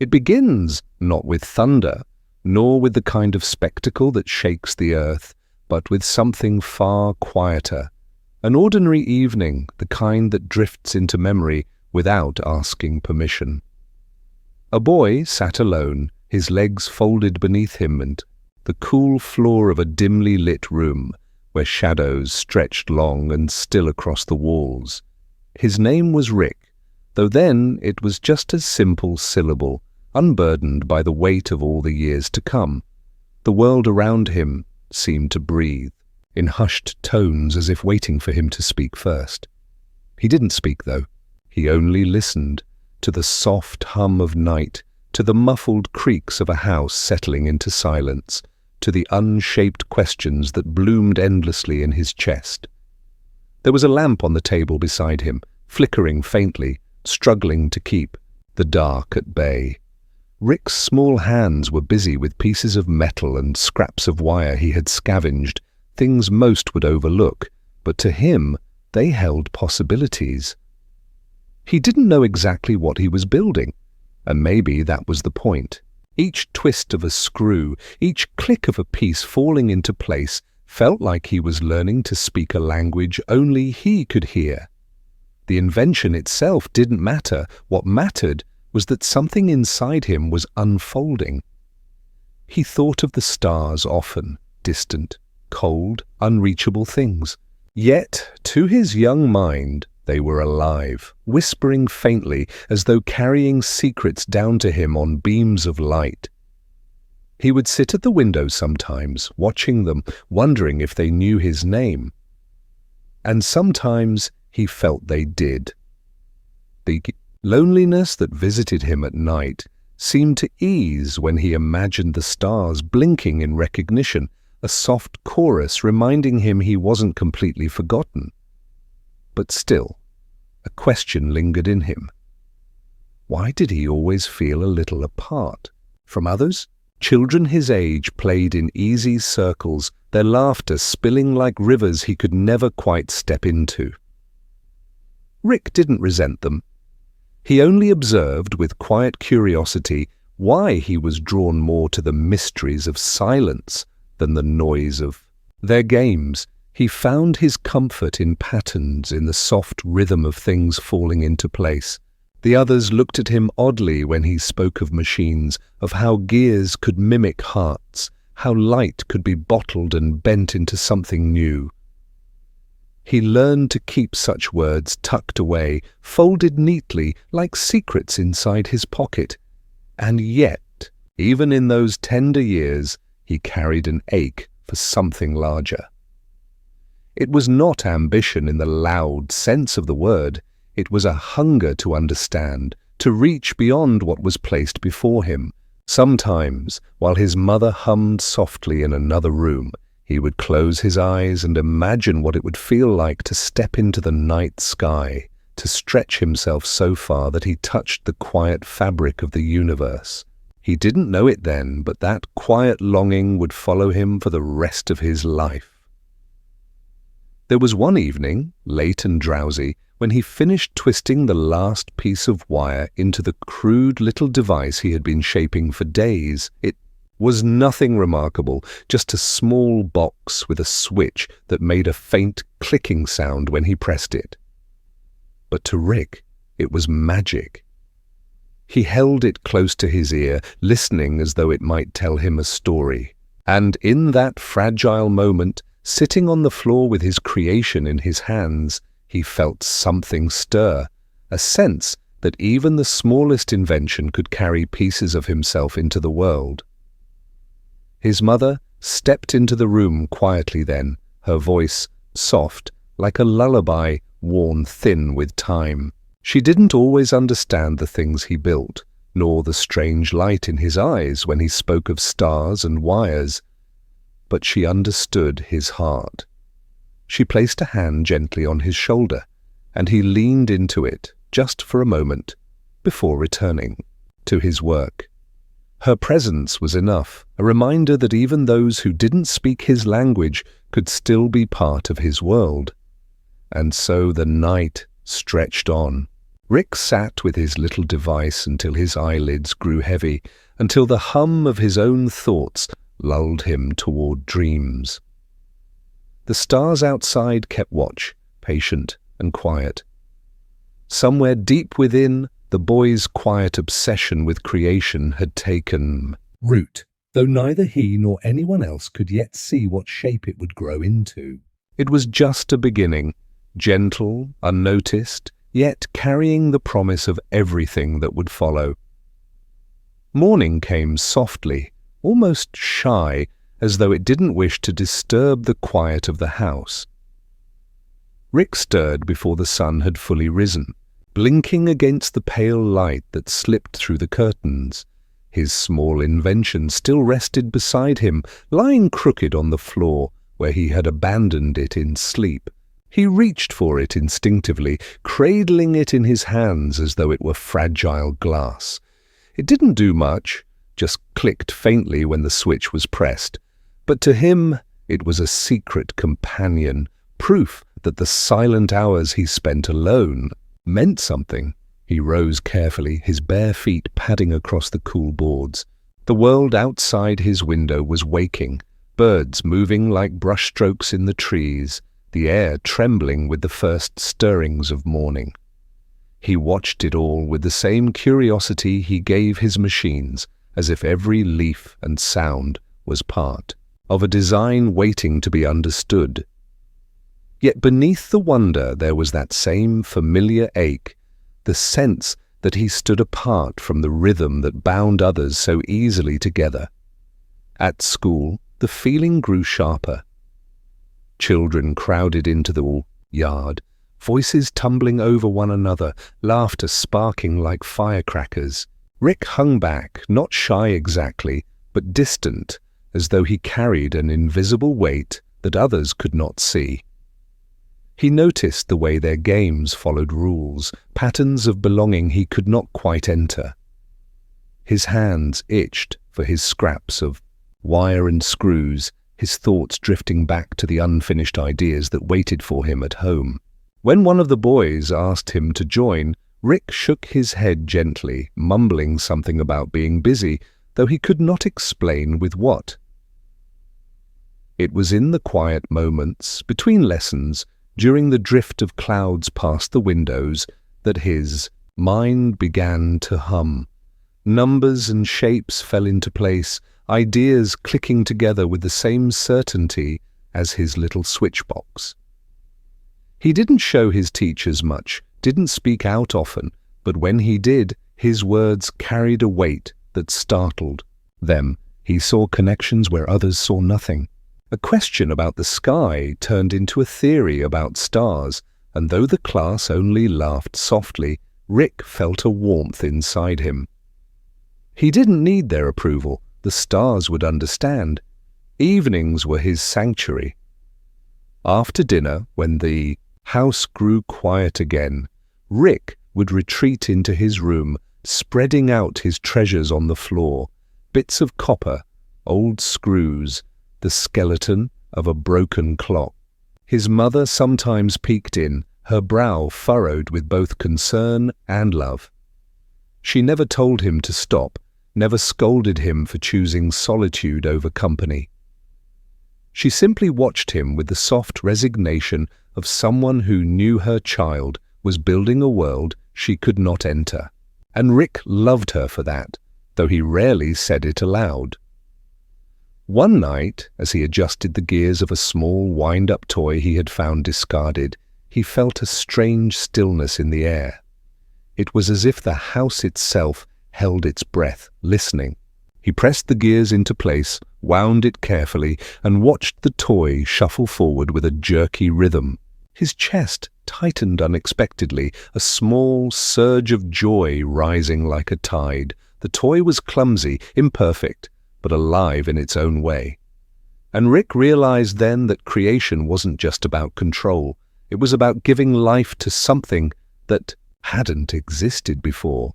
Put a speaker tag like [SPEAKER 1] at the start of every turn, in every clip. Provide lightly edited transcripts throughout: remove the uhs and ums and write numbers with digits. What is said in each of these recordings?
[SPEAKER 1] It begins not with thunder, nor with the kind of spectacle that shakes the earth, but with something far quieter, an ordinary evening, the kind that drifts into memory without asking permission. A boy sat alone, his legs folded beneath him, and the cool floor of a dimly lit room, where shadows stretched long and still across the walls. His name was Rick, though then it was just a simple syllable, unburdened by the weight of all the years to come. The world around him seemed to breathe, in hushed tones as if waiting for him to speak first. He didn't speak, though. He only listened, to the soft hum of night, to the muffled creaks of a house settling into silence, to the unshaped questions that bloomed endlessly in his chest. There was a lamp on the table beside him, flickering faintly, struggling to keep the dark at bay. Rick's small hands were busy with pieces of metal and scraps of wire he had scavenged, things most would overlook, but to him they held possibilities. He didn't know exactly what he was building, and maybe that was the point. Each twist of a screw, each click of a piece falling into place felt like he was learning to speak a language only he could hear. The invention itself didn't matter. What mattered was that something inside him was unfolding. He thought of the stars often, distant, cold, unreachable things. Yet, to his young mind, they were alive, whispering faintly as though carrying secrets down to him on beams of light. He would sit at the window sometimes, watching them, wondering if they knew his name. And sometimes he felt they did. The loneliness that visited him at night seemed to ease when he imagined the stars blinking in recognition, a soft chorus reminding him he wasn't completely forgotten. But still, a question lingered in him. Why did he always feel a little apart from others? Children his age played in easy circles, their laughter spilling like rivers he could never quite step into. Rick didn't resent them. He only observed with quiet curiosity why he was drawn more to the mysteries of silence than the noise of their games. He found his comfort in patterns, in the soft rhythm of things falling into place. The others looked at him oddly when he spoke of machines, of how gears could mimic hearts, how light could be bottled and bent into something new. He learned to keep such words tucked away, folded neatly, like secrets inside his pocket. And yet, even in those tender years, he carried an ache for something larger. It was not ambition in the loud sense of the word. It was a hunger to understand, to reach beyond what was placed before him. Sometimes, while his mother hummed softly in another room, he would close his eyes and imagine what it would feel like to step into the night sky, to stretch himself so far that he touched the quiet fabric of the universe. He didn't know it then, but that quiet longing would follow him for the rest of his life. There was one evening, late and drowsy, when he finished twisting the last piece of wire into the crude little device he had been shaping for days. It was nothing remarkable, just a small box with a switch that made a faint clicking sound when he pressed it. But to Rick, it was magic. He held it close to his ear, listening as though it might tell him a story. And in that fragile moment, sitting on the floor with his creation in his hands, he felt something stir, a sense that even the smallest invention could carry pieces of himself into the world. His mother stepped into the room quietly then, her voice soft, like a lullaby worn thin with time. She didn't always understand the things he built, nor the strange light in his eyes when he spoke of stars and wires, but she understood his heart. She placed a hand gently on his shoulder, and he leaned into it just for a moment before returning to his work. Her presence was enough, a reminder that even those who didn't speak his language could still be part of his world. And so the night stretched on, Rick sat with his little device until his eyelids grew heavy, until the hum of his own thoughts lulled him toward dreams. The stars outside kept watch, patient and quiet. Somewhere deep within, the boy's quiet obsession with creation had taken root, though neither he nor anyone else could yet see what shape it would grow into. It was just a beginning, gentle, unnoticed, yet carrying the promise of everything that would follow. Morning came softly, almost shy, as though it didn't wish to disturb the quiet of the house. Rick stirred before the sun had fully risen, blinking against the pale light that slipped through the curtains. His small invention still rested beside him, lying crooked on the floor, where he had abandoned it in sleep. He reached for it instinctively, cradling it in his hands as though it were fragile glass. It didn't do much, just clicked faintly when the switch was pressed. But to him, it was a secret companion, proof that the silent hours he spent alone meant something. He rose carefully, his bare feet padding across the cool boards. The world outside his window was waking, birds moving like brushstrokes in the trees, the air trembling with the first stirrings of morning. He watched it all with the same curiosity he gave his machines, as if every leaf and sound was part of a design waiting to be understood. Yet beneath the wonder there was that same familiar ache, the sense that he stood apart from the rhythm that bound others so easily together. At school, the feeling grew sharper. Children crowded into the yard, voices tumbling over one another, laughter sparking like firecrackers. Rick hung back, not shy exactly, but distant, as though he carried an invisible weight that others could not see. He noticed the way their games followed rules, patterns of belonging he could not quite enter. His hands itched for his scraps of wire and screws, his thoughts drifting back to the unfinished ideas that waited for him at home. When one of the boys asked him to join, Rick shook his head gently, mumbling something about being busy, though he could not explain with what. It was in the quiet moments, between lessons, during the drift of clouds past the windows, that his mind began to hum. Numbers and shapes fell into place, ideas clicking together with the same certainty as his little switchbox. He didn't show his teachers much, didn't speak out often, but when he did, his words carried a weight that startled them. He saw connections where others saw nothing. A question about the sky turned into a theory about stars, and though the class only laughed softly, Rick felt a warmth inside him. He didn't need their approval. The stars would understand. Evenings were his sanctuary. After dinner, when the house grew quiet again, Rick would retreat into his room, spreading out his treasures on the floor, bits of copper, old screws, the skeleton of a broken clock. His mother sometimes peeked in, her brow furrowed with both concern and love. She never told him to stop, never scolded him for choosing solitude over company. She simply watched him with the soft resignation of someone who knew her child was building a world she could not enter. And Rick loved her for that, though he rarely said it aloud. One night, as he adjusted the gears of a small wind-up toy he had found discarded, he felt a strange stillness in the air. It was as if the house itself held its breath, listening. He pressed the gears into place, wound it carefully, and watched the toy shuffle forward with a jerky rhythm. His chest tightened unexpectedly, a small surge of joy rising like a tide. The toy was clumsy, imperfect, but alive in its own way. And Rick realized then that creation wasn't just about control. It was about giving life to something that hadn't existed before.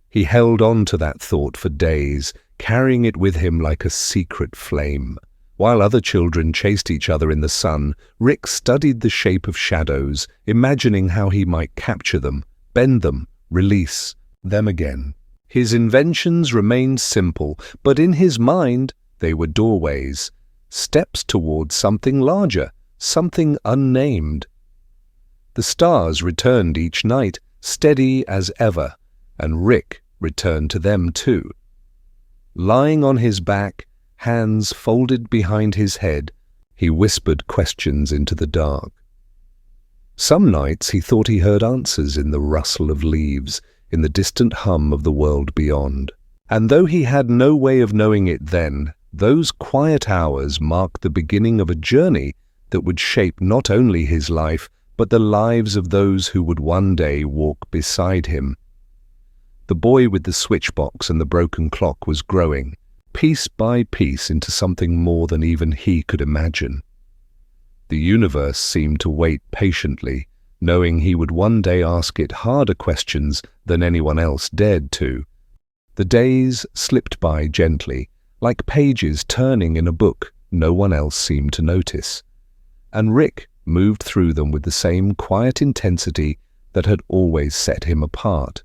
[SPEAKER 1] He held on to that thought for days, carrying it with him like a secret flame. While other children chased each other in the sun, Rick studied the shape of shadows, imagining how he might capture them, bend them, release them again. His inventions remained simple, but in his mind they were doorways, steps towards something larger, something unnamed. The stars returned each night, steady as ever, and Rick returned to them too. Lying on his back, hands folded behind his head, he whispered questions into the dark. Some nights he thought he heard answers in the rustle of leaves, in the distant hum of the world beyond. And though he had no way of knowing it then, those quiet hours marked the beginning of a journey that would shape not only his life, but the lives of those who would one day walk beside him. The boy with the switchbox and the broken clock was growing, piece by piece, into something more than even he could imagine. The universe seemed to wait patiently, knowing he would one day ask it harder questions than anyone else dared to. The days slipped by gently, like pages turning in a book no one else seemed to notice, and Rick moved through them with the same quiet intensity that had always set him apart.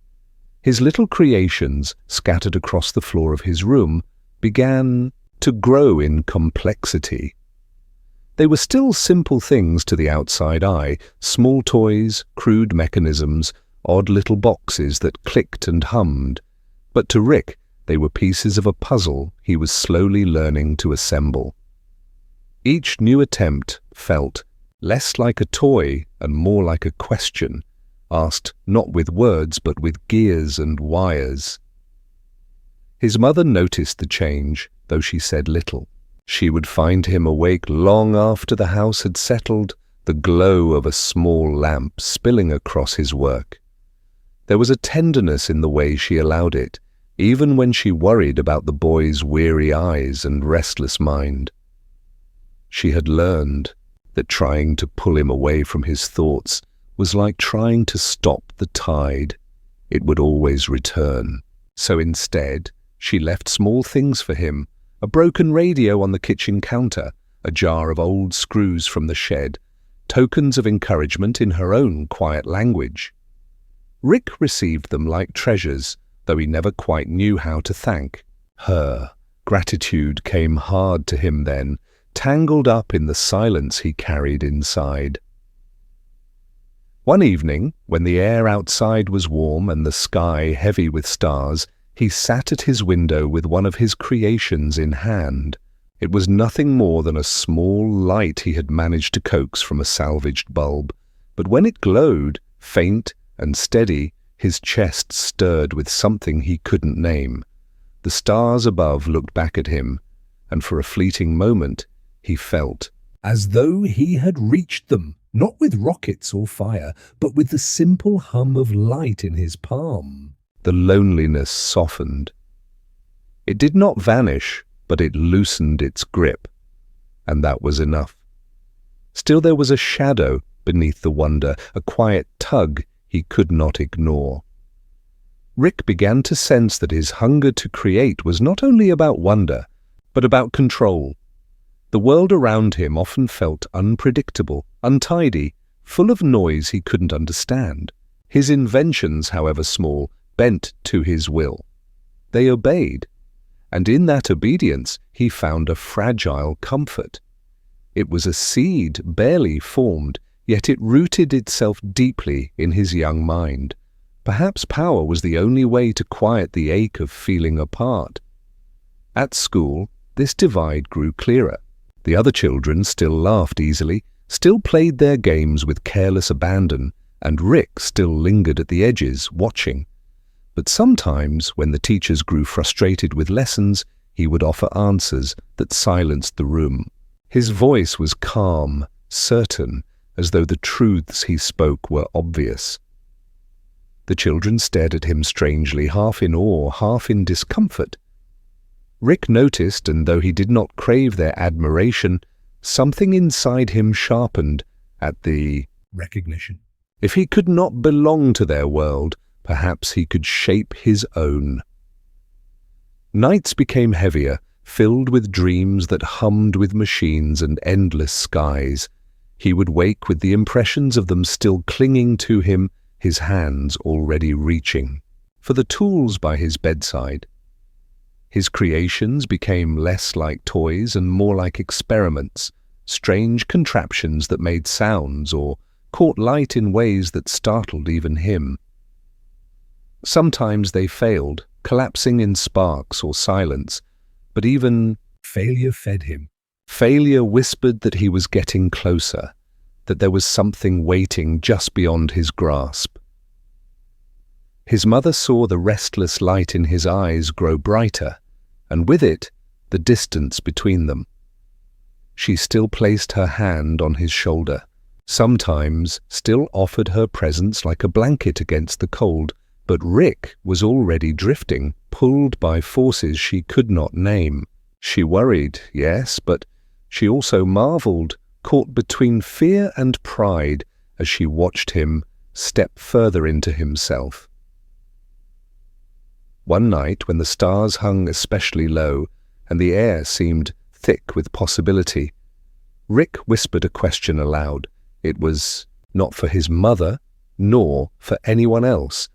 [SPEAKER 1] His little creations, scattered across the floor of his room, began to grow in complexity. They were still simple things to the outside eye, small toys, crude mechanisms, odd little boxes that clicked and hummed, but to Rick they were pieces of a puzzle he was slowly learning to assemble. Each new attempt felt less like a toy and more like a question, asked not with words but with gears and wires. His mother noticed the change, though she said little. She would find him awake long after the house had settled, the glow of a small lamp spilling across his work. There was a tenderness in the way she allowed it, even when she worried about the boy's weary eyes and restless mind. She had learned that trying to pull him away from his thoughts was like trying to stop the tide. It would always return. So instead, she left small things for him, a broken radio on the kitchen counter, a jar of old screws from the shed, tokens of encouragement in her own quiet language. Rick received them like treasures, though he never quite knew how to thank her. Gratitude came hard to him then, tangled up in the silence he carried inside. One evening, when the air outside was warm and the sky heavy with stars, he sat at his window with one of his creations in hand. It was nothing more than a small light he had managed to coax from a salvaged bulb, but when it glowed, faint and steady, his chest stirred with something he couldn't name. The stars above looked back at him, and for a fleeting moment he felt as though he had reached them, not with rockets or fire, but with the simple hum of light in his palm. The loneliness softened. It did not vanish, but it loosened its grip, and that was enough. Still there was a shadow beneath the wonder, a quiet tug he could not ignore. Rick began to sense that his hunger to create was not only about wonder, but about control. The world around him often felt unpredictable, untidy, full of noise he couldn't understand. His inventions, however small, bent to his will. They obeyed, and in that obedience he found a fragile comfort. It was a seed barely formed, yet it rooted itself deeply in his young mind. Perhaps power was the only way to quiet the ache of feeling apart. At school, this divide grew clearer. The other children still laughed easily, still played their games with careless abandon, and Rick still lingered at the edges, watching. But sometimes, when the teachers grew frustrated with lessons, he would offer answers that silenced the room. His voice was calm, certain, as though the truths he spoke were obvious. The children stared at him strangely, half in awe, half in discomfort. Rick noticed, and though he did not crave their admiration, something inside him sharpened at the recognition. If he could not belong to their world, perhaps he could shape his own. Nights became heavier, filled with dreams that hummed with machines and endless skies. He would wake with the impressions of them still clinging to him, his hands already reaching for the tools by his bedside. His creations became less like toys and more like experiments, strange contraptions that made sounds or caught light in ways that startled even him. Sometimes they failed, collapsing in sparks or silence, but even failure fed him. Failure whispered that he was getting closer, that there was something waiting just beyond his grasp. His mother saw the restless light in his eyes grow brighter, and with it, the distance between them. She still placed her hand on his shoulder, sometimes still offered her presence like a blanket against the cold, but Rick was already drifting, pulled by forces she could not name. She worried, yes, but she also marveled, caught between fear and pride as she watched him step further into himself. One night, when the stars hung especially low and the air seemed thick with possibility, Rick whispered a question aloud. It was not for his mother, nor for anyone else.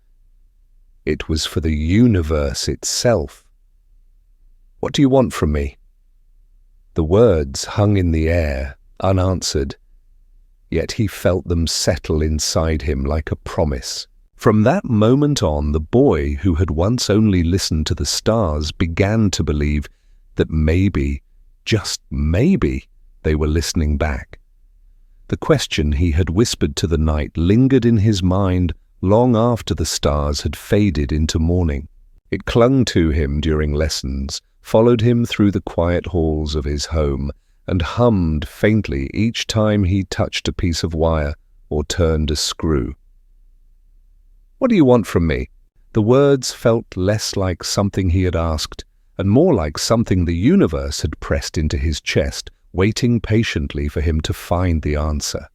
[SPEAKER 1] It was for the universe itself. "What do you want from me?" The words hung in the air, unanswered, yet he felt them settle inside him like a promise. From that moment on, the boy who had once only listened to the stars began to believe that maybe, just maybe, they were listening back. The question he had whispered to the night lingered in his mind long after the stars had faded into morning. It clung to him during lessons, followed him through the quiet halls of his home, and hummed faintly each time he touched a piece of wire or turned a screw. "What do you want from me?" The words felt less like something he had asked, and more like something the universe had pressed into his chest, waiting patiently for him to find the answer.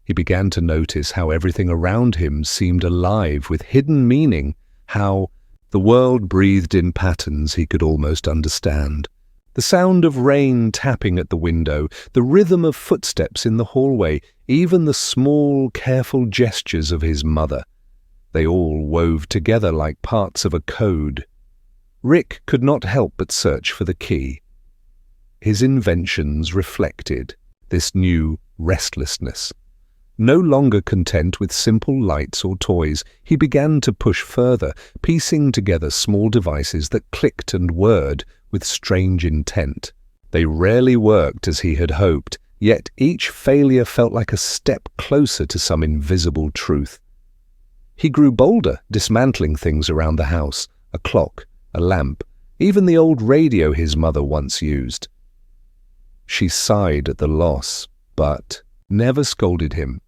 [SPEAKER 1] He began to notice how everything around him seemed alive with hidden meaning, how the world breathed in patterns he could almost understand. The sound of rain tapping at the window, the rhythm of footsteps in the hallway, even the small, careful gestures of his mother. They all wove together like parts of a code. Rick could not help but search for the key. His inventions reflected this new restlessness. No longer content with simple lights or toys, he began to push further, piecing together small devices that clicked and whirred with strange intent. They rarely worked as he had hoped, yet each failure felt like a step closer to some invisible truth. He grew bolder, dismantling things around the house, a clock, a lamp, even the old radio his mother once used. She sighed at the loss, but never scolded him.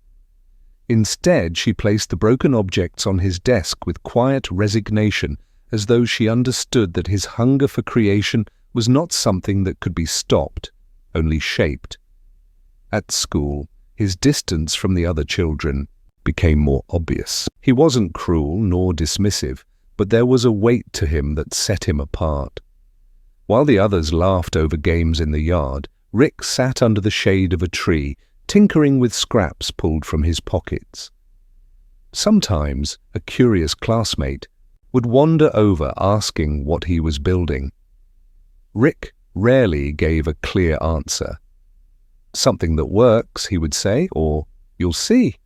[SPEAKER 1] Instead, she placed the broken objects on his desk with quiet resignation, as though she understood that his hunger for creation was not something that could be stopped, only shaped. At school, his distance from the other children became more obvious. He wasn't cruel nor dismissive, but there was a weight to him that set him apart. While the others laughed over games in the yard, Rick sat under the shade of a tree, tinkering with scraps pulled from his pockets. Sometimes a curious classmate would wander over asking what he was building. Rick rarely gave a clear answer. "Something that works," he would say, or "you'll see,"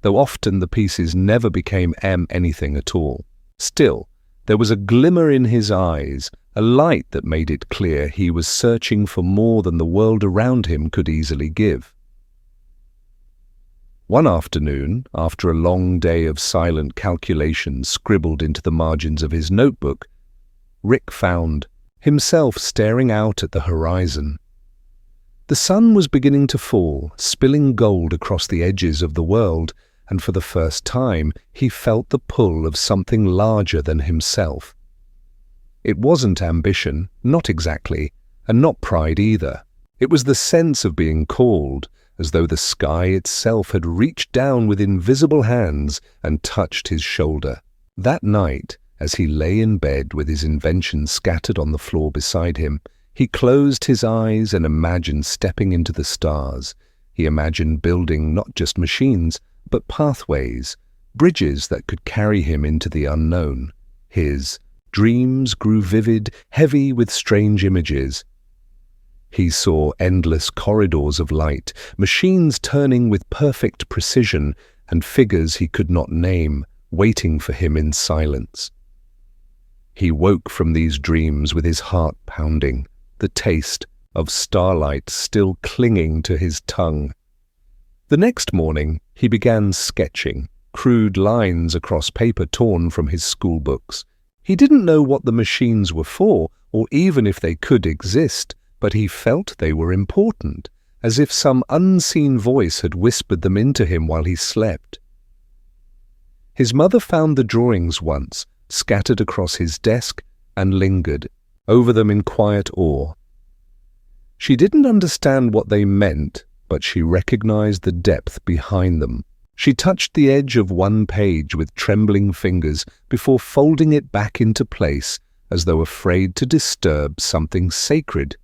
[SPEAKER 1] though often the pieces never became anything at all. Still, there was a glimmer in his eyes, a light that made it clear he was searching for more than the world around him could easily give. One afternoon, after a long day of silent calculations scribbled into the margins of his notebook, Rick found himself staring out at the horizon. The sun was beginning to fall, spilling gold across the edges of the world, and for the first time he felt the pull of something larger than himself. It wasn't ambition, not exactly, and not pride either. It was the sense of being called, as though the sky itself had reached down with invisible hands and touched his shoulder. That night, as he lay in bed with his inventions scattered on the floor beside him, he closed his eyes and imagined stepping into the stars. He imagined building not just machines, but pathways, bridges that could carry him into the unknown. His dreams grew vivid, heavy with strange images. He saw endless corridors of light, machines turning with perfect precision, and figures he could not name, waiting for him in silence. He woke from these dreams with his heart pounding, the taste of starlight still clinging to his tongue. The next morning, he began sketching, crude lines across paper torn from his school books. He didn't know what the machines were for, or even if they could exist, but he felt they were important, as if some unseen voice had whispered them into him while he slept. His mother found the drawings once, scattered across his desk, and lingered over them in quiet awe. She didn't understand what they meant, but she recognized the depth behind them. She touched the edge of one page with trembling fingers before folding it back into place, as though afraid to disturb something sacred.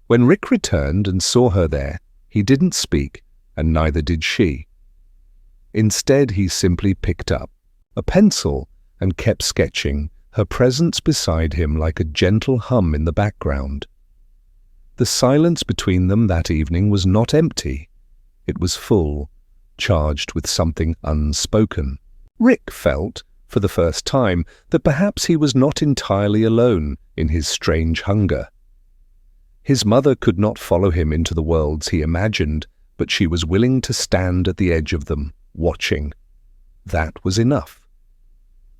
[SPEAKER 1] When Rick returned and saw her there, he didn't speak, and neither did she. Instead, he simply picked up a pencil and kept sketching, her presence beside him like a gentle hum in the background. The silence between them that evening was not empty. It was full, charged with something unspoken. Rick felt, for the first time, that perhaps he was not entirely alone in his strange hunger. His mother could not follow him into the worlds he imagined, but she was willing to stand at the edge of them, watching. That was enough.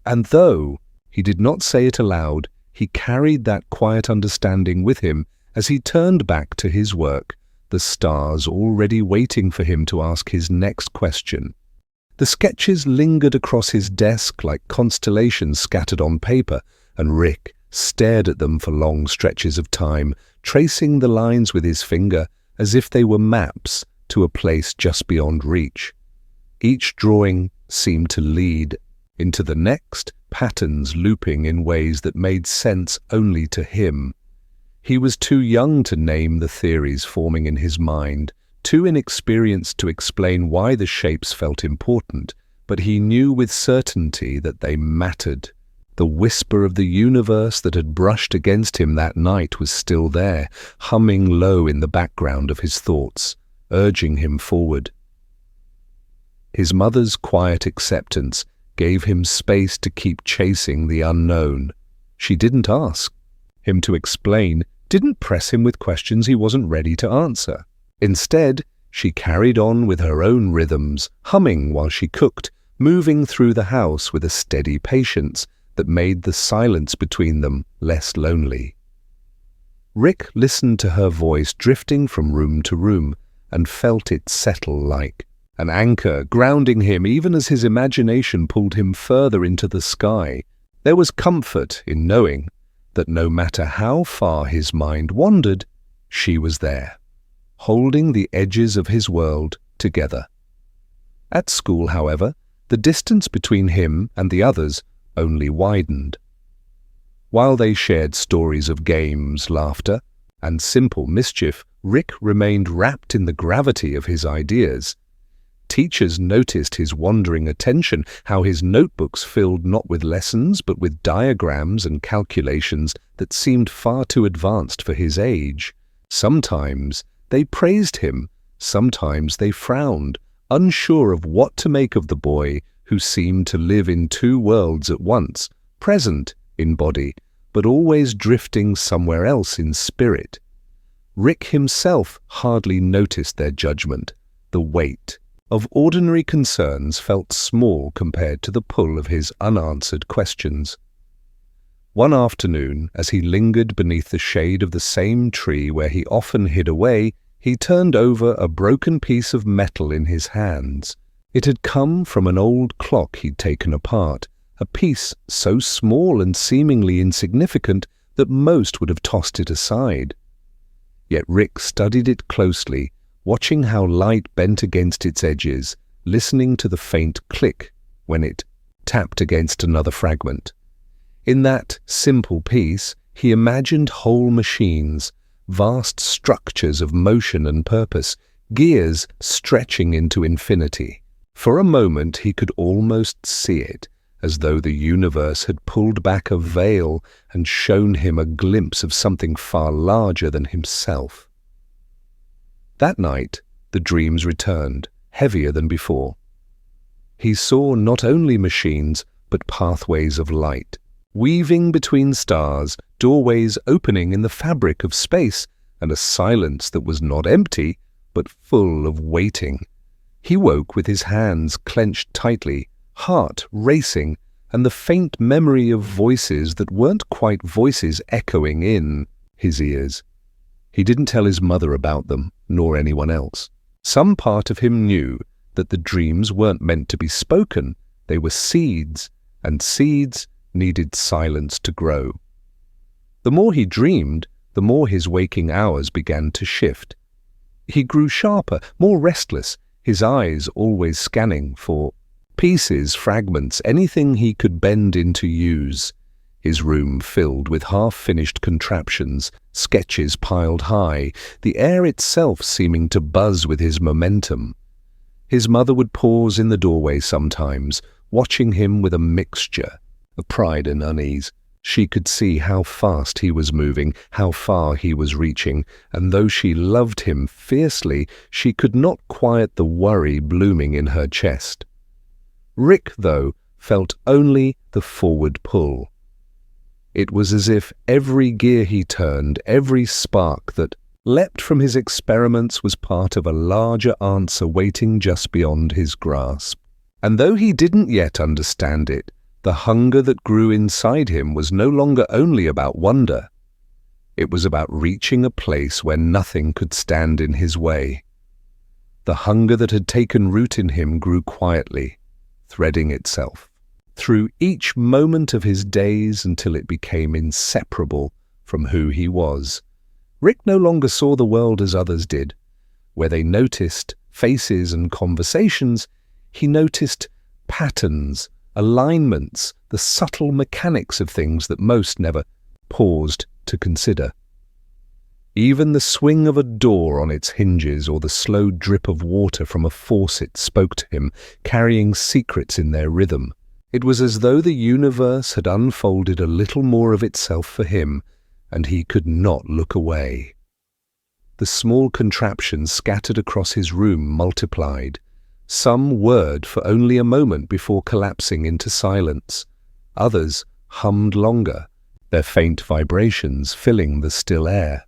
[SPEAKER 1] And though he did not say it aloud, he carried that quiet understanding with him as he turned back to his work, the stars already waiting for him to ask his next question. The sketches lingered across his desk like constellations scattered on paper, and Rick stared at them for long stretches of time, tracing the lines with his finger as if they were maps to a place just beyond reach. Each drawing seemed to lead into the next, patterns looping in ways that made sense only to him. He was too young to name the theories forming in his mind, too inexperienced to explain why the shapes felt important, but he knew with certainty that they mattered. The whisper of the universe that had brushed against him that night was still there, humming low in the background of his thoughts, urging him forward. His mother's quiet acceptance gave him space to keep chasing the unknown. She didn't ask him to explain, didn't press him with questions he wasn't ready to answer. Instead, she carried on with her own rhythms, humming while she cooked, moving through the house with a steady patience that made the silence between them less lonely. Rick listened to her voice drifting from room to room and felt it settle like an anchor, grounding him even as his imagination pulled him further into the sky. There was comfort in knowing that no matter how far his mind wandered, she was there, holding the edges of his world together. At school, however, the distance between him and the others only widened. While they shared stories of games, laughter, and simple mischief, Rick remained wrapped in the gravity of his ideas. Teachers noticed his wandering attention, how his notebooks filled not with lessons but with diagrams and calculations that seemed far too advanced for his age. Sometimes they praised him, sometimes they frowned, unsure of what to make of the boy who seemed to live in two worlds at once, present in body, but always drifting somewhere else in spirit. Rick himself hardly noticed their judgment. The weight of ordinary concerns felt small compared to the pull of his unanswered questions. One afternoon, as he lingered beneath the shade of the same tree where he often hid away, he turned over a broken piece of metal in his hands. It had come from an old clock he'd taken apart, a piece so small and seemingly insignificant that most would have tossed it aside. Yet Rick studied it closely, watching how light bent against its edges, listening to the faint click when it tapped against another fragment. In that simple piece, he imagined whole machines, vast structures of motion and purpose, gears stretching into infinity. For a moment he could almost see it, as though the universe had pulled back a veil and shown him a glimpse of something far larger than himself. That night, the dreams returned, heavier than before. He saw not only machines, but pathways of light, weaving between stars, doorways opening in the fabric of space, and a silence that was not empty, but full of waiting. He woke with his hands clenched tightly, heart racing, and the faint memory of voices that weren't quite voices echoing in his ears. He didn't tell his mother about them, nor anyone else. Some part of him knew that the dreams weren't meant to be spoken, they were seeds, and seeds needed silence to grow. The more he dreamed, the more his waking hours began to shift. He grew sharper, more restless, his eyes always scanning for pieces, fragments, anything he could bend into use. His room filled with half-finished contraptions, sketches piled high, the air itself seeming to buzz with his momentum. His mother would pause in the doorway sometimes, watching him with a mixture of pride and unease. She could see how fast he was moving, how far he was reaching, and though she loved him fiercely, she could not quiet the worry blooming in her chest. Rick, though, felt only the forward pull. It was as if every gear he turned, every spark that leapt from his experiments was part of a larger answer waiting just beyond his grasp. And though he didn't yet understand it, the hunger that grew inside him was no longer only about wonder. It was about reaching a place where nothing could stand in his way. The hunger that had taken root in him grew quietly, threading itself through each moment of his days until it became inseparable from who he was. Rick no longer saw the world as others did. Where they noticed faces and conversations, he noticed patterns, alignments, the subtle mechanics of things that most never paused to consider. Even the swing of a door on its hinges or the slow drip of water from a faucet spoke to him, carrying secrets in their rhythm. It was as though the universe had unfolded a little more of itself for him, and he could not look away. The small contraptions scattered across his room multiplied, some whirred for only a moment before collapsing into silence. Others hummed longer, their faint vibrations filling the still air.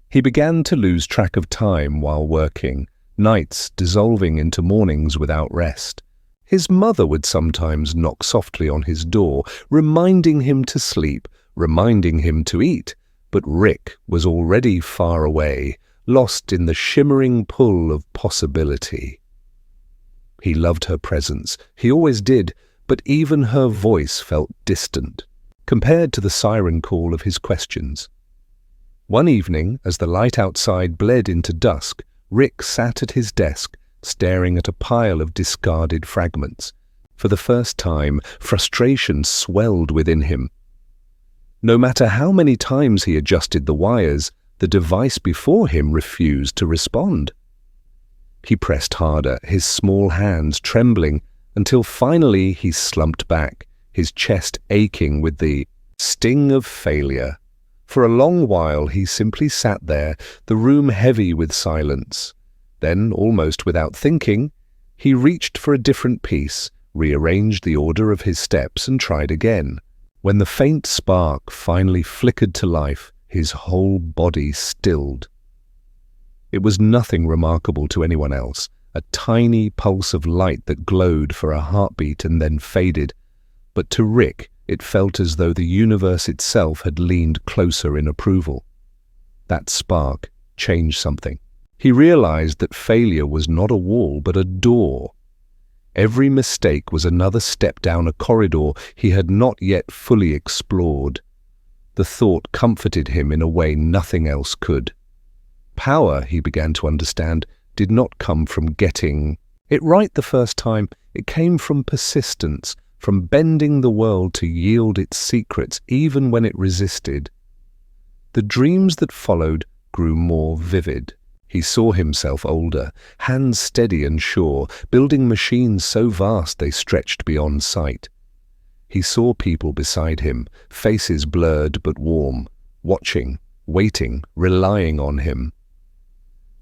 [SPEAKER 1] He began to lose track of time while working, nights dissolving into mornings without rest. His mother would sometimes knock softly on his door, reminding him to sleep, reminding him to eat, but Rick was already far away, lost in the shimmering pull of possibility. He loved her presence, he always did, but even her voice felt distant, compared to the siren call of his questions. One evening, as the light outside bled into dusk, Rick sat at his desk, staring at a pile of discarded fragments. For the first time, frustration swelled within him. No matter how many times he adjusted the wires, the device before him refused to respond. He pressed harder, his small hands trembling, until finally he slumped back, his chest aching with the sting of failure. For a long while he simply sat there, the room heavy with silence. Then, almost without thinking, he reached for a different piece, rearranged the order of his steps and tried again. When the faint spark finally flickered to life, his whole body stilled. It was nothing remarkable to anyone else, a tiny pulse of light that glowed for a heartbeat and then faded. But to Rick, it felt as though the universe itself had leaned closer in approval. That spark changed something. He realized that failure was not a wall, but a door. Every mistake was another step down a corridor he had not yet fully explored. The thought comforted him in a way nothing else could. Power, he began to understand, did not come from getting it right the first time. It came from persistence, from bending the world to yield its secrets even when it resisted. The dreams that followed grew more vivid. He saw himself older, hands steady and sure, building machines so vast they stretched beyond sight. He saw people beside him, faces blurred but warm, watching, waiting, relying on him.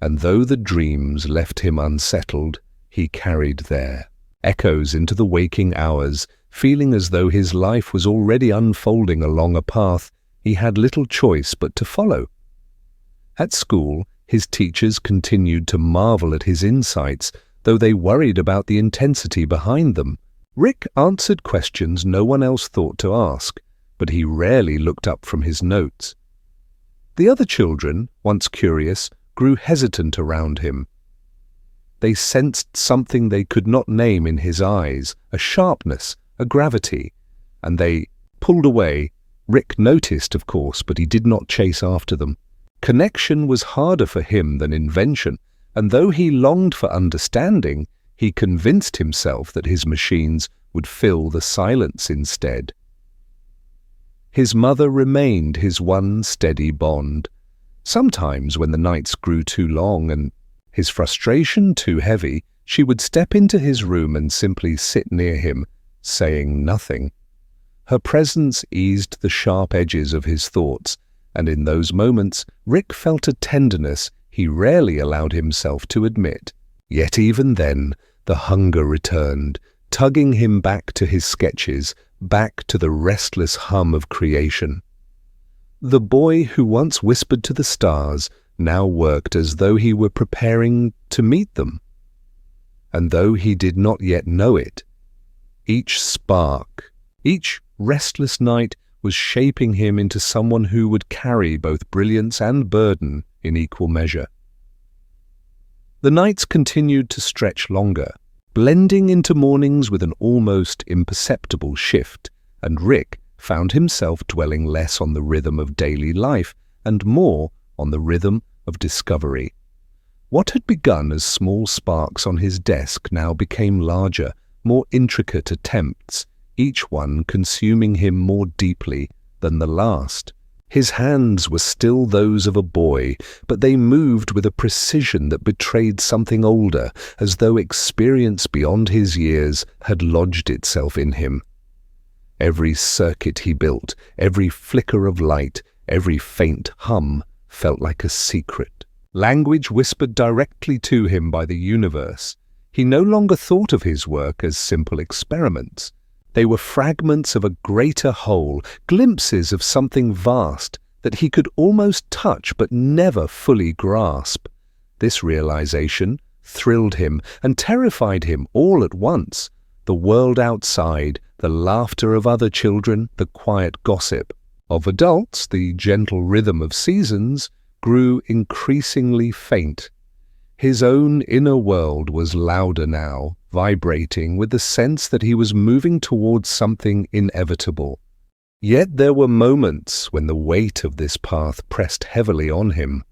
[SPEAKER 1] And though the dreams left him unsettled, he carried their echoes into the waking hours, feeling as though his life was already unfolding along a path he had little choice but to follow. At school, his teachers continued to marvel at his insights, though they worried about the intensity behind them. Rick answered questions no one else thought to ask, but he rarely looked up from his notes. The other children, once curious, grew hesitant around him. They sensed something they could not name in his eyes, a sharpness, a gravity, and they pulled away. Rick noticed, of course, but he did not chase after them. Connection was harder for him than invention, and though he longed for understanding, he convinced himself that his machines would fill the silence instead. His mother remained his one steady bond. Sometimes when the nights grew too long and his frustration too heavy, she would step into his room and simply sit near him, saying nothing. Her presence eased the sharp edges of his thoughts, and in those moments Rick felt a tenderness he rarely allowed himself to admit. Yet even then, the hunger returned, tugging him back to his sketches, back to the restless hum of creation. The boy who once whispered to the stars now worked as though he were preparing to meet them. And though he did not yet know it, each spark, each restless night was shaping him into someone who would carry both brilliance and burden in equal measure. The nights continued to stretch longer, blending into mornings with an almost imperceptible shift, and Rick found himself dwelling less on the rhythm of daily life and more on the rhythm of discovery. What had begun as small sparks on his desk now became larger, more intricate attempts, each one consuming him more deeply than the last. His hands were still those of a boy, but they moved with a precision that betrayed something older, as though experience beyond his years had lodged itself in him. Every circuit he built, every flicker of light, every faint hum felt like a secret. Language whispered directly to him by the universe. He no longer thought of his work as simple experiments. They were fragments of a greater whole, glimpses of something vast that he could almost touch but never fully grasp. This realization thrilled him and terrified him all at once. The world outside, the laughter of other children, the quiet gossip of adults, the gentle rhythm of seasons, grew increasingly faint. His own inner world was louder now, vibrating with the sense that he was moving towards something inevitable. Yet there were moments when the weight of this path pressed heavily on him.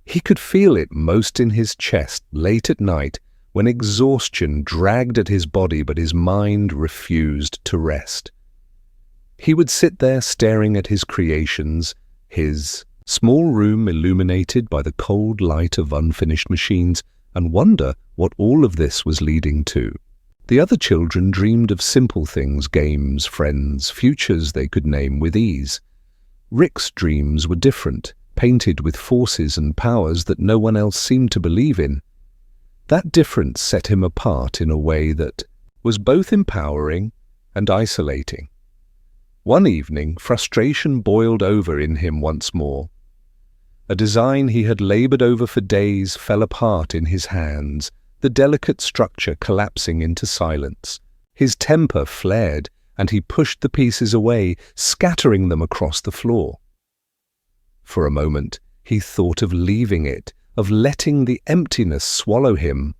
[SPEAKER 1] He could feel it most in his chest late at night, when exhaustion dragged at his body but his mind refused to rest. He would sit there staring at his creations, his small room illuminated by the cold light of unfinished machines, and wonder what all of this was leading to. The other children dreamed of simple things, games, friends, futures they could name with ease. Rick's dreams were different, painted with forces and powers that no one else seemed to believe in. That difference set him apart in a way that was both empowering and isolating. One evening, frustration boiled over in him once more. A design he had labored over for days fell apart in his hands, the delicate structure collapsing into silence. His temper flared, and he pushed the pieces away, scattering them across the floor. For a moment, he thought of leaving it, of letting the emptiness swallow him.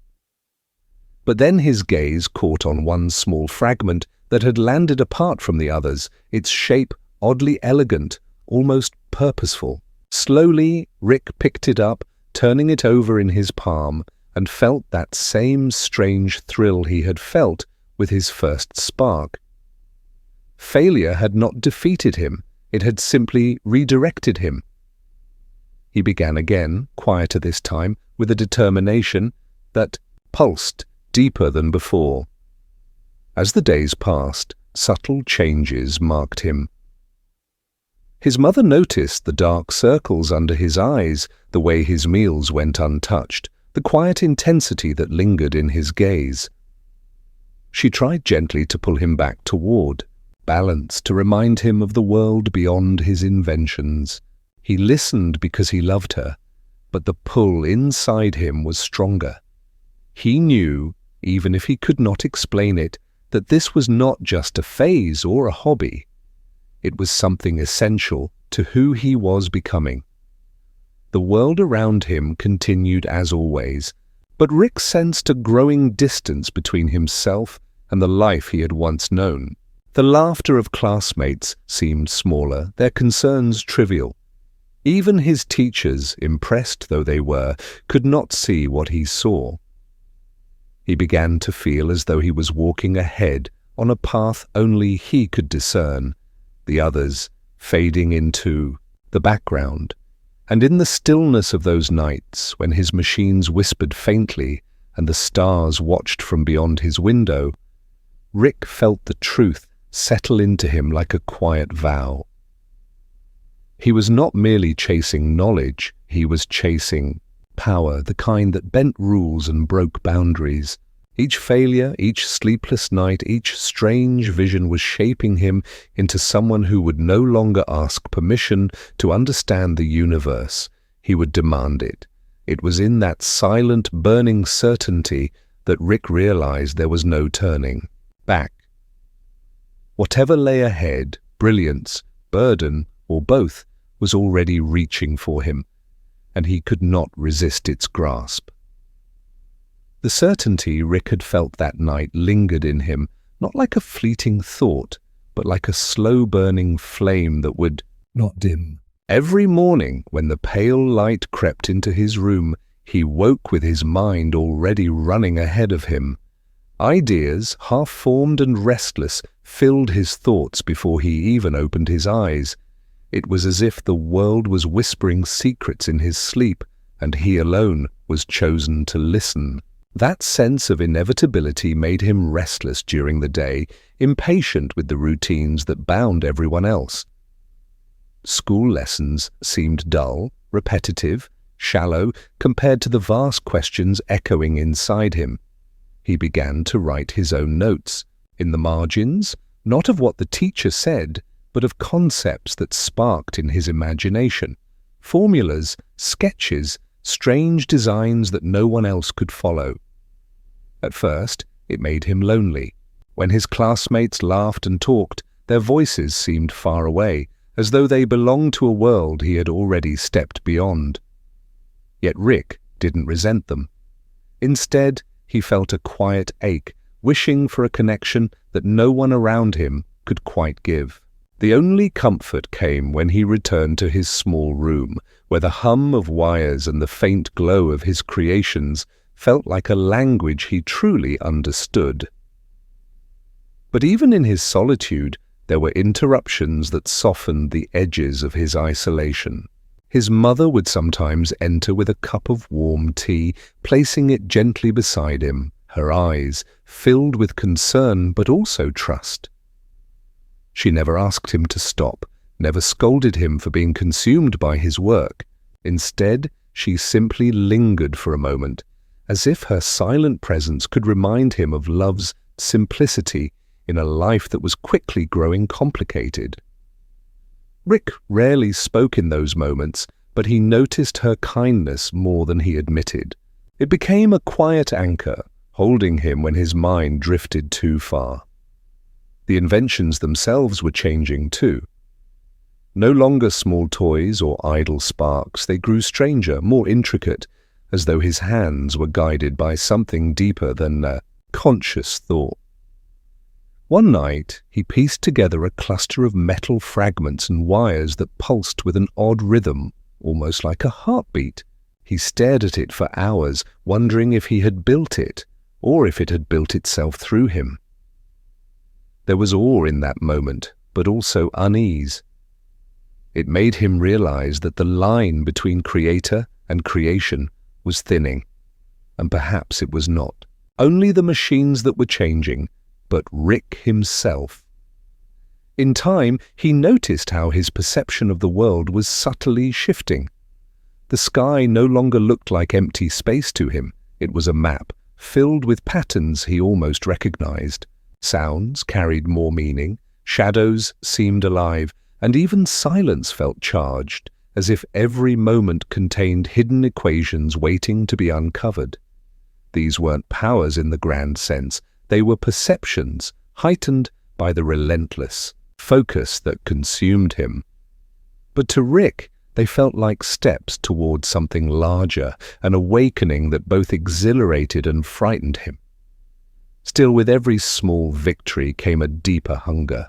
[SPEAKER 1] But then his gaze caught on one small fragment that had landed apart from the others, its shape oddly elegant, almost purposeful. Slowly, Rick picked it up, turning it over in his palm, and felt that same strange thrill he had felt with his first spark. Failure had not defeated him, it had simply redirected him. He began again, quieter this time, with a determination that pulsed deeper than before. As the days passed, subtle changes marked him. His mother noticed the dark circles under his eyes, the way his meals went untouched, the quiet intensity that lingered in his gaze. She tried gently to pull him back toward balance, to remind him of the world beyond his inventions. He listened because he loved her, but the pull inside him was stronger. He knew, even if he could not explain it, that this was not just a phase or a hobby. It was something essential to who he was becoming. The world around him continued as always, but Rick sensed a growing distance between himself and the life he had once known. The laughter of classmates seemed smaller, their concerns trivial. Even his teachers, impressed though they were, could not see what he saw. He began to feel as though he was walking ahead on a path only he could discern, the others fading into the background. And in the stillness of those nights, when his machines whispered faintly and the stars watched from beyond his window, Rick felt the truth settle into him like a quiet vow. He was not merely chasing knowledge, he was chasing power, the kind that bent rules and broke boundaries. Each failure, each sleepless night, each strange vision was shaping him into someone who would no longer ask permission to understand the universe. He would demand it. It was in that silent, burning certainty that Rick realized there was no turning back. Whatever lay ahead, brilliance, burden, or both, was already reaching for him, and he could not resist its grasp. The certainty Rick had felt that night lingered in him, not like a fleeting thought, but like a slow-burning flame that would not dim. Every morning, when the pale light crept into his room, he woke with his mind already running ahead of him. Ideas, half-formed and restless, filled his thoughts before he even opened his eyes. It was as if the world was whispering secrets in his sleep, and he alone was chosen to listen. That sense of inevitability made him restless during the day, impatient with the routines that bound everyone else. School lessons seemed dull, repetitive, shallow, compared to the vast questions echoing inside him. He began to write his own notes, in the margins, not of what the teacher said, but of concepts that sparked in his imagination, formulas, sketches, strange designs that no one else could follow. At first, it made him lonely. When his classmates laughed and talked, their voices seemed far away, as though they belonged to a world he had already stepped beyond. Yet Rick didn't resent them. Instead, he felt a quiet ache, wishing for a connection that no one around him could quite give. The only comfort came when he returned to his small room, where the hum of wires and the faint glow of his creations felt like a language he truly understood. But even in his solitude, there were interruptions that softened the edges of his isolation. His mother would sometimes enter with a cup of warm tea, placing it gently beside him, her eyes filled with concern but also trust. She never asked him to stop, never scolded him for being consumed by his work. Instead, she simply lingered for a moment, as if her silent presence could remind him of love's simplicity in a life that was quickly growing complicated. Rick rarely spoke in those moments, but he noticed her kindness more than he admitted. It became a quiet anchor, holding him when his mind drifted too far. The inventions themselves were changing too. No longer small toys or idle sparks, they grew stranger, more intricate, as though his hands were guided by something deeper than a conscious thought. One night, he pieced together a cluster of metal fragments and wires that pulsed with an odd rhythm, almost like a heartbeat. He stared at it for hours, wondering if he had built it, or if it had built itself through him. There was awe in that moment, but also unease. It made him realize that the line between creator and creation was thinning. And perhaps it was not only the machines that were changing, but Rick himself. In time, he noticed how his perception of the world was subtly shifting. The sky no longer looked like empty space to him. It was a map, filled with patterns he almost recognized. Sounds carried more meaning, shadows seemed alive, and even silence felt charged, as if every moment contained hidden equations waiting to be uncovered. These weren't powers in the grand sense. They were perceptions, heightened by the relentless focus that consumed him. But to Rick, they felt like steps toward something larger, an awakening that both exhilarated and frightened him. Still, with every small victory came a deeper hunger.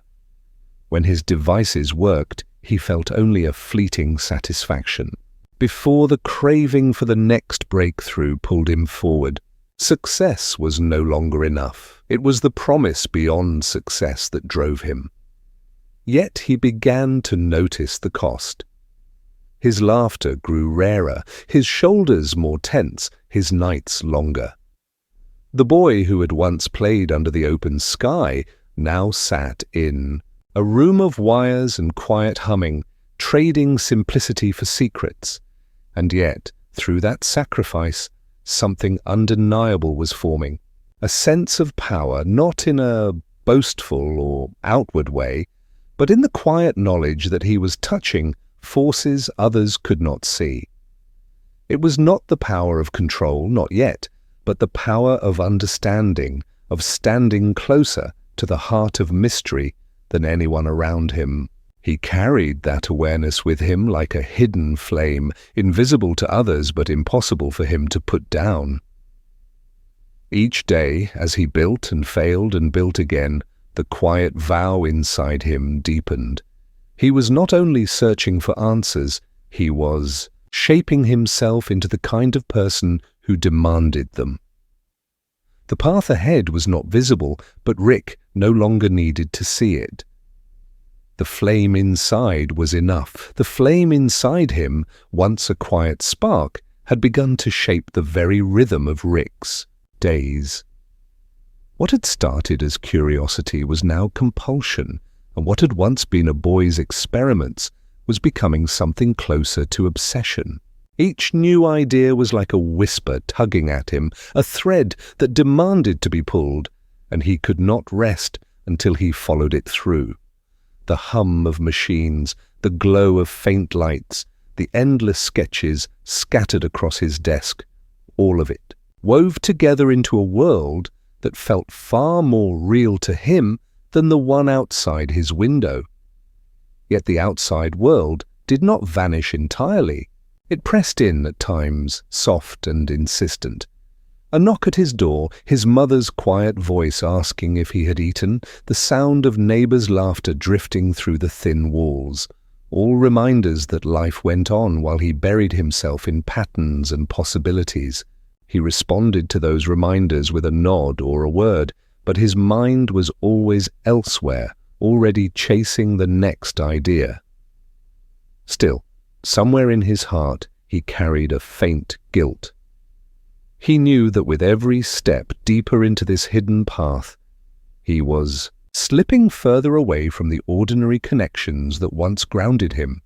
[SPEAKER 1] When his devices worked, he felt only a fleeting satisfaction. Before the craving for the next breakthrough pulled him forward, success was no longer enough. It was the promise beyond success that drove him. Yet he began to notice the cost. His laughter grew rarer, his shoulders more tense, his nights longer. The boy who had once played under the open sky now sat in a room of wires and quiet humming, trading simplicity for secrets. And yet, through that sacrifice, something undeniable was forming. A sense of power, not in a boastful or outward way, but in the quiet knowledge that he was touching forces others could not see. It was not the power of control, not yet, but the power of understanding, of standing closer to the heart of mystery than anyone around him. He carried that awareness with him like a hidden flame, invisible to others but impossible for him to put down. Each day, as he built and failed and built again, the quiet vow inside him deepened. He was not only searching for answers, he was shaping himself into the kind of person who demanded them. The path ahead was not visible, but Rick no longer needed to see it. The flame inside was enough. The flame inside him, once a quiet spark, had begun to shape the very rhythm of Rick's days. What had started as curiosity was now compulsion, and what had once been a boy's experiments was becoming something closer to obsession. Each new idea was like a whisper tugging at him, a thread that demanded to be pulled, and he could not rest until he followed it through. The hum of machines, the glow of faint lights, the endless sketches scattered across his desk, all of it, wove together into a world that felt far more real to him than the one outside his window. Yet the outside world did not vanish entirely. It pressed in at times, soft and insistent. A knock at his door, his mother's quiet voice asking if he had eaten, the sound of neighbors' laughter drifting through the thin walls, all reminders that life went on while he buried himself in patterns and possibilities. He responded to those reminders with a nod or a word, but his mind was always elsewhere, already chasing the next idea. Still, somewhere in his heart, he carried a faint guilt. He knew that with every step deeper into this hidden path, he was slipping further away from the ordinary connections that once grounded him.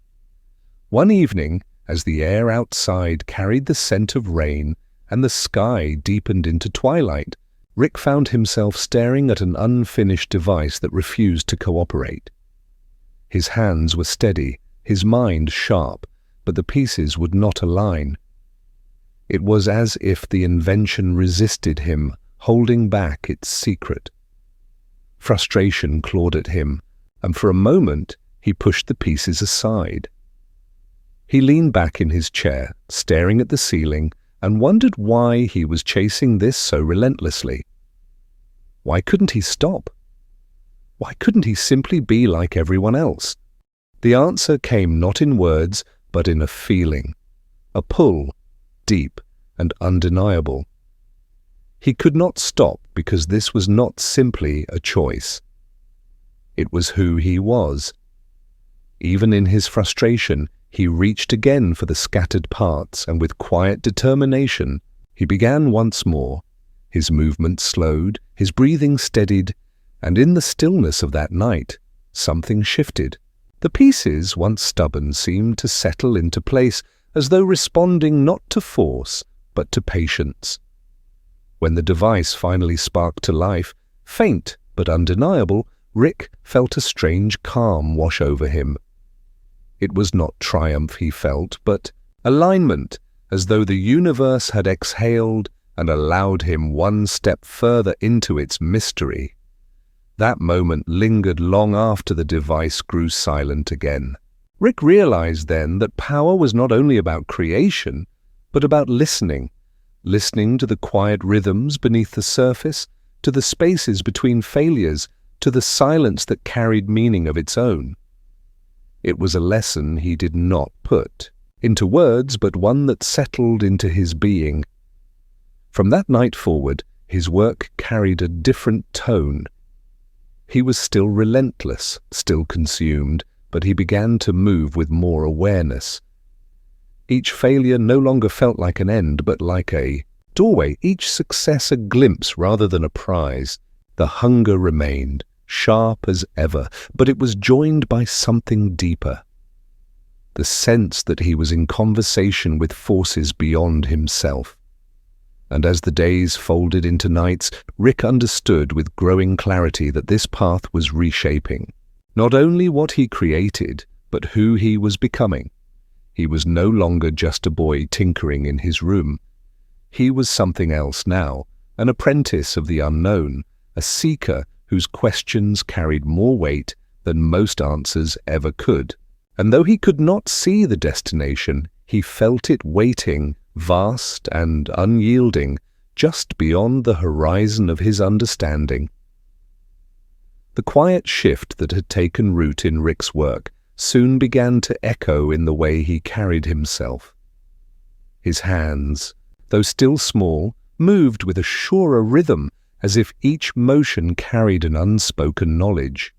[SPEAKER 1] One evening, as the air outside carried the scent of rain and the sky deepened into twilight, Rick found himself staring at an unfinished device that refused to cooperate. His hands were steady, his mind sharp, but the pieces would not align. It was as if the invention resisted him, holding back its secret. Frustration clawed at him, and for a moment he pushed the pieces aside. He leaned back in his chair, staring at the ceiling, and wondered why he was chasing this so relentlessly. Why couldn't he stop? Why couldn't he simply be like everyone else? The answer came not in words, but in a feeling, a pull, deep and undeniable. He could not stop because this was not simply a choice. It was who he was. Even in his frustration, he reached again for the scattered parts, and with quiet determination, he began once more. His movement slowed, his breathing steadied, and in the stillness of that night, something shifted. The pieces, once stubborn, seemed to settle into place, as though responding not to force, but to patience. When the device finally sparked to life, faint but undeniable, Rick felt a strange calm wash over him. It was not triumph he felt, but alignment, as though the universe had exhaled and allowed him one step further into its mystery. That moment lingered long after the device grew silent again. Rick realized then that power was not only about creation, but about listening to the quiet rhythms beneath the surface, to the spaces between failures, to the silence that carried meaning of its own. It was a lesson he did not put into words, but one that settled into his being. From that night forward, his work carried a different tone. He was still relentless, still consumed, but he began to move with more awareness. Each failure no longer felt like an end, but like a doorway, each success a glimpse rather than a prize. The hunger remained, sharp as ever, but it was joined by something deeper. The sense that he was in conversation with forces beyond himself. And as the days folded into nights, Rick understood with growing clarity that this path was reshaping. Not only what he created, but who he was becoming. He was no longer just a boy tinkering in his room. He was something else now, an apprentice of the unknown, a seeker whose questions carried more weight than most answers ever could. And though he could not see the destination, he felt it waiting, vast and unyielding, just beyond the horizon of his understanding. The quiet shift that had taken root in Rick's work soon began to echo in the way he carried himself. His hands, though still small, moved with a surer rhythm, as if each motion carried an unspoken knowledge.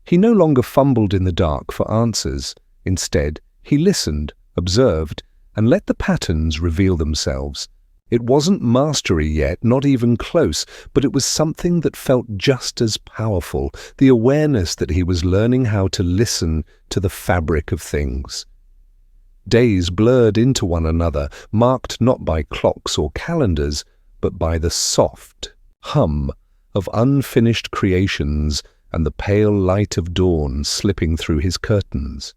[SPEAKER 1] He no longer fumbled in the dark for answers. Instead, he listened, observed, and let the patterns reveal themselves. It wasn't mastery yet, not even close, but it was something that felt just as powerful, the awareness that he was learning how to listen to the fabric of things. Days blurred into one another, marked not by clocks or calendars, but by the soft hum of unfinished creations and the pale light of dawn slipping through his curtains.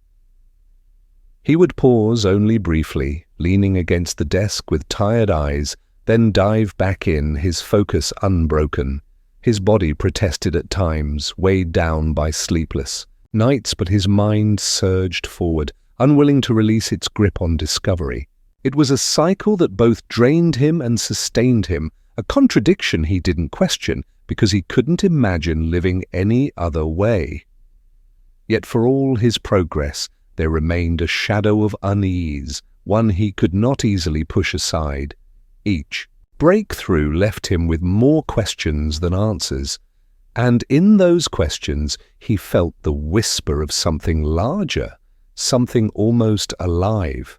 [SPEAKER 1] He would pause only briefly, leaning against the desk with tired eyes, then dive back in, his focus unbroken. His body protested at times, weighed down by sleepless nights, but his mind surged forward, unwilling to release its grip on discovery. It was a cycle that both drained him and sustained him, a contradiction he didn't question, because he couldn't imagine living any other way. Yet for all his progress, there remained a shadow of unease, one he could not easily push aside. Each breakthrough left him with more questions than answers, and in those questions he felt the whisper of something larger, something almost alive.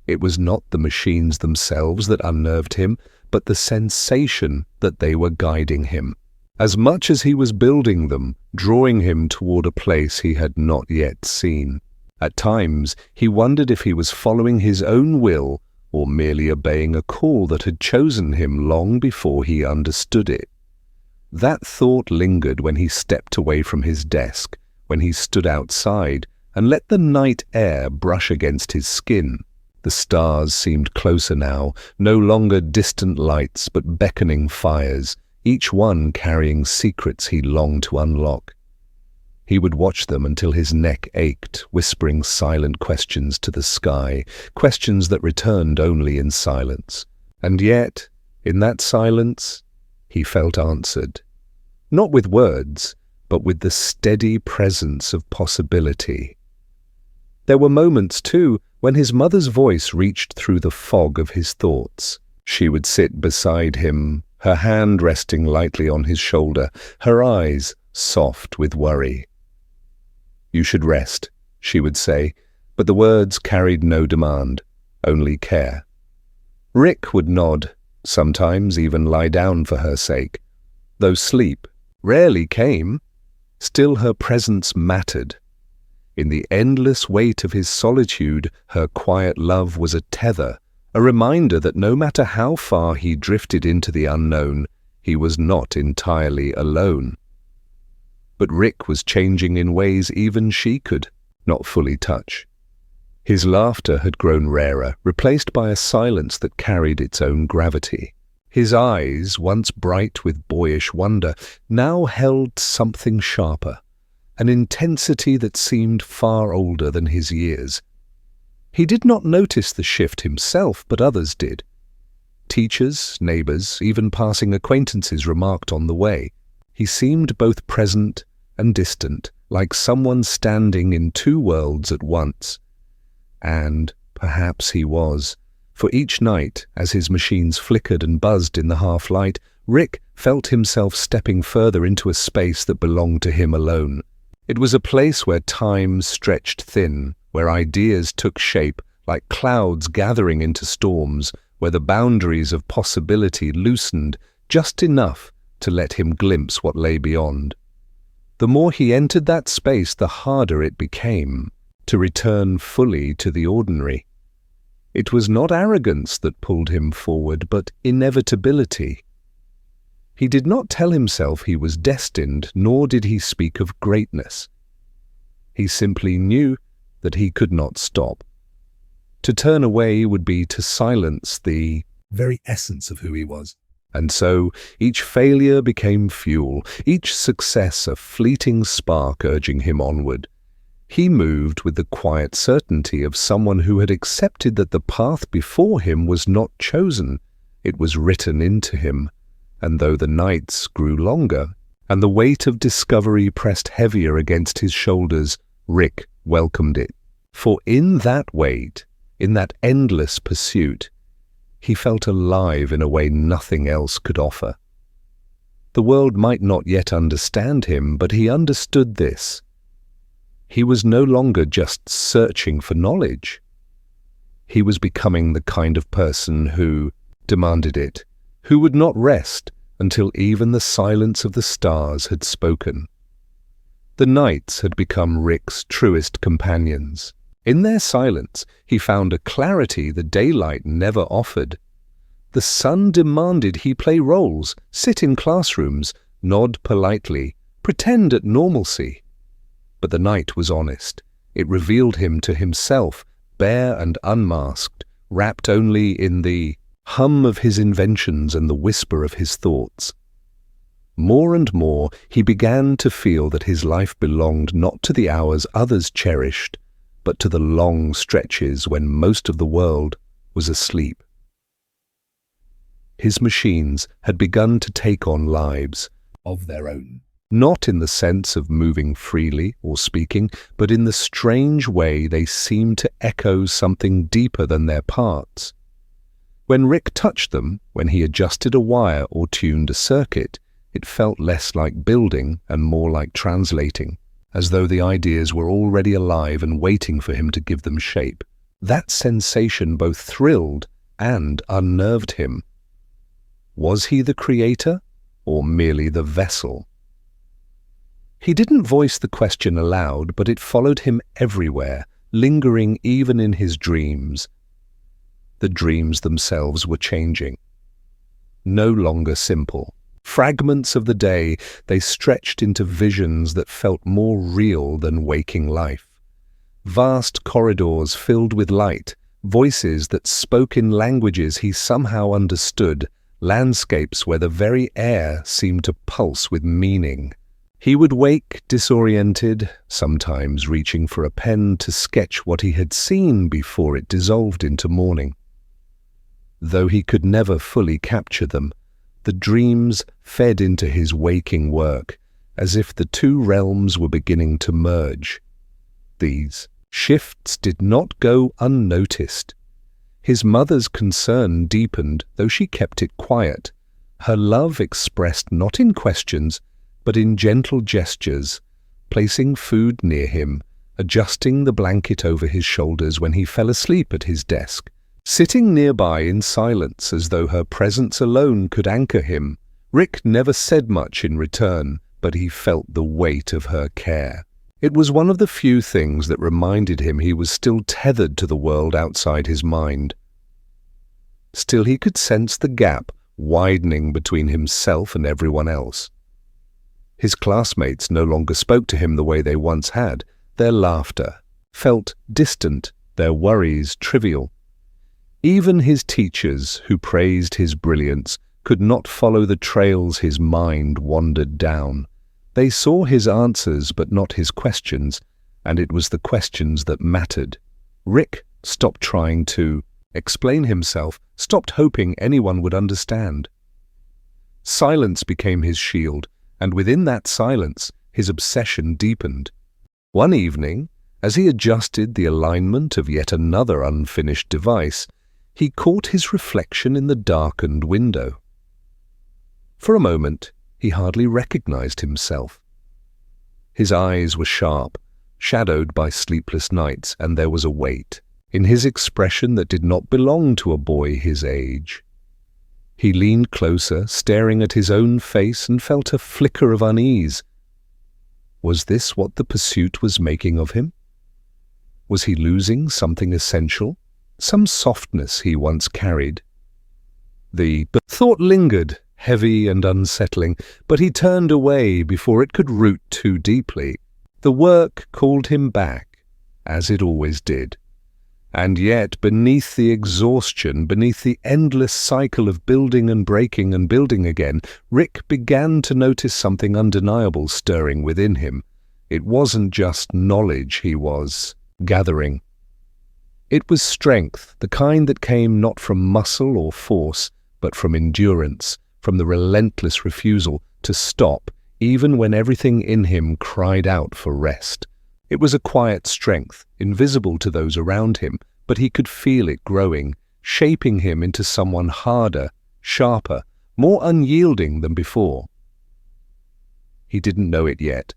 [SPEAKER 1] It was not the machines themselves that unnerved him, but the sensation that they were guiding him. As much as he was building them, drawing him toward a place he had not yet seen. At times, he wondered if he was following his own will or merely obeying a call that had chosen him long before he understood it. That thought lingered when he stepped away from his desk, when he stood outside and let the night air brush against his skin. The stars seemed closer now, no longer distant lights but beckoning fires, each one carrying secrets he longed to unlock. He would watch them until his neck ached, whispering silent questions to the sky, questions that returned only in silence. And yet, in that silence, he felt answered. Not with words, but with the steady presence of possibility. There were moments, too, when his mother's voice reached through the fog of his thoughts. She would sit beside him, her hand resting lightly on his shoulder, her eyes soft with worry. "You should rest," she would say, but the words carried no demand, only care. Rick would nod, sometimes even lie down for her sake. Though sleep rarely came, still her presence mattered. In the endless weight of his solitude, her quiet love was a tether, a reminder that no matter how far he drifted into the unknown, he was not entirely alone. But Rick was changing in ways even she could not fully touch. His laughter had grown rarer, replaced by a silence that carried its own gravity. His eyes, once bright with boyish wonder, now held something sharper, an intensity that seemed far older than his years. He did not notice the shift himself, but others did. Teachers, neighbors, even passing acquaintances remarked on the way. He seemed both present and distant, like someone standing in two worlds at once. And perhaps he was. For each night, as his machines flickered and buzzed in the half-light, Rick felt himself stepping further into a space that belonged to him alone. It was a place where time stretched thin, where ideas took shape like clouds gathering into storms, where the boundaries of possibility loosened just enough to let him glimpse what lay beyond. The more he entered that space, the harder it became to return fully to the ordinary. It was not arrogance that pulled him forward, but inevitability. He did not tell himself he was destined, nor did he speak of greatness. He simply knew that he could not stop. To turn away would be to silence the very essence of who he was. And so each failure became fuel, each success a fleeting spark urging him onward. He moved with the quiet certainty of someone who had accepted that the path before him was not chosen, it was written into him. And though the nights grew longer, and the weight of discovery pressed heavier against his shoulders, Rick welcomed it. For in that weight, in that endless pursuit, he felt alive in a way nothing else could offer. The world might not yet understand him, but he understood this. He was no longer just searching for knowledge. He was becoming the kind of person who demanded it, who would not rest until even the silence of the stars had spoken. The nights had become Rick's truest companions. In their silence, he found a clarity the daylight never offered. The sun demanded he play roles, sit in classrooms, nod politely, pretend at normalcy. But the night was honest. It revealed him to himself, bare and unmasked, wrapped only in the hum of his inventions and the whisper of his thoughts. More and more, he began to feel that his life belonged not to the hours others cherished, but to the long stretches when most of the world was asleep. His machines had begun to take on lives of their own, not in the sense of moving freely or speaking, but in the strange way they seemed to echo something deeper than their parts. When Rick touched them, when he adjusted a wire or tuned a circuit, it felt less like building and more like translating, as though the ideas were already alive and waiting for him to give them shape. That sensation both thrilled and unnerved him. Was he the creator, or merely the vessel? He didn't voice the question aloud, but it followed him everywhere, lingering even in his dreams. The dreams themselves were changing. No longer simple. Fragments of the day, they stretched into visions that felt more real than waking life. Vast corridors filled with light, voices that spoke in languages he somehow understood, landscapes where the very air seemed to pulse with meaning. He would wake disoriented, sometimes reaching for a pen to sketch what he had seen before it dissolved into morning. Though he could never fully capture them, the dreams fed into his waking work, as if the two realms were beginning to merge. These shifts did not go unnoticed. His mother's concern deepened, though she kept it quiet, her love expressed not in questions, but in gentle gestures, placing food near him, adjusting the blanket over his shoulders when he fell asleep at his desk, sitting nearby in silence as though her presence alone could anchor him. Rick never said much in return, but he felt the weight of her care. It was one of the few things that reminded him he was still tethered to the world outside his mind. Still, he could sense the gap widening between himself and everyone else. His classmates no longer spoke to him the way they once had. Their laughter felt distant, their worries trivial. Even his teachers, who praised his brilliance, could not follow the trails his mind wandered down. They saw his answers but not his questions, and it was the questions that mattered. Rick stopped trying to explain himself, stopped hoping anyone would understand. Silence became his shield, and within that silence, his obsession deepened. One evening, as he adjusted the alignment of yet another unfinished device, he caught his reflection in the darkened window. For a moment, he hardly recognized himself. His eyes were sharp, shadowed by sleepless nights, and there was a weight in his expression that did not belong to a boy his age. He leaned closer, staring at his own face, and felt a flicker of unease. Was this what the pursuit was making of him? Was he losing something essential, some softness he once carried? The thought lingered, heavy and unsettling, but he turned away before it could root too deeply. The work called him back, as it always did. And yet, beneath the exhaustion, beneath the endless cycle of building and breaking and building again, Rick began to notice something undeniable stirring within him. It wasn't just knowledge he was gathering. It was strength, the kind that came not from muscle or force, but from endurance, from the relentless refusal to stop, even when everything in him cried out for rest. It was a quiet strength, invisible to those around him, but he could feel it growing, shaping him into someone harder, sharper, more unyielding than before. He didn't know it yet,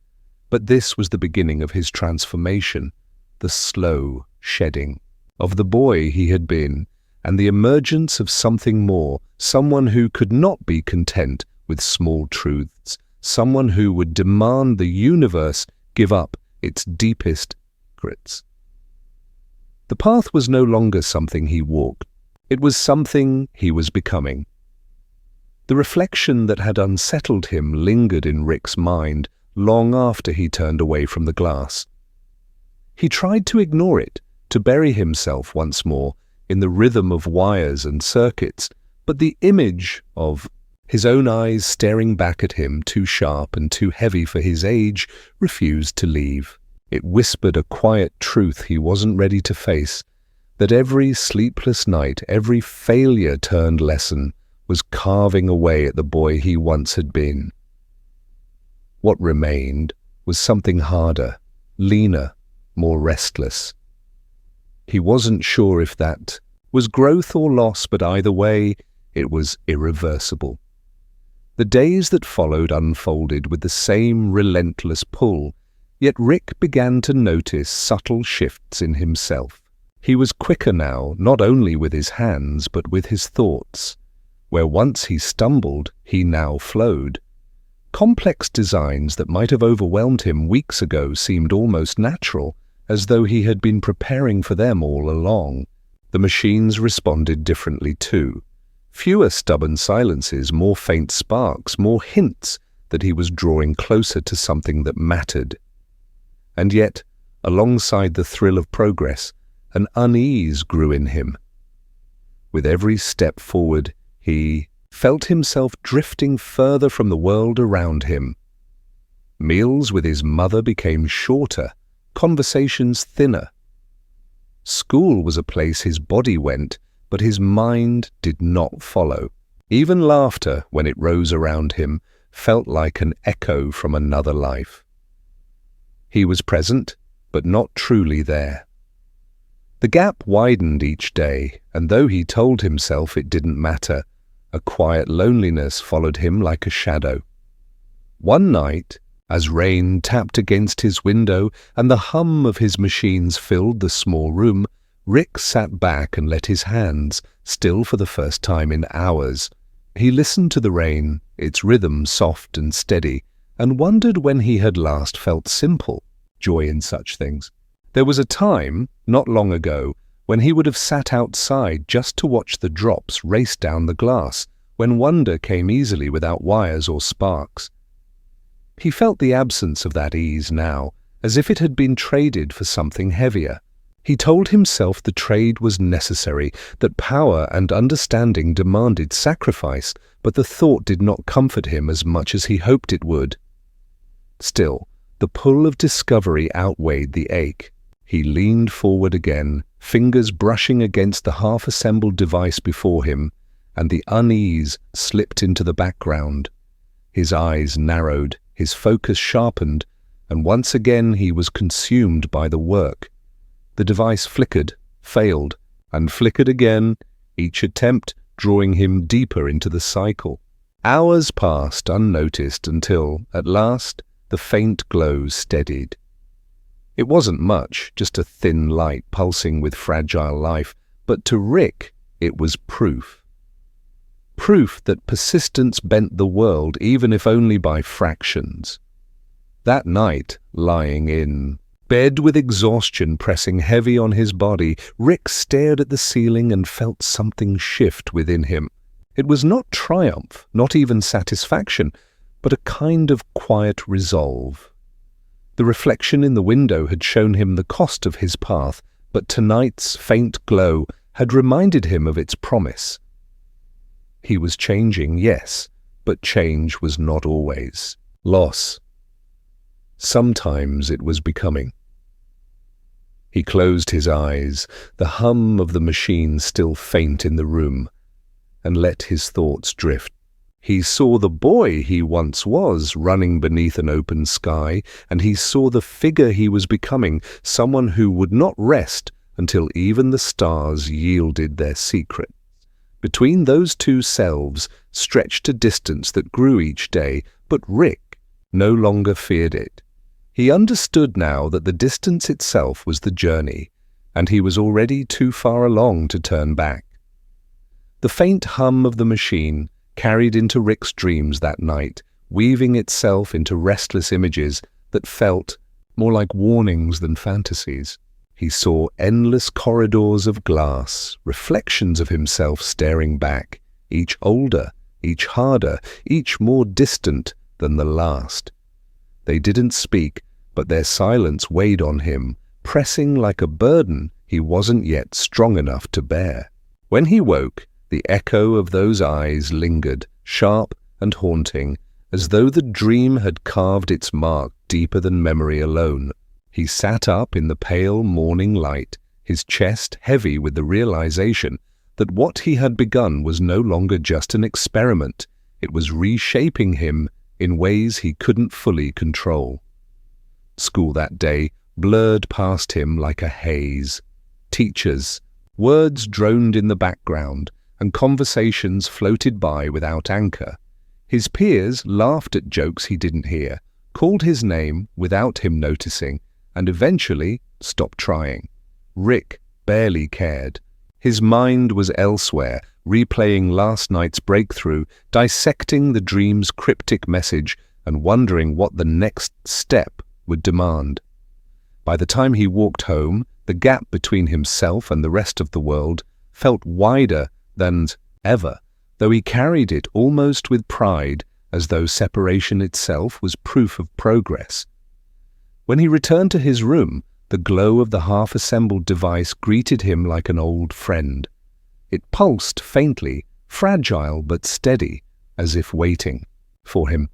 [SPEAKER 1] but this was the beginning of his transformation, the slow shedding of the boy he had been, and the emergence of something more, someone who could not be content with small truths, someone who would demand the universe give up its deepest secrets. The path was no longer something he walked. It was something he was becoming. The reflection that had unsettled him lingered in Rick's mind long after he turned away from the glass. He tried to ignore it, to bury himself once more in the rhythm of wires and circuits, but the image of his own eyes staring back at him, too sharp and too heavy for his age, refused to leave. It whispered a quiet truth he wasn't ready to face, that every sleepless night, every failure-turned lesson, was carving away at the boy he once had been. What remained was something harder, leaner, more restless. He wasn't sure if that was growth or loss, but either way, it was irreversible. The days that followed unfolded with the same relentless pull, yet Rick began to notice subtle shifts in himself. He was quicker now, not only with his hands, but with his thoughts. Where once he stumbled, he now flowed. Complex designs that might have overwhelmed him weeks ago seemed almost natural, as though he had been preparing for them all along. The machines responded differently too. Fewer stubborn silences, more faint sparks, more hints that he was drawing closer to something that mattered. And yet, alongside the thrill of progress, an unease grew in him. With every step forward, he felt himself drifting further from the world around him. Meals with his mother became shorter, conversations thinner. School was a place his body went, but his mind did not follow. Even laughter, when it rose around him, felt like an echo from another life. He was present, but not truly there. The gap widened each day, and though he told himself it didn't matter, a quiet loneliness followed him like a shadow. One night, As rain tapped against his window and the hum of his machines filled the small room, Rick sat back and let his hands, still for the first time in hours. He listened to the rain, its rhythm soft and steady, and wondered when he had last felt simple joy in such things. There was a time, not long ago, when he would have sat outside just to watch the drops race down the glass, when wonder came easily without wires or sparks. He felt the absence of that ease now, as if it had been traded for something heavier. He told himself the trade was necessary, that power and understanding demanded sacrifice, but the thought did not comfort him as much as he hoped it would. Still, the pull of discovery outweighed the ache. He leaned forward again, fingers brushing against the half-assembled device before him, and the unease slipped into the background. His eyes narrowed, his focus sharpened, and once again he was consumed by the work. The device flickered, failed, and flickered again, each attempt drawing him deeper into the cycle. Hours passed unnoticed until, at last, the faint glow steadied. It wasn't much, just a thin light pulsing with fragile life, but to Rick it was proof. Proof that persistence bent the world, even if only by fractions. That night, lying in bed with exhaustion pressing heavy on his body, Rick stared at the ceiling and felt something shift within him. It was not triumph, not even satisfaction, but a kind of quiet resolve. The reflection in the window had shown him the cost of his path, but tonight's faint glow had reminded him of its promise. He was changing, yes, but change was not always loss. Sometimes it was becoming. He closed his eyes, the hum of the machine still faint in the room, and let his thoughts drift. He saw the boy he once was running beneath an open sky, and he saw the figure he was becoming, someone who would not rest until even the stars yielded their secret. Between those two selves stretched a distance that grew each day, but Rick no longer feared it. He understood now that the distance itself was the journey, and he was already too far along to turn back. The faint hum of the machine carried into Rick's dreams that night, weaving itself into restless images that felt more like warnings than fantasies. He saw endless corridors of glass, reflections of himself staring back, each older, each harder, each more distant than the last. They didn't speak, but their silence weighed on him, pressing like a burden he wasn't yet strong enough to bear. When he woke, the echo of those eyes lingered, sharp and haunting, as though the dream had carved its mark deeper than memory alone. He sat up in the pale morning light, his chest heavy with the realization that what he had begun was no longer just an experiment. It was reshaping him in ways he couldn't fully control. School that day blurred past him like a haze. Teachers, words droned in the background, and conversations floated by without anchor. His peers laughed at jokes he didn't hear, called his name without him noticing, and eventually stopped trying. Rick barely cared. His mind was elsewhere, replaying last night's breakthrough, dissecting the dream's cryptic message, and wondering what the next step would demand. By the time he walked home, the gap between himself and the rest of the world felt wider than ever, though he carried it almost with pride, as though separation itself was proof of progress. When he returned to his room, the glow of the half-assembled device greeted him like an old friend. It pulsed faintly, fragile but steady, as if waiting for him.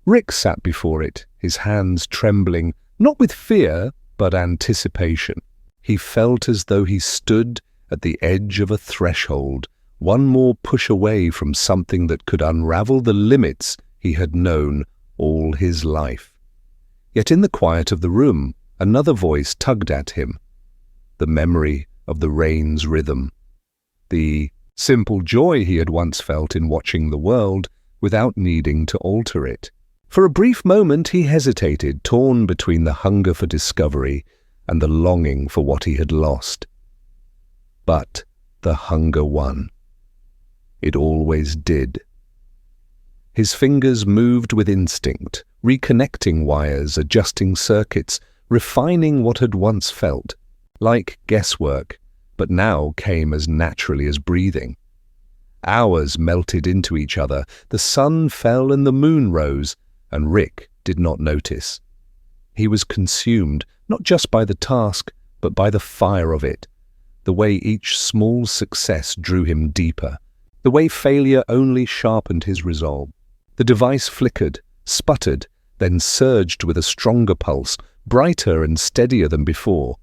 [SPEAKER 1] Rick sat before it, his hands trembling, not with fear, but anticipation. He felt as though he stood at the edge of a threshold, one more push away from something that could unravel the limits he had known all his life. Yet in the quiet of the room, another voice tugged at him. The memory of the rain's rhythm. The simple joy he had once felt in watching the world without needing to alter it. For a brief moment he hesitated, torn between the hunger for discovery and the longing for what he had lost. But the hunger won. It always did. His fingers moved with instinct, reconnecting wires, adjusting circuits, refining what had once felt like guesswork, but now came as naturally as breathing. Hours melted into each other, the sun fell and the moon rose, and Rick did not notice. He was consumed, not just by the task, but by the fire of it, the way each small success drew him deeper, the way failure only sharpened his resolve. The device flickered, sputtered, then surged with a stronger pulse, brighter and steadier than before.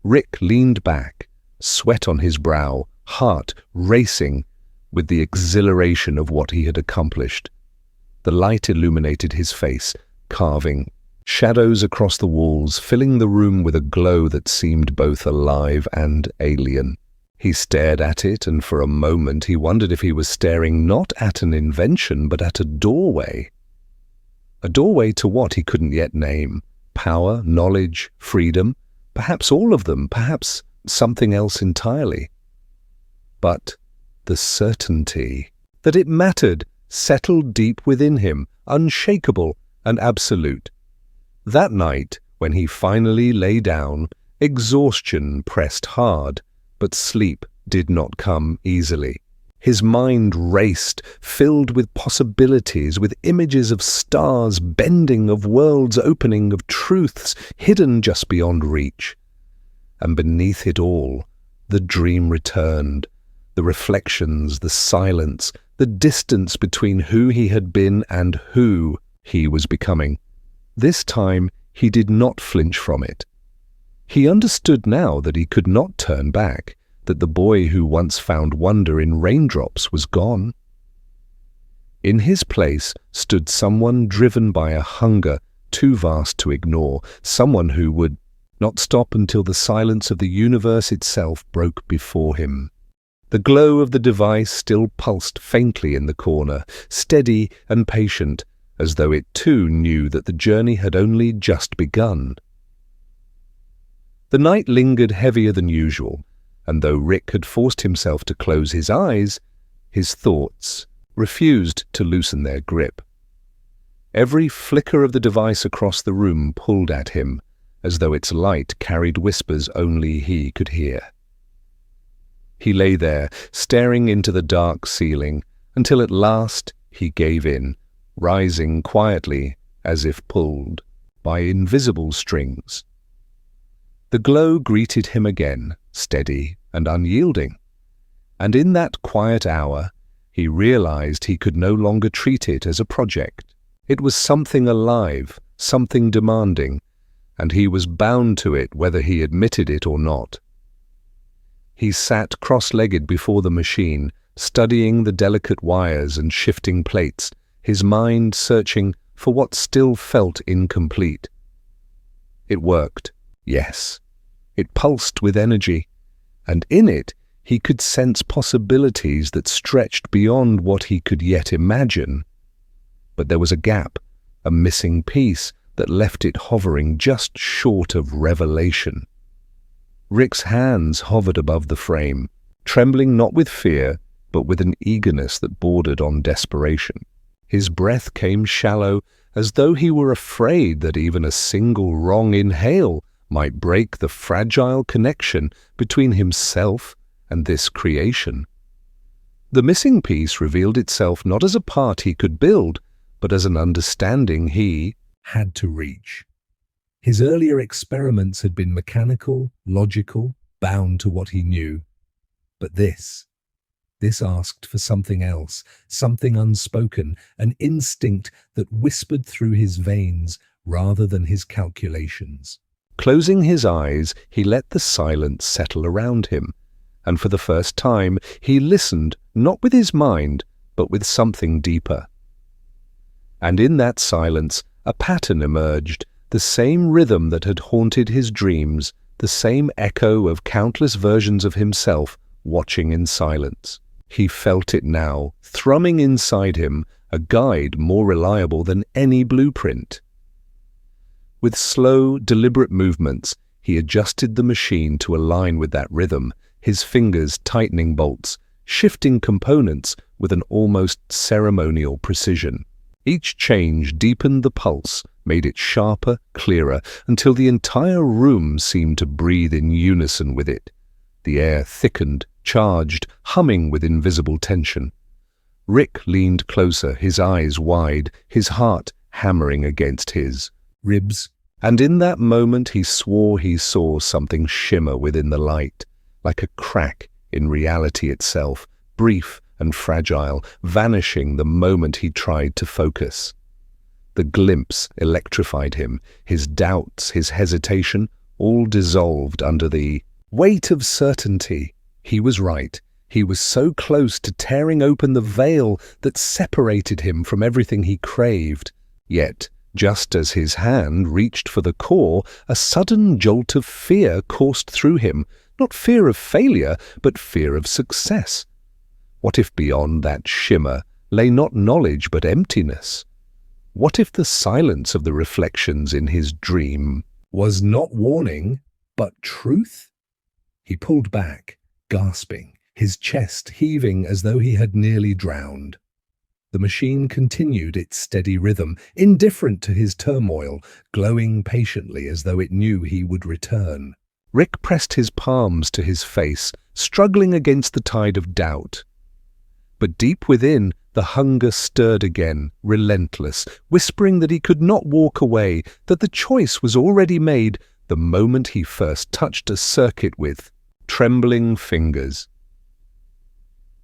[SPEAKER 1] Rick leaned back, sweat on his brow, heart racing with the exhilaration of what he had accomplished. The light illuminated his face, carving shadows across the walls, filling the room with a glow that seemed both alive and alien. He stared at it, and for a moment he wondered if he was staring not at an invention, but at a doorway. A doorway to what he couldn't yet name. Power, knowledge, freedom, perhaps all of them, perhaps something else entirely. But the certainty that it mattered settled deep within him, unshakable and absolute. That night, when he finally lay down, exhaustion pressed hard, but sleep did not come easily. His mind raced, filled with possibilities, with images of stars bending, of worlds opening, of truths hidden just beyond reach. And beneath it all, the dream returned, the reflections, the silence, the distance between who he had been and who he was becoming. This time, he did not flinch from it. He understood now that he could not turn back, that the boy who once found wonder in raindrops was gone. In his place stood someone driven by a hunger too vast to ignore, someone who would not stop until the silence of the universe itself broke before him. The glow of the device still pulsed faintly in the corner, steady and patient, as though it too knew that the journey had only just begun. The night lingered heavier than usual, and though Rick had forced himself to close his eyes, his thoughts refused to loosen their grip. Every flicker of the device across the room pulled at him, as though its light carried whispers only he could hear. He lay there, staring into the dark ceiling, until at last he gave in, rising quietly as if pulled by invisible strings. The glow greeted him again, steady and unyielding, and in that quiet hour he realized he could no longer treat it as a project. It was something alive, something demanding, and he was bound to it whether he admitted it or not. He sat cross-legged before the machine, studying the delicate wires and shifting plates, his mind searching for what still felt incomplete. It worked, yes. It pulsed with energy, and in it he could sense possibilities that stretched beyond what he could yet imagine. But there was a gap, a missing piece that left it hovering just short of revelation. Rick's hands hovered above the frame, trembling not with fear, but with an eagerness that bordered on desperation. His breath came shallow, as though he were afraid that even a single wrong inhale might break the fragile connection between himself and this creation. The missing piece revealed itself not as a part he could build, but as an understanding he had to reach. His earlier experiments had been mechanical, logical, bound to what he knew. But this asked for something else, something unspoken, an instinct that whispered through his veins rather than his calculations. Closing his eyes, he let the silence settle around him, and for the first time he listened not with his mind, but with something deeper. And in that silence, a pattern emerged, the same rhythm that had haunted his dreams, the same echo of countless versions of himself watching in silence. He felt it now, thrumming inside him, a guide more reliable than any blueprint. With slow, deliberate movements, he adjusted the machine to align with that rhythm, his fingers tightening bolts, shifting components with an almost ceremonial precision. Each change deepened the pulse, made it sharper, clearer, until the entire room seemed to breathe in unison with it. The air thickened, charged, humming with invisible tension. Rick leaned closer, his eyes wide, his heart hammering against his ribs. And in that moment he swore he saw something shimmer within the light, like a crack in reality itself, brief and fragile, vanishing the moment he tried to focus. The glimpse electrified him, his doubts, his hesitation, all dissolved under the weight of certainty. He was right. He was so close to tearing open the veil that separated him from everything he craved. Yet, just as his hand reached for the core, a sudden jolt of fear coursed through him, not fear of failure, but fear of success. What if beyond that shimmer lay not knowledge but emptiness? What if the silence of the reflections in his dream was not warning, but truth? He pulled back, gasping, his chest heaving as though he had nearly drowned. The machine continued its steady rhythm, indifferent to his turmoil, glowing patiently as though it knew he would return. Rick pressed his palms to his face, struggling against the tide of doubt. But deep within, the hunger stirred again, relentless, whispering that he could not walk away, that the choice was already made the moment he first touched a circuit with trembling fingers.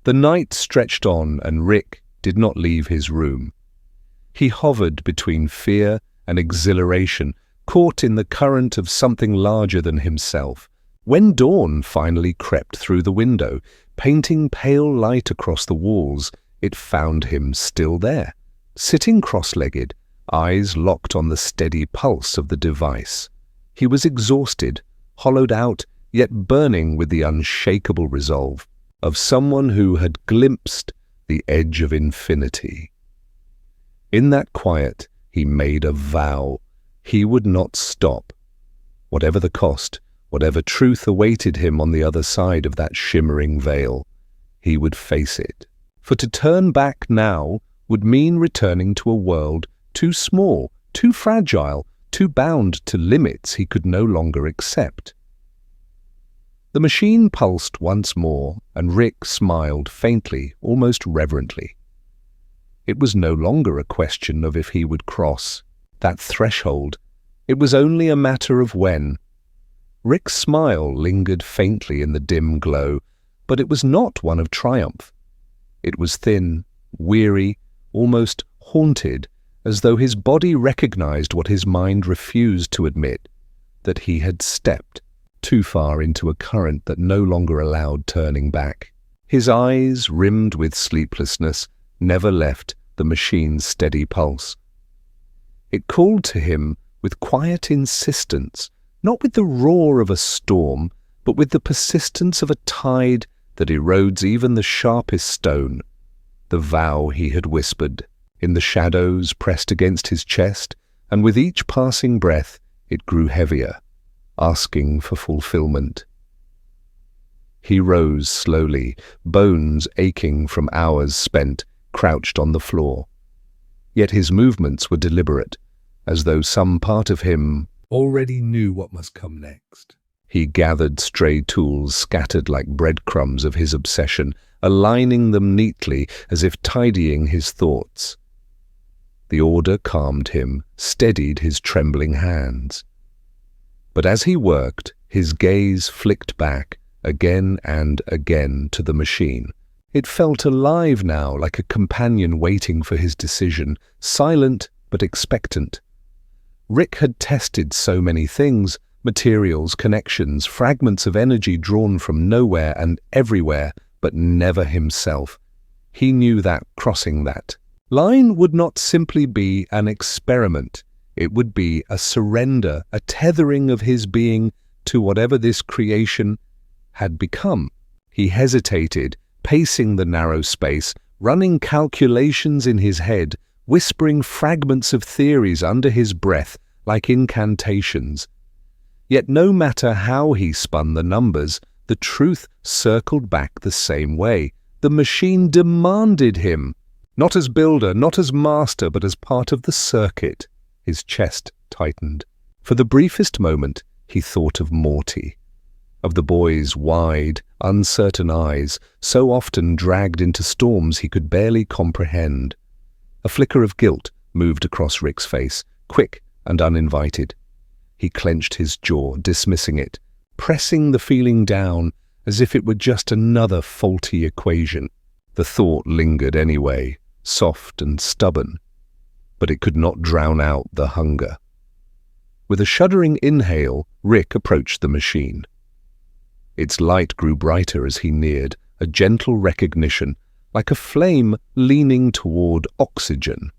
[SPEAKER 1] The night stretched on, and Rick did not leave his room. He hovered between fear and exhilaration, caught in the current of something larger than himself. When dawn finally crept through the window, painting pale light across the walls, it found him still there, sitting cross-legged, eyes locked on the steady pulse of the device. He was exhausted, hollowed out, yet burning with the unshakable resolve of someone who had glimpsed the edge of infinity. In that quiet, he made a vow. He would not stop. Whatever the cost, whatever truth awaited him on the other side of that shimmering veil, he would face it. For to turn back now would mean returning to a world too small, too fragile, too bound to limits he could no longer accept. The machine pulsed once more, and Rick smiled faintly, almost reverently. It was no longer a question of if he would cross that threshold. It was only a matter of when. Rick's smile lingered faintly in the dim glow, but it was not one of triumph. It was thin, weary, almost haunted, as though his body recognized what his mind refused to admit, that he had stepped too far into a current that no longer allowed turning back. His eyes, rimmed with sleeplessness, never left the machine's steady pulse. It called to him with quiet insistence, not with the roar of a storm, but with the persistence of a tide that erodes even the sharpest stone. The vow he had whispered, in the shadows pressed against his chest, and with each passing breath it grew heavier, asking for fulfillment. He rose slowly, bones aching from hours spent, crouched on the floor. Yet his movements were deliberate, as though some part of him already knew what must come next. He gathered stray tools scattered like breadcrumbs of his obsession, aligning them neatly as if tidying his thoughts. The order calmed him, steadied his trembling hands. But as he worked, his gaze flicked back, again and again, to the machine. It felt alive now, like a companion waiting for his decision, silent but expectant. Rick had tested so many things, materials, connections, fragments of energy drawn from nowhere and everywhere, but never himself. He knew that crossing that line would not simply be an experiment. It would be a surrender, a tethering of his being to whatever this creation had become. He hesitated, pacing the narrow space, running calculations in his head, whispering fragments of theories under his breath like incantations. Yet no matter how he spun the numbers, the truth circled back the same way. The machine demanded him, not as builder, not as master, but as part of the circuit. His chest tightened. For the briefest moment, he thought of Morty, of the boy's wide, uncertain eyes, so often dragged into storms he could barely comprehend. A flicker of guilt moved across Rick's face, quick and uninvited. He clenched his jaw, dismissing it, pressing the feeling down as if it were just another faulty equation. The thought lingered anyway, soft and stubborn, but it could not drown out the hunger. With a shuddering inhale, Rick approached the machine. Its light grew brighter as he neared, a gentle recognition, like a flame leaning toward oxygen.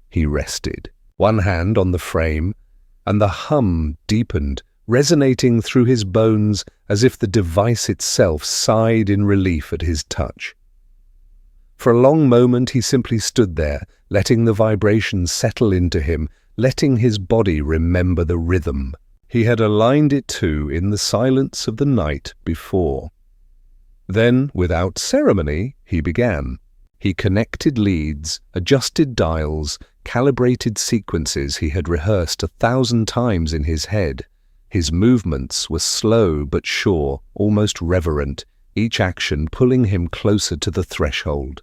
[SPEAKER 1] He rested, one hand on the frame, and the hum deepened, resonating through his bones as if the device itself sighed in relief at his touch. For a long moment he simply stood there, letting the vibrations settle into him, letting his body remember the rhythm he had aligned it to in the silence of the night before. Then, without ceremony, he began. He connected leads, adjusted dials, calibrated sequences he had rehearsed 1,000 times in his head. His movements were slow but sure, almost reverent, each action pulling him closer to the threshold.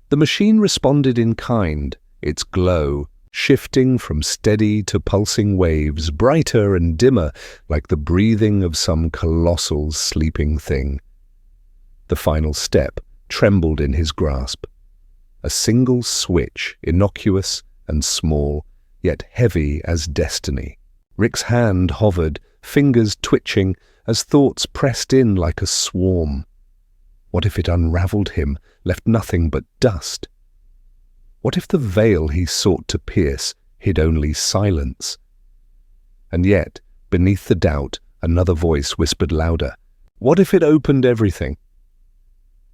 [SPEAKER 1] The machine responded in kind, its glow shifting from steady to pulsing waves, brighter and dimmer, like the breathing of some colossal sleeping thing. The final step trembled in his grasp. A single switch, innocuous and small, yet heavy as destiny. Rick's hand hovered, fingers twitching, as thoughts pressed in like a swarm. What if it unraveled him, left nothing but dust? What if the veil he sought to pierce hid only silence? And yet, beneath the doubt, another voice whispered louder. What if it opened everything?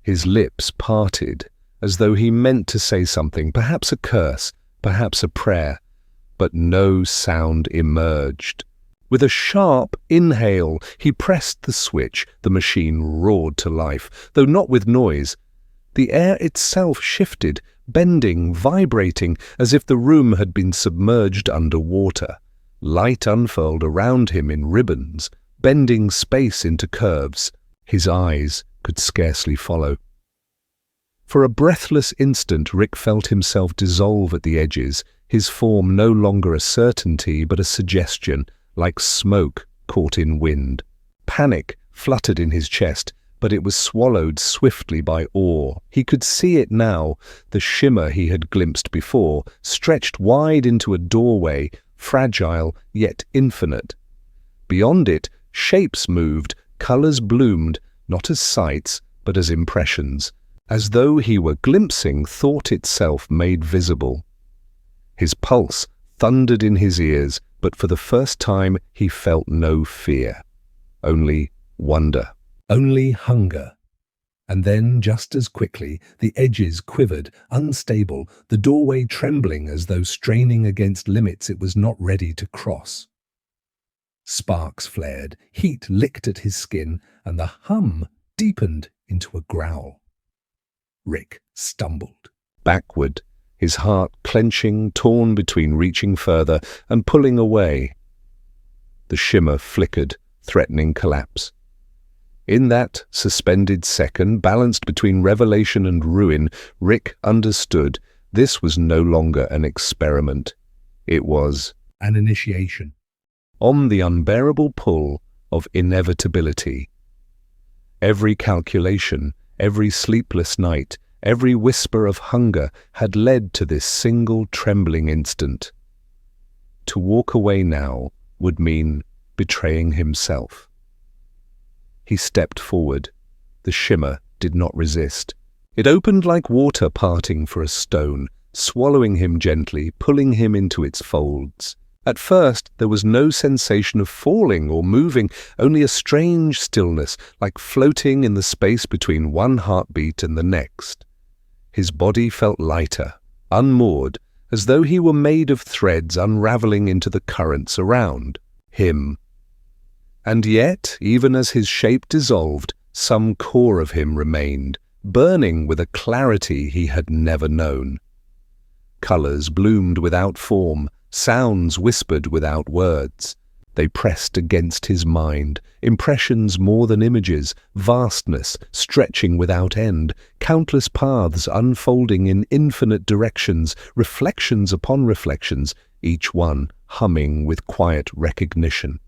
[SPEAKER 1] His lips parted, as though he meant to say something, perhaps a curse, perhaps a prayer, but no sound emerged. With a sharp inhale, he pressed the switch. The machine roared to life, though not with noise. The air itself shifted, bending, vibrating, as if the room had been submerged underwater. Light unfurled around him in ribbons, bending space into curves. His eyes could scarcely follow. For a breathless instant, Rick felt himself dissolve at the edges, his form no longer a certainty but a suggestion, like smoke caught in wind. Panic fluttered in his chest, but it was swallowed swiftly by awe. He could see it now, the shimmer he had glimpsed before, stretched wide into a doorway, fragile yet infinite. Beyond it, shapes moved, colors bloomed, not as sights, but as impressions, as though he were glimpsing thought itself made visible. His pulse thundered in his ears, but for the first time he felt no fear, only wonder. Only hunger. And then, just as quickly, the edges quivered, unstable, the doorway trembling as though straining against limits it was not ready to cross. Sparks flared, heat licked at his skin, and the hum deepened into a growl. Rick stumbled backward, his heart clenching, torn between reaching further and pulling away. The shimmer flickered, threatening collapse. In that suspended second, balanced between revelation and ruin, Rick understood this was no longer an experiment. It was an initiation. On the unbearable pull of inevitability. Every calculation, every sleepless night, every whisper of hunger had led to this single trembling instant. To walk away now would mean betraying himself. He stepped forward. The shimmer did not resist. It opened like water parting for a stone, swallowing him gently, pulling him into its folds. At first, there was no sensation of falling or moving, only a strange stillness, like floating in the space between one heartbeat and the next. His body felt lighter, unmoored, as though he were made of threads unraveling into the currents around him. And yet, even as his shape dissolved, some core of him remained, burning with a clarity he had never known. Colours bloomed without form, sounds whispered without words. They pressed against his mind, impressions more than images, vastness stretching without end, countless paths unfolding in infinite directions, reflections upon reflections, each one humming with quiet recognition.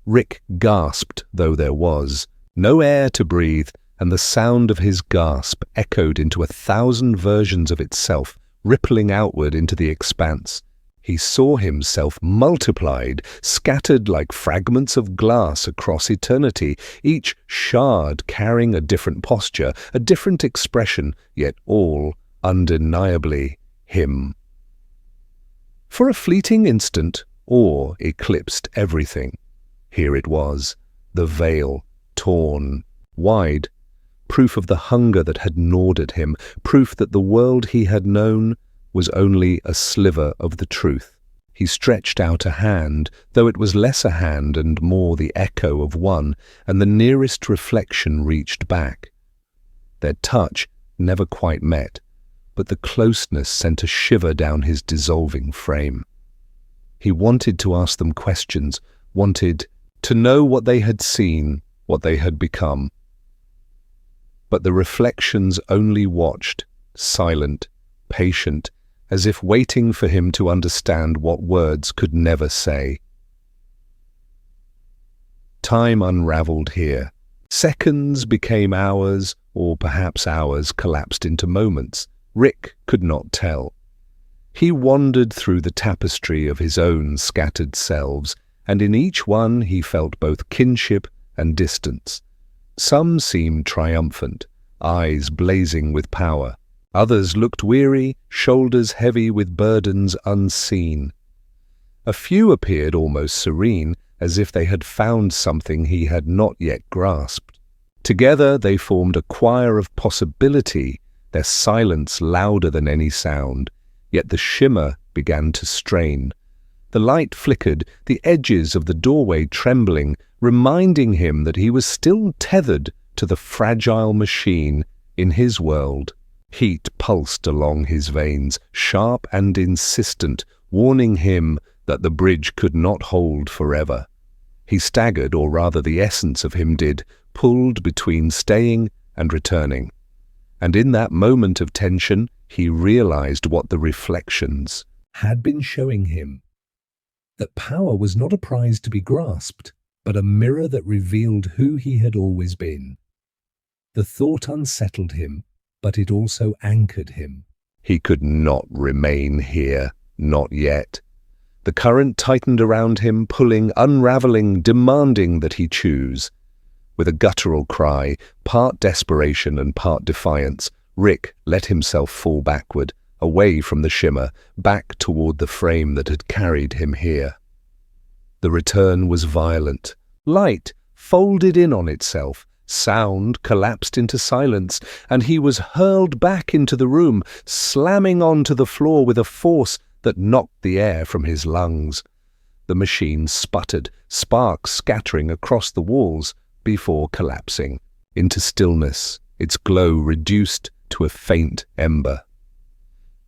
[SPEAKER 1] Rick gasped, though there was no air to breathe, and the sound of his gasp echoed into 1,000 versions of itself, rippling outward into the expanse. He saw himself multiplied, scattered like fragments of glass across eternity, each shard carrying a different posture, a different expression, yet all undeniably him. For a fleeting instant, awe eclipsed everything. Here it was, the veil, torn, wide, proof of the hunger that had gnawed at him, proof that the world he had known was only a sliver of the truth. He stretched out a hand, though it was less a hand and more the echo of one, and the nearest reflection reached back. Their touch never quite met, but the closeness sent a shiver down his dissolving frame. He wanted to ask them questions, wanted to know what they had seen, what they had become. But the reflections only watched, silent, patient, as if waiting for him to understand what words could never say. Time unraveled here. Seconds became hours, or perhaps hours collapsed into moments. Rick could not tell. He wandered through the tapestry of his own scattered selves, and in each one he felt both kinship and distance. Some seemed triumphant, eyes blazing with power. Others looked weary, shoulders heavy with burdens unseen. A few appeared almost serene, as if they had found something he had not yet grasped. Together they formed a choir of possibility, their silence louder than any sound. Yet the shimmer began to strain. The light flickered, the edges of the doorway trembling, reminding him that he was still tethered to the fragile machine in his world. Heat pulsed along his veins, sharp and insistent, warning him that the bridge could not hold forever. He staggered, or rather the essence of him did, pulled between staying and returning. And in that moment of tension, he realized what the reflections had been showing him. That power was not a prize to be grasped, but a mirror that revealed who he had always been. The thought unsettled him, but it also anchored him. He could not remain here, not yet. The current tightened around him, pulling, unraveling, demanding that he choose. With a guttural cry, part desperation and part defiance, Rick let himself fall backward, away from the shimmer, back toward the frame that had carried him here. The return was violent. Light folded in on itself. Sound collapsed into silence, and he was hurled back into the room, slamming onto the floor with a force that knocked the air from his lungs. The machine sputtered, sparks scattering across the walls, before collapsing into stillness, its glow reduced to a faint ember.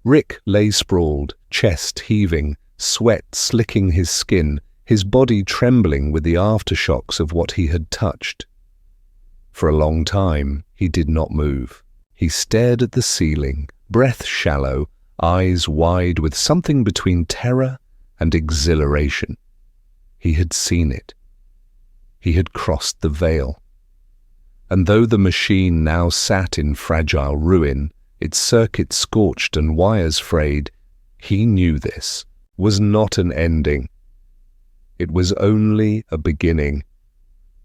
[SPEAKER 1] Rick lay sprawled, chest heaving, sweat slicking his skin, his body trembling with the aftershocks of what he had touched. For a long time, he did not move. He stared at the ceiling, breath shallow, eyes wide with something between terror and exhilaration. He had seen it. He had crossed the veil. And though the machine now sat in fragile ruin, its circuits scorched and wires frayed, he knew this was not an ending. It was only a beginning.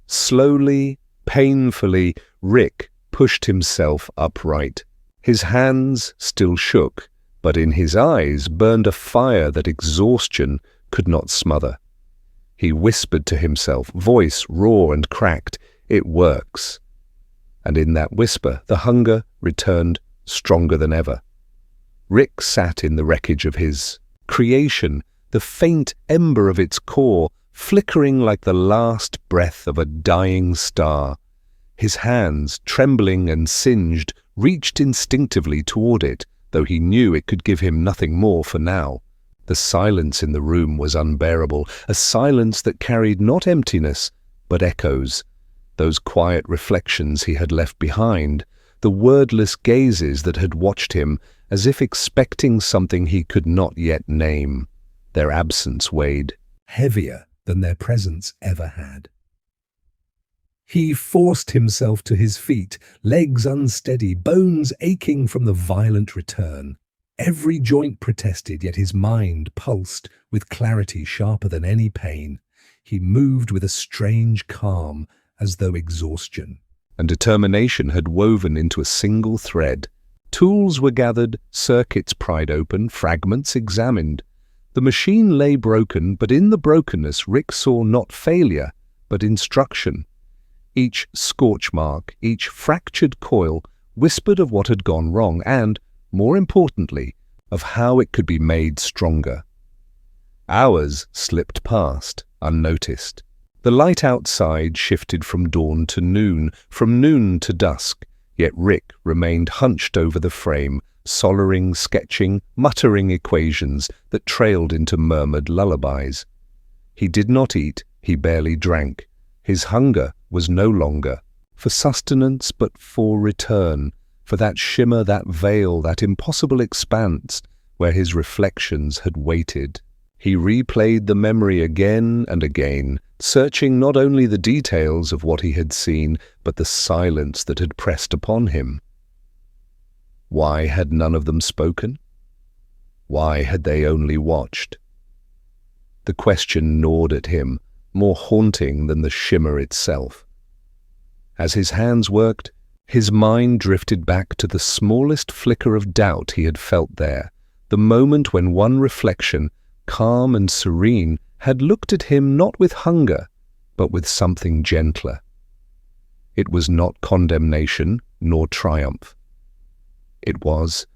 [SPEAKER 1] Slowly, painfully, Rick pushed himself upright. His hands still shook, but in his eyes burned a fire that exhaustion could not smother. He whispered to himself, voice raw and cracked, "It works." And in that whisper, the hunger returned stronger than ever. Rick sat in the wreckage of his creation, the faint ember of its core flickering like the last breath of a dying star. His hands, trembling and singed, reached instinctively toward it, though he knew it could give him nothing more for now. The silence in the room was unbearable, a silence that carried not emptiness, but echoes. Those quiet reflections he had left behind, the wordless gazes that had watched him, as if expecting something he could not yet name. Their absence weighed heavier than their presence ever had. He forced himself to his feet, legs unsteady, bones aching from the violent return. Every joint protested, yet his mind pulsed with clarity sharper than any pain. He moved with a strange calm, as though exhaustion and determination had woven into a single thread. Tools were gathered, circuits pried open, fragments examined. The machine lay broken, but in the brokenness Rick saw not failure, but instruction. Each scorch mark, each fractured coil, whispered of what had gone wrong and, more importantly, of how it could be made stronger. Hours slipped past, unnoticed. The light outside shifted from dawn to noon, from noon to dusk, yet Rick remained hunched over the frame, soldering, sketching, muttering equations that trailed into murmured lullabies. He did not eat, he barely drank. His hunger was no longer for sustenance but for return, for that shimmer, that veil, that impossible expanse where his reflections had waited. He replayed the memory again and again, searching not only the details of what he had seen, but the silence that had pressed upon him. Why had none of them spoken? Why had they only watched? The question gnawed at him, more haunting than the shimmer itself. As his hands worked, his mind drifted back to the smallest flicker of doubt he had felt there, the moment when one reflection, calm and serene, had looked at him not with hunger, but with something gentler. It was not condemnation nor triumph. It was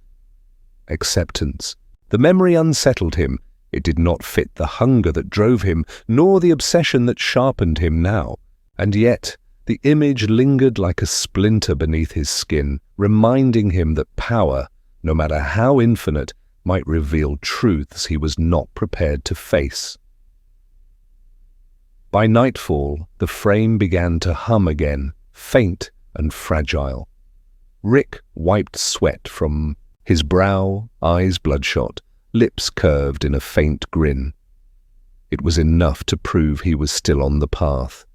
[SPEAKER 1] acceptance. The memory unsettled him. It did not fit the hunger that drove him, nor the obsession that sharpened him now. And yet, the image lingered like a splinter beneath his skin, reminding him that power, no matter how infinite, might reveal truths he was not prepared to face. By nightfall, the frame began to hum again, faint and fragile. Rick wiped sweat from his brow, eyes bloodshot, lips curved in a faint grin. It was enough to prove he was still on the path.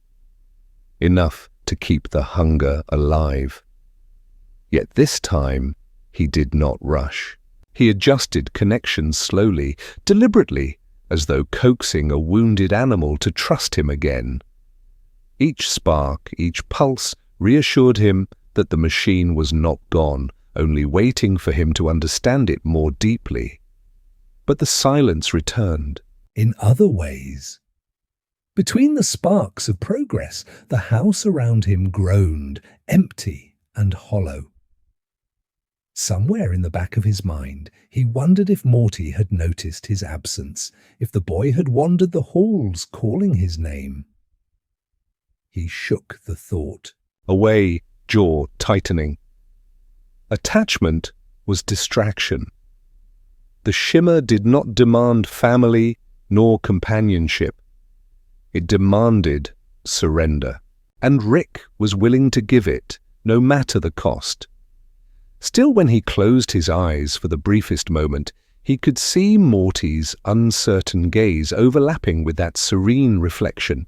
[SPEAKER 1] Enough to keep the hunger alive. Yet this time, he did not rush. He adjusted connections slowly, deliberately, as though coaxing a wounded animal to trust him again. Each spark, each pulse reassured him that the machine was not gone, only waiting for him to understand it more deeply. But the silence returned in other ways. Between the sparks of progress, the house around him groaned, empty and hollow. Somewhere in the back of his mind, he wondered if Morty had noticed his absence, if the boy had wandered the halls calling his name. He shook the thought away, jaw tightening. Attachment was distraction. The shimmer did not demand family nor companionship. It demanded surrender, and Rick was willing to give it, no matter the cost. Still, when he closed his eyes for the briefest moment, he could see Morty's uncertain gaze overlapping with that serene reflection,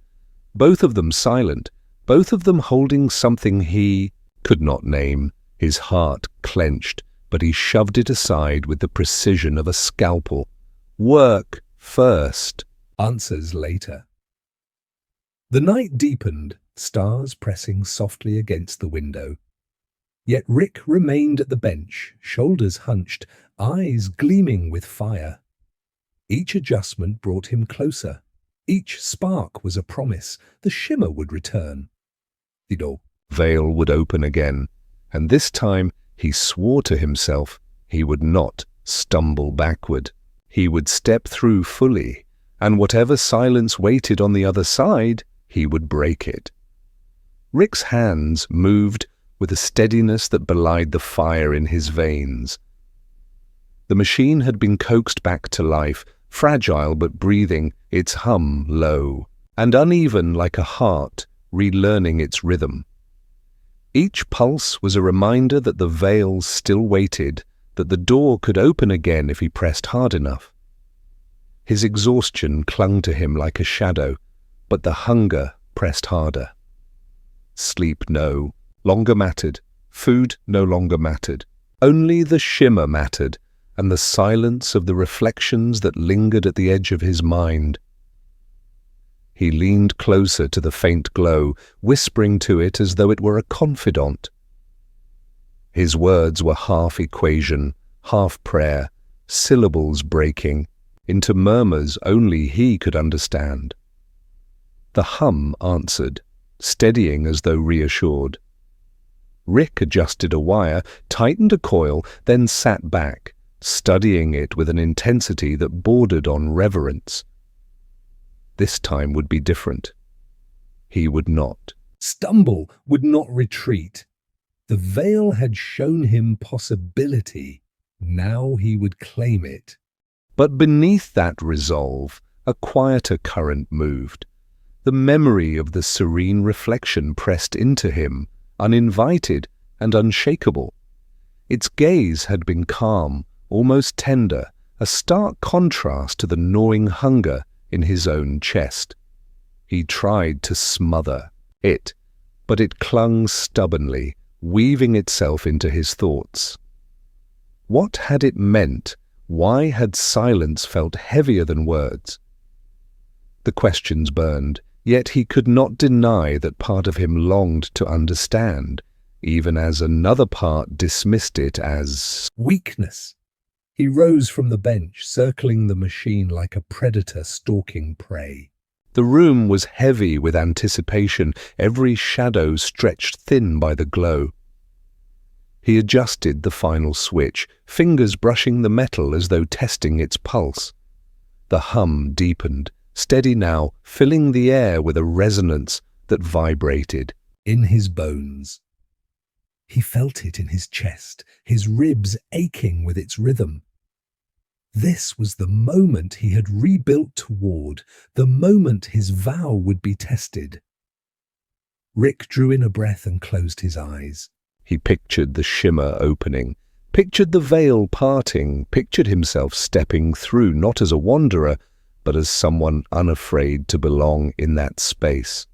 [SPEAKER 1] both of them silent, both of them holding something he could not name. His heart clenched, but he shoved it aside with the precision of a scalpel. Work first, answers later. The night deepened, stars pressing softly against the window. Yet Rick remained at the bench, shoulders hunched, eyes gleaming with fire. Each adjustment brought him closer. Each spark was a promise the shimmer would return. The veil would open again, and this time he swore to himself he would not stumble backward. He would step through fully, and whatever silence waited on the other side, he would break it. Rick's hands moved with a steadiness that belied the fire in his veins. The machine had been coaxed back to life, fragile but breathing, its hum low, and uneven like a heart relearning its rhythm. Each pulse was a reminder that the veil still waited, that the door could open again if he pressed hard enough. His exhaustion clung to him like a shadow, but the hunger pressed harder. Sleep no longer mattered, food no longer mattered. Only the shimmer mattered, and the silence of the reflections that lingered at the edge of his mind. He leaned closer to the faint glow, whispering to it as though it were a confidant. His words were half equation, half prayer, syllables breaking into murmurs only he could understand. The hum answered, steadying as though reassured. Rick adjusted a wire, tightened a coil, then sat back, studying it with an intensity that bordered on reverence. This time would be different. He would not stumble, would not retreat. The veil had shown him possibility. Now he would claim it. But beneath that resolve, a quieter current moved. The memory of the serene reflection pressed into him, uninvited and unshakable. Its gaze had been calm, almost tender, a stark contrast to the gnawing hunger in his own chest. He tried to smother it, but it clung stubbornly, weaving itself into his thoughts. What had it meant? Why had silence felt heavier than words? The questions burned, yet he could not deny that part of him longed to understand, even as another part dismissed it as weakness. He rose from the bench, circling the machine like a predator stalking prey. The room was heavy with anticipation, every shadow stretched thin by the glow. He adjusted the final switch, fingers brushing the metal as though testing its pulse. The hum deepened, steady now, filling the air with a resonance that vibrated in his bones. He felt it in his chest, his ribs aching with its rhythm. This was the moment he had rebuilt toward, the moment his vow would be tested. Rick drew in a breath and closed his eyes. He pictured the shimmer opening, pictured the veil parting, pictured himself stepping through not as a wanderer, but as someone unafraid to belong in that space.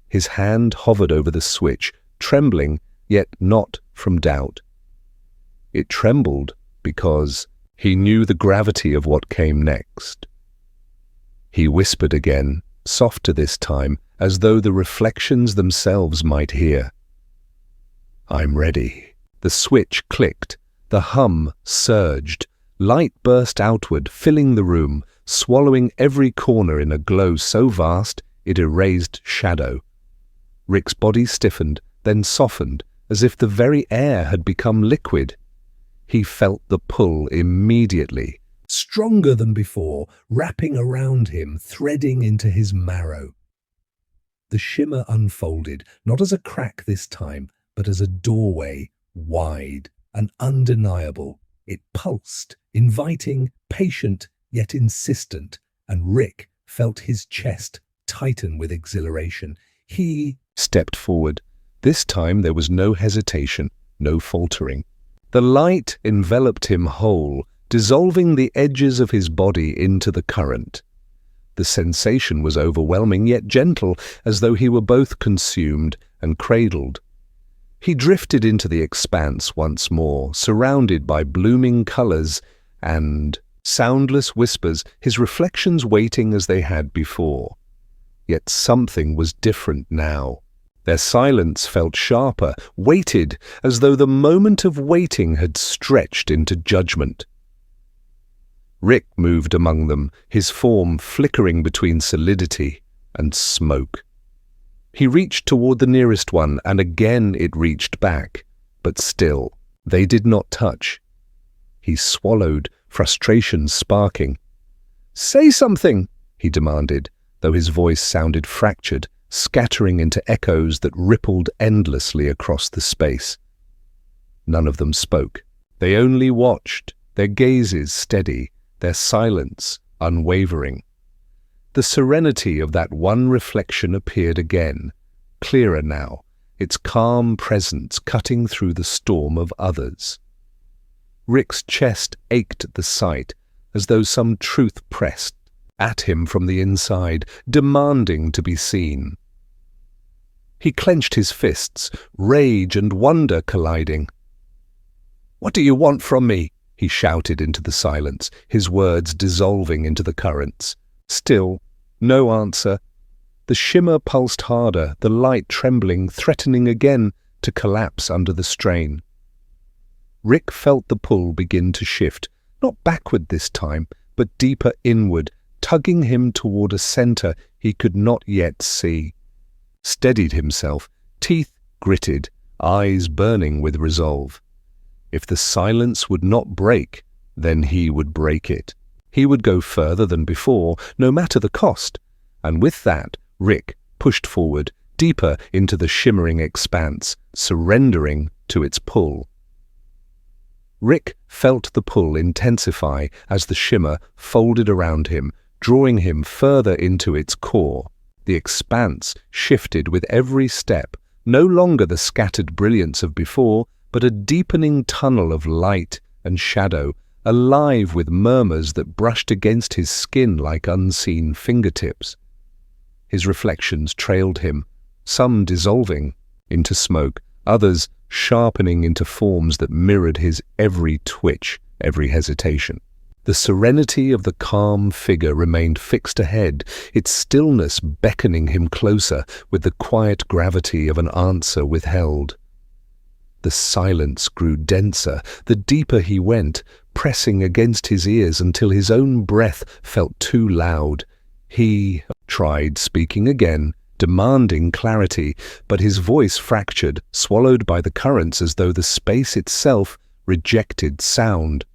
[SPEAKER 1] His hand hovered over the switch, trembling, yet not from doubt. It trembled because he knew the gravity of what came next. He whispered again, softer this time, as though the reflections themselves might hear. "I'm ready." The switch clicked, the hum surged, light burst outward, filling the room, swallowing every corner in a glow so vast it erased shadow. Rick's body stiffened, then softened, as if the very air had become liquid. He felt the pull immediately, stronger than before, wrapping around him, threading into his marrow. The shimmer unfolded, not as a crack this time, but as a doorway, wide and undeniable. It pulsed, inviting, patient, yet insistent, and Rick felt his chest tighten with exhilaration. He stepped forward. This time there was no hesitation, no faltering. The light enveloped him whole, dissolving the edges of his body into the current. The sensation was overwhelming yet gentle, as though he were both consumed and cradled. He drifted into the expanse once more, surrounded by blooming colors and soundless whispers, his reflections waiting as they had before. Yet something was different now. Their silence felt sharper, weighted, as though the moment of waiting had stretched into judgment. Rick moved among them, his form flickering between solidity and smoke. He reached toward the nearest one, and again it reached back, but still, they did not touch. He swallowed, frustration sparking. "Say something," he demanded, though his voice sounded fractured, scattering into echoes that rippled endlessly across the space. None of them spoke. They only watched, their gazes steady, their silence unwavering. The serenity of that one reflection appeared again, clearer now, its calm presence cutting through the storm of others. Rick's chest ached at the sight, as though some truth pressed at him from the inside, demanding to be seen. He clenched his fists, rage and wonder colliding. "What do you want from me?" he shouted into the silence, his words dissolving into the currents. Still, no answer. The shimmer pulsed harder, the light trembling, threatening again to collapse under the strain. Rick felt the pull begin to shift, not backward this time, but deeper inward, tugging him toward a center he could not yet see. Steadied himself, teeth gritted, eyes burning with resolve. If the silence would not break, then he would break it. He would go further than before, no matter the cost. And with that, Rick pushed forward, deeper into the shimmering expanse, surrendering to its pull. Rick felt the pull intensify as the shimmer folded around him, drawing him further into its core. The expanse shifted with every step, no longer the scattered brilliance of before, but a deepening tunnel of light and shadow, alive with murmurs that brushed against his skin like unseen fingertips. His reflections trailed him, some dissolving into smoke, others sharpening into forms that mirrored his every twitch, every hesitation. The serenity of the calm figure remained fixed ahead, its stillness beckoning him closer with the quiet gravity of an answer withheld. The silence grew denser, the deeper he went, pressing against his ears until his own breath felt too loud. He tried speaking again, demanding clarity, but his voice fractured, swallowed by the currents as though the space itself rejected sound.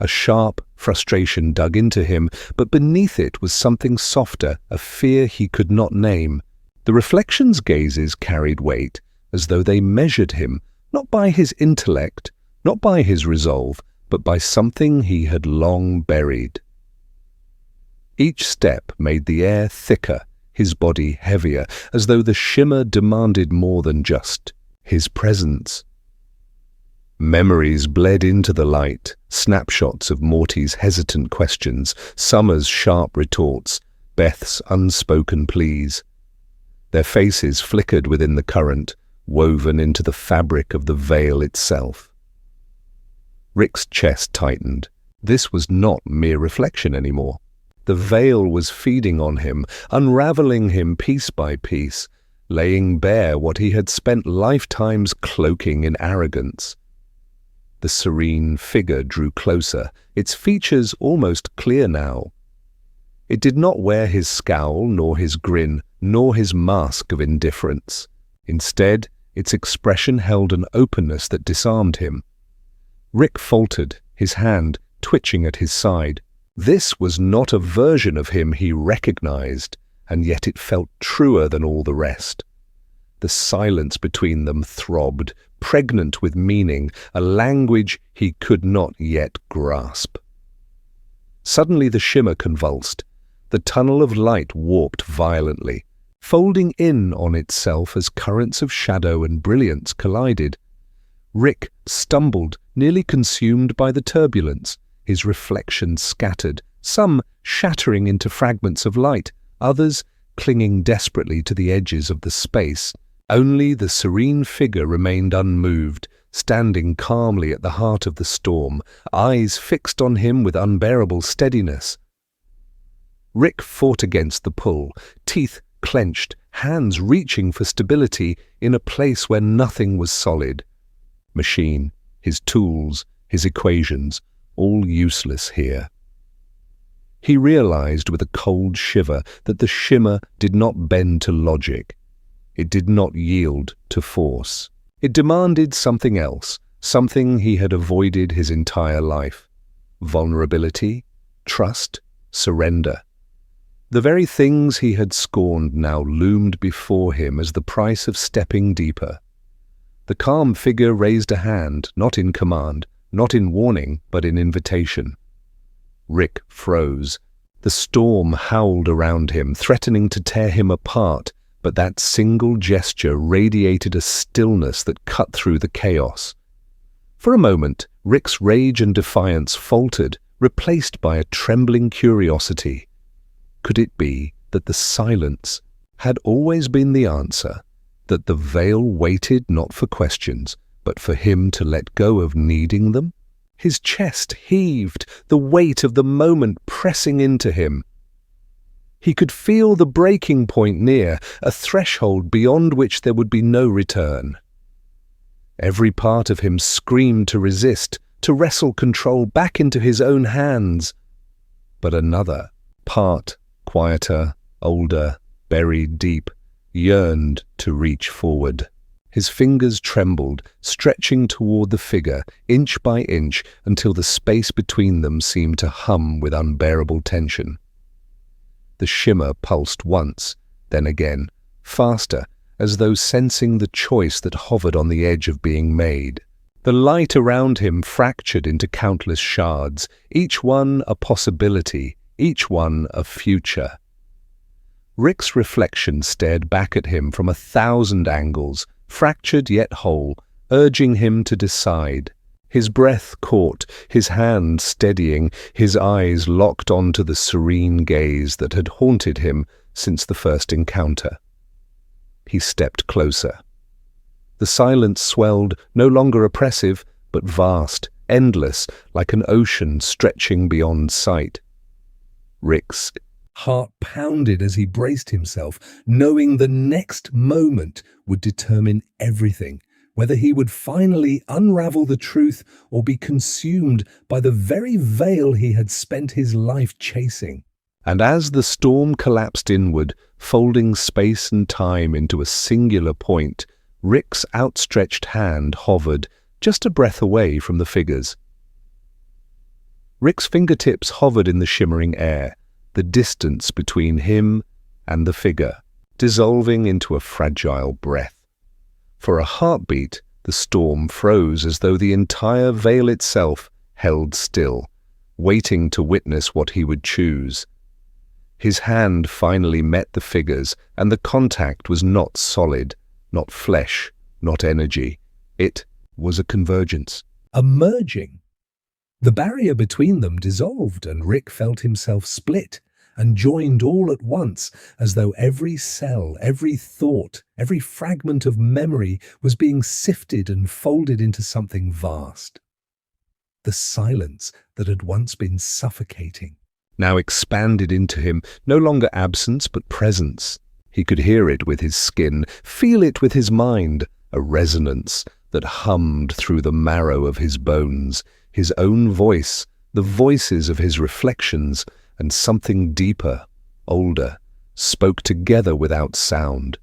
[SPEAKER 1] A sharp frustration dug into him, but beneath it was something softer, a fear he could not name. The reflection's gazes carried weight, as though they measured him, not by his intellect, not by his resolve, but by something he had long buried. Each step made the air thicker, his body heavier, as though the shimmer demanded more than just his presence. Memories bled into the light, snapshots of Morty's hesitant questions, Summer's sharp retorts, Beth's unspoken pleas. Their faces flickered within the current, woven into the fabric of the veil itself. Rick's chest tightened. This was not mere reflection anymore. The veil was feeding on him, unraveling him piece by piece, laying bare what he had spent lifetimes cloaking in arrogance. The serene figure drew closer, its features almost clear now. It did not wear his scowl, nor his grin, nor his mask of indifference. Instead, its expression held an openness that disarmed him. Rick faltered, his hand twitching at his side. This was not a version of him he recognized, and yet it felt truer than all the rest. The silence between them throbbed, pregnant with meaning, a language he could not yet grasp. Suddenly the shimmer convulsed. The tunnel of light warped violently, folding in on itself as currents of shadow and brilliance collided. Rick stumbled, nearly consumed by the turbulence, his reflections scattered, some shattering into fragments of light, others clinging desperately to the edges of the space. Only the serene figure remained unmoved, standing calmly at the heart of the storm, eyes fixed on him with unbearable steadiness. Rick fought against the pull, teeth clenched, hands reaching for stability in a place where nothing was solid. Machine, his tools, his equations, all useless here. He realized with a cold shiver that the shimmer did not bend to logic. It did not yield to force. It demanded something else, something he had avoided his entire life. Vulnerability, trust, surrender. The very things he had scorned now loomed before him as the price of stepping deeper. The calm figure raised a hand, not in command, not in warning, but in invitation. Rick froze. The storm howled around him, threatening to tear him apart, but that single gesture radiated a stillness that cut through the chaos. For a moment, Rick's rage and defiance faltered, replaced by a trembling curiosity. Could it be that the silence had always been the answer, that the veil waited not for questions, but for him to let go of needing them? His chest heaved, the weight of the moment pressing into him. He could feel the breaking point near, a threshold beyond which there would be no return. Every part of him screamed to resist, to wrestle control back into his own hands. But another part, quieter, older, buried deep, yearned to reach forward. His fingers trembled, stretching toward the figure, inch by inch, until the space between them seemed to hum with unbearable tension. The shimmer pulsed once, then again, faster, as though sensing the choice that hovered on the edge of being made. The light around him fractured into countless shards, each one a possibility, each one a future. Rick's reflection stared back at him from 1,000 angles, fractured yet whole, urging him to decide. His breath caught, his hand steadying, his eyes locked onto the serene gaze that had haunted him since the first encounter. He stepped closer. The silence swelled, no longer oppressive, but vast, endless, like an ocean stretching beyond sight. Rick's heart pounded as he braced himself, knowing the next moment would determine everything, whether he would finally unravel the truth or be consumed by the very veil he had spent his life chasing. And as the storm collapsed inward, folding space and time into a singular point, Rick's outstretched hand hovered just a breath away from the figures. Rick's fingertips hovered in the shimmering air, the distance between him and the figure, dissolving into a fragile breath. For a heartbeat, the storm froze as though the entire veil itself held still, waiting to witness what he would choose. His hand finally met the figures, and the contact was not solid, not flesh, not energy. It was a convergence, a merging. The barrier between them dissolved, and Rick felt himself split and joined all at once, as though every cell, every thought, every fragment of memory was being sifted and folded into something vast. The silence that had once been suffocating now expanded into him, no longer absence but presence. He could hear it with his skin, feel it with his mind, a resonance that hummed through the marrow of his bones, his own voice, the voices of his reflections, and something deeper, older, spoke together without sound.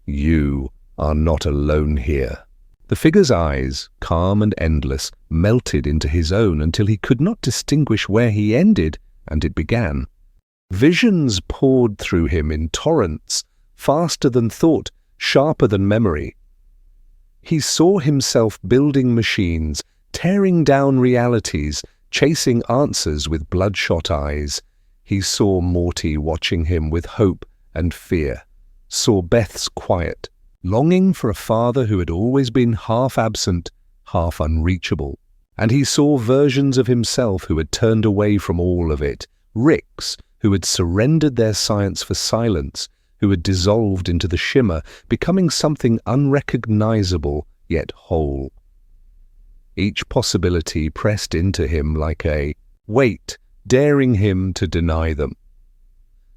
[SPEAKER 1] You are not alone here. The figure's eyes, calm and endless, melted into his own until he could not distinguish where he ended and it began. Visions poured through him in torrents, faster than thought, sharper than memory. He saw himself building machines, tearing down realities, chasing answers with bloodshot eyes. He saw Morty watching him with hope and fear, saw Beth's quiet, longing for a father who had always been half absent, half unreachable. And he saw versions of himself who had turned away from all of it, Ricks who had surrendered their science for silence, who had dissolved into the shimmer, becoming something unrecognizable yet whole. Each possibility pressed into him like a weight, daring him to deny them.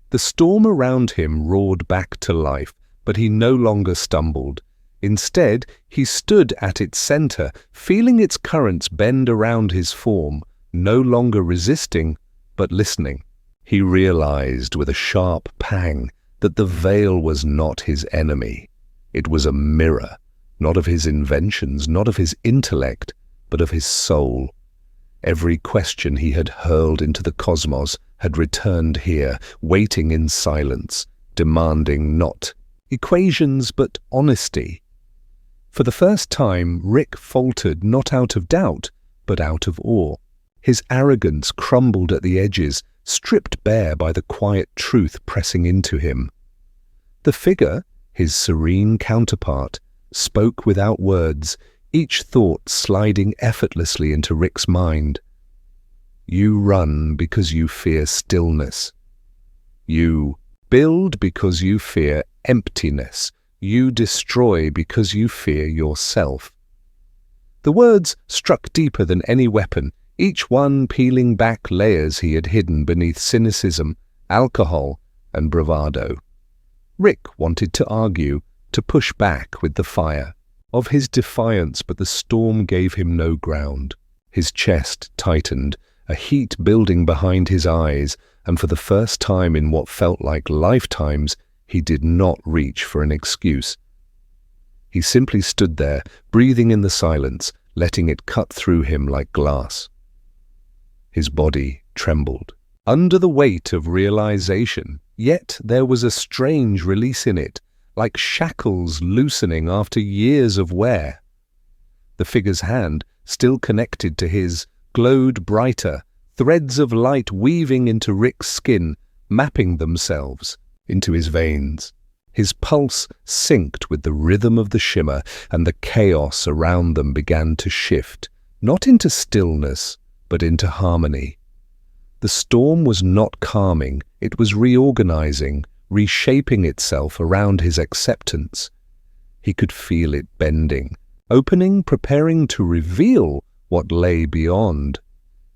[SPEAKER 1] The storm around him roared back to life, but he no longer stumbled. Instead, he stood at its center, feeling its currents bend around his form, no longer resisting, but listening. He realized with a sharp pang that the veil was not his enemy. It was a mirror, not of his inventions, not of his intellect, but of his soul. Every question he had hurled into the cosmos had returned here, waiting in silence, demanding not equations but honesty. For the first time, Rick faltered not out of doubt, but out of awe. His arrogance crumbled at the edges, stripped bare by the quiet truth pressing into him. The figure, his serene counterpart, spoke without words, each thought sliding effortlessly into Rick's mind. You run because you fear stillness. You build because you fear emptiness. You destroy because you fear yourself. The words struck deeper than any weapon, each one peeling back layers he had hidden beneath cynicism, alcohol, and bravado. Rick wanted to argue, to push back with the fire of his defiance, but the storm gave him no ground. His chest tightened, a heat building behind his eyes, and for the first time in what felt like lifetimes, he did not reach for an excuse. He simply stood there, breathing in the silence, letting it cut through him like glass. His body trembled under the weight of realization, yet there was a strange release in it, like shackles loosening after years of wear. The figure's hand, still connected to his, glowed brighter, threads of light weaving into Rick's skin, mapping themselves into his veins. His pulse synced with the rhythm of the shimmer, and the chaos around them began to shift, not into stillness, but into harmony. The storm was not calming, it was reorganizing, reshaping itself around his acceptance. He could feel it bending, opening, preparing to reveal what lay beyond.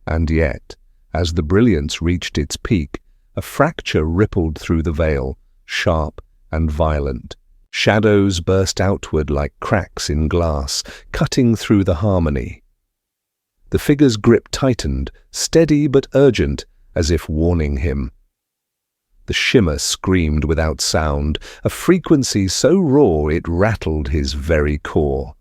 [SPEAKER 1] And yet, as the brilliance reached its peak, a fracture rippled through the veil, sharp and violent. Shadows burst outward like cracks in glass, cutting through the harmony. The figure's grip tightened, steady but urgent, as if warning him. The shimmer screamed without sound, a frequency so raw it rattled his very core.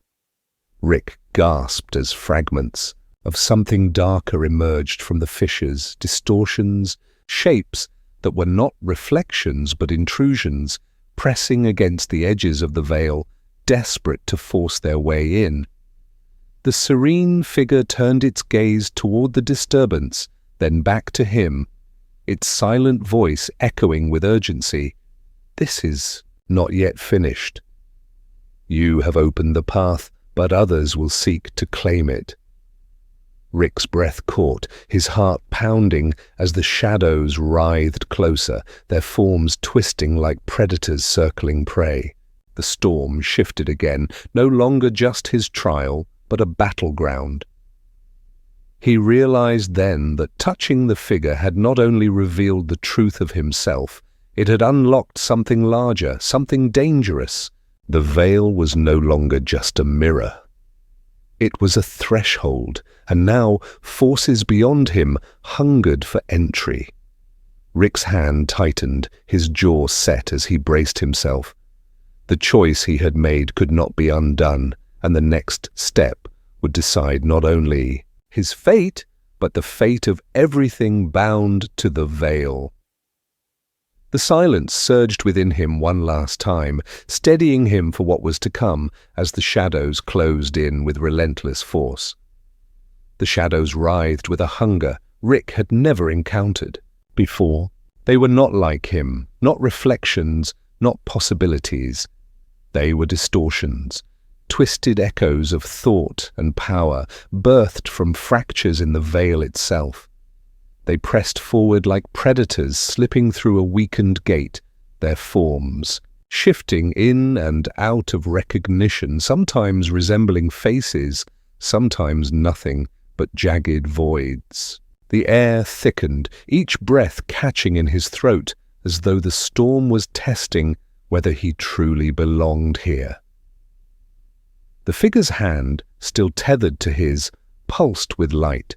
[SPEAKER 1] Rick gasped as fragments of something darker emerged from the fissures, distortions, shapes that were not reflections but intrusions, pressing against the edges of the veil, desperate to force their way in. The serene figure turned its gaze toward the disturbance, then back to him, its silent voice echoing with urgency. This is not yet finished. You have opened the path, but others will seek to claim it. Rick's breath caught, his heart pounding as the shadows writhed closer, their forms twisting like predators circling prey. The storm shifted again, no longer just his trial, but a battleground. He realized then that touching the figure had not only revealed the truth of himself, it had unlocked something larger, something dangerous. The veil was no longer just a mirror. It was a threshold, and now forces beyond him hungered for entry. Rick's hand tightened, his jaw set as he braced himself. The choice he had made could not be undone, and the next step would decide not only his fate, but the fate of everything bound to the veil. The silence surged within him one last time, steadying him for what was to come as the shadows closed in with relentless force. The shadows writhed with a hunger Rick had never encountered before. They were not like him, not reflections, not possibilities. They were distortions, twisted echoes of thought and power, birthed from fractures in the veil itself. They pressed forward like predators slipping through a weakened gate, their forms shifting in and out of recognition, sometimes resembling faces, sometimes nothing but jagged voids. The air thickened, each breath catching in his throat, as though the storm was testing whether he truly belonged here. The figure's hand, still tethered to his, pulsed with light.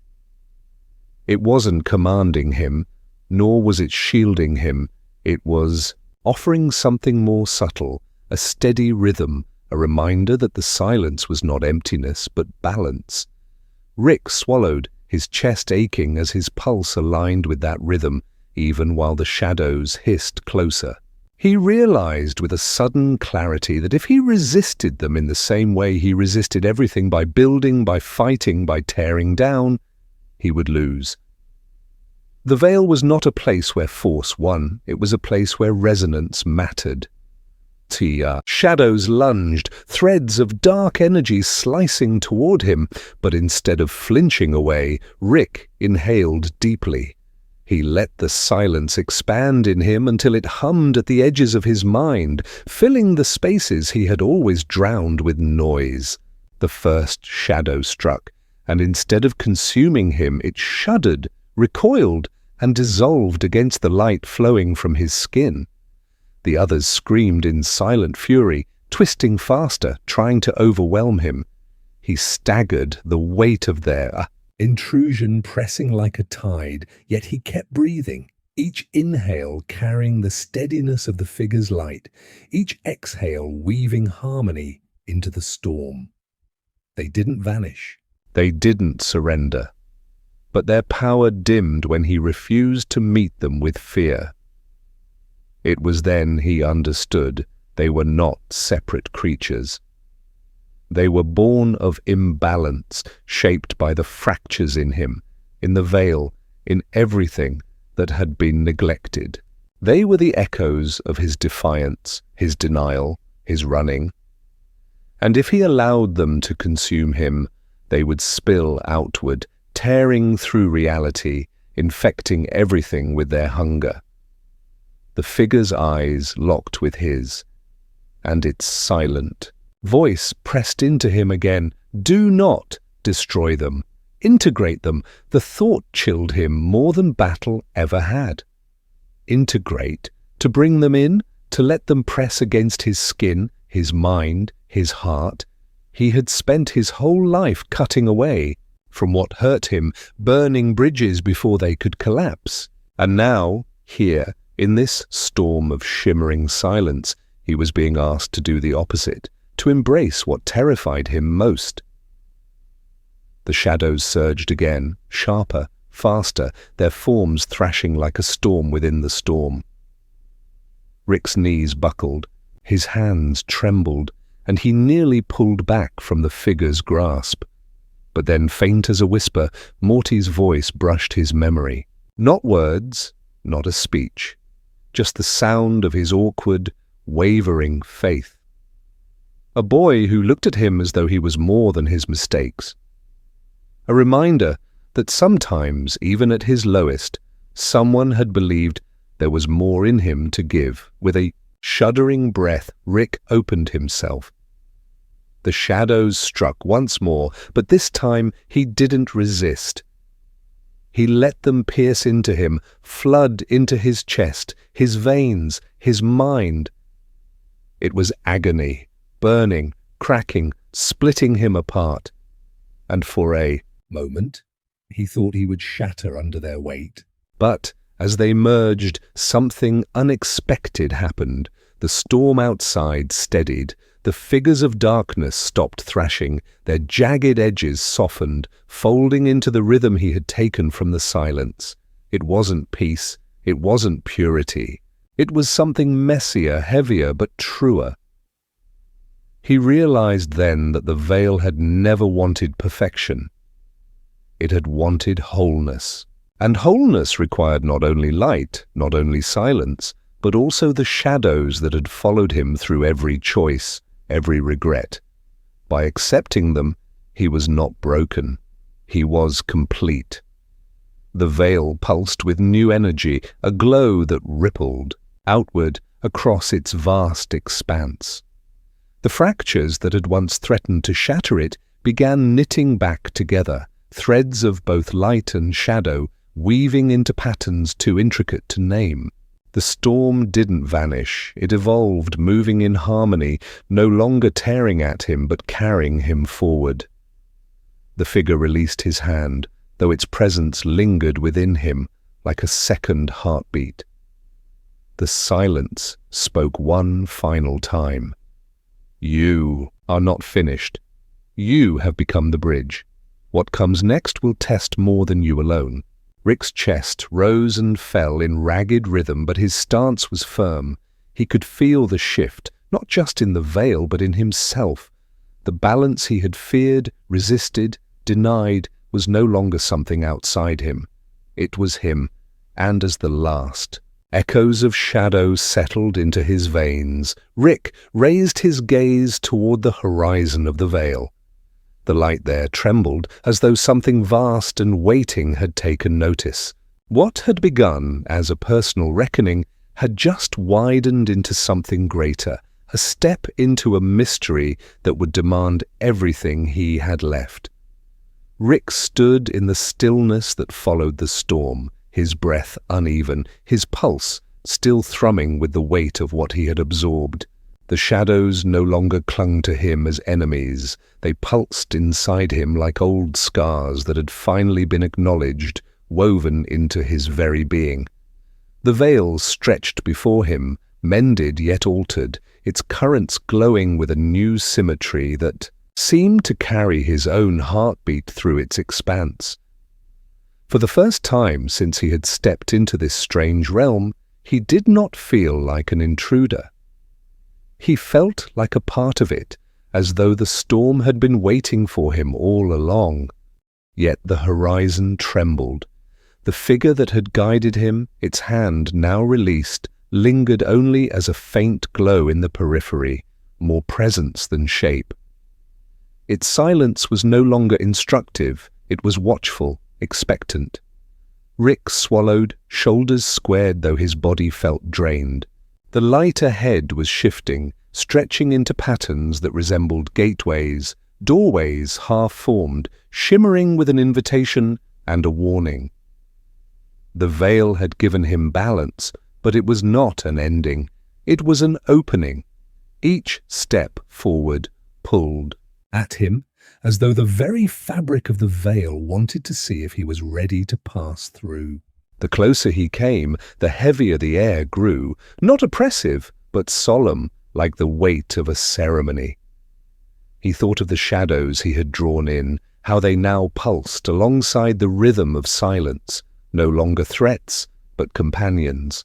[SPEAKER 1] It wasn't commanding him, nor was it shielding him. It was offering something more subtle, a steady rhythm, a reminder that the silence was not emptiness, but balance. Rick swallowed, his chest aching as his pulse aligned with that rhythm, even while the shadows hissed closer. He realized with a sudden clarity that if he resisted them in the same way he resisted everything, by building, by fighting, by tearing down, he would lose. The veil was not a place where force won, it was a place where resonance mattered. Shadows lunged, threads of dark energy slicing toward him, but instead of flinching away, Rick inhaled deeply. He let the silence expand in him until it hummed at the edges of his mind, filling the spaces he had always drowned with noise. The first shadow struck, and instead of consuming him, it shuddered, recoiled, and dissolved against the light flowing from his skin. The others screamed in silent fury, twisting faster, trying to overwhelm him. He staggered, the weight of their intrusion pressing like a tide, yet he kept breathing, each inhale carrying the steadiness of the figure's light, each exhale weaving harmony into the storm. They didn't vanish. They didn't surrender. But their power dimmed when he refused to meet them with fear. It was then he understood they were not separate creatures. They were born of imbalance, shaped by the fractures in him, in the veil, in everything that had been neglected. They were the echoes of his defiance, his denial, his running. And if he allowed them to consume him, they would spill outward, tearing through reality, infecting everything with their hunger. The figure's eyes locked with his, and its silent voice pressed into him again. Do not destroy them. Integrate them. The thought chilled him more than battle ever had. Integrate, to bring them in, to let them press against his skin, his mind, his heart. He had spent his whole life cutting away from what hurt him, burning bridges before they could collapse. And now, here, in this storm of shimmering silence, he was being asked to do the opposite, to embrace what terrified him most. The shadows surged again, sharper, faster, their forms thrashing like a storm within the storm. Rick's knees buckled, his hands trembled, and he nearly pulled back from the figure's grasp. But then, faint as a whisper, Morty's voice brushed his memory. Not words, not a speech, just the sound of his awkward, wavering faith. A boy who looked at him as though he was more than his mistakes. A reminder that sometimes, even at his lowest, someone had believed there was more in him to give. With a shuddering breath, Rick opened himself. The shadows struck once more, but this time he didn't resist. He let them pierce into him, flood into his chest, his veins, his mind. It was agony, burning, cracking, splitting him apart. And for a moment, he thought he would shatter under their weight. But as they merged, something unexpected happened. The storm outside steadied. The figures of darkness stopped thrashing. Their jagged edges softened, folding into the rhythm he had taken from the silence. It wasn't peace. It wasn't purity. It was something messier, heavier, but truer. He realized then that the veil had never wanted perfection. It had wanted wholeness. And wholeness required not only light, not only silence, but also the shadows that had followed him through every choice, every regret. By accepting them, he was not broken. He was complete. The veil pulsed with new energy, a glow that rippled outward across its vast expanse. The fractures that had once threatened to shatter it began knitting back together, threads of both light and shadow weaving into patterns too intricate to name. The storm didn't vanish. It evolved, moving in harmony, no longer tearing at him but carrying him forward. The figure released his hand, though its presence lingered within him, like a second heartbeat. The silence spoke one final time. You are not finished. You have become the bridge. What comes next will test more than you alone. Rick's chest rose and fell in ragged rhythm, but his stance was firm. He could feel the shift, not just in the veil, but in himself. The balance he had feared, resisted, denied was no longer something outside him. It was him, and as the last. Echoes of shadow settled into his veins. Rick raised his gaze toward the horizon of the veil. The light there trembled as though something vast and waiting had taken notice. What had begun as a personal reckoning had just widened into something greater, a step into a mystery that would demand everything he had left. Rick stood in the stillness that followed the storm, his breath uneven, his pulse still thrumming with the weight of what he had absorbed. The shadows no longer clung to him as enemies. They pulsed inside him like old scars that had finally been acknowledged, woven into his very being. The veil stretched before him, mended yet altered, its currents glowing with a new symmetry that seemed to carry his own heartbeat through its expanse. For the first time since he had stepped into this strange realm, he did not feel like an intruder. He felt like a part of it, as though the storm had been waiting for him all along. Yet the horizon trembled. The figure that had guided him, its hand now released, lingered only as a faint glow in the periphery, more presence than shape. Its silence was no longer instructive, it was watchful, expectant. Rick swallowed, shoulders squared though his body felt drained. The light ahead was shifting, stretching into patterns that resembled gateways, doorways half-formed, shimmering with an invitation and a warning. The veil had given him balance, but it was not an ending. It was an opening. Each step forward pulled at him, as though the very fabric of the veil wanted to see if he was ready to pass through. The closer he came, the heavier the air grew, not oppressive, but solemn, like the weight of a ceremony. He thought of the shadows he had drawn in, how they now pulsed alongside the rhythm of silence, no longer threats, but companions.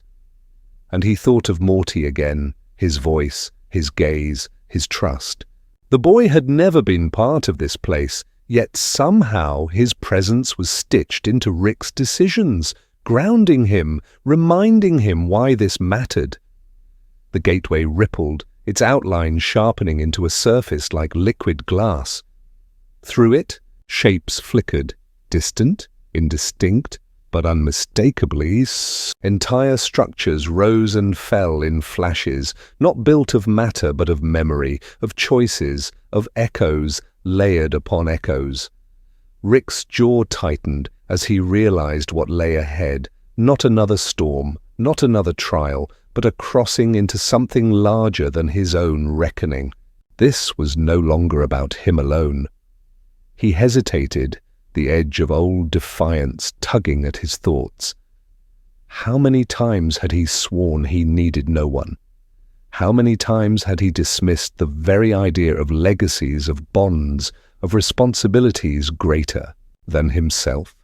[SPEAKER 1] And he thought of Morty again, his voice, his gaze, his trust. The boy had never been part of this place, yet somehow his presence was stitched into Rick's decisions, grounding him, reminding him why this mattered. The gateway rippled, its outline sharpening into a surface like liquid glass. Through it, shapes flickered, distant, indistinct, but unmistakably entire structures rose and fell in flashes, not built of matter but of memory, of choices, of echoes layered upon echoes. Rick's jaw tightened as he realized what lay ahead, not another storm, not another trial, but a crossing into something larger than his own reckoning. This was no longer about him alone. He hesitated, the edge of old defiance tugging at his thoughts. How many times had he sworn he needed no one? How many times had he dismissed the very idea of legacies, of bonds, of responsibilities greater than himself?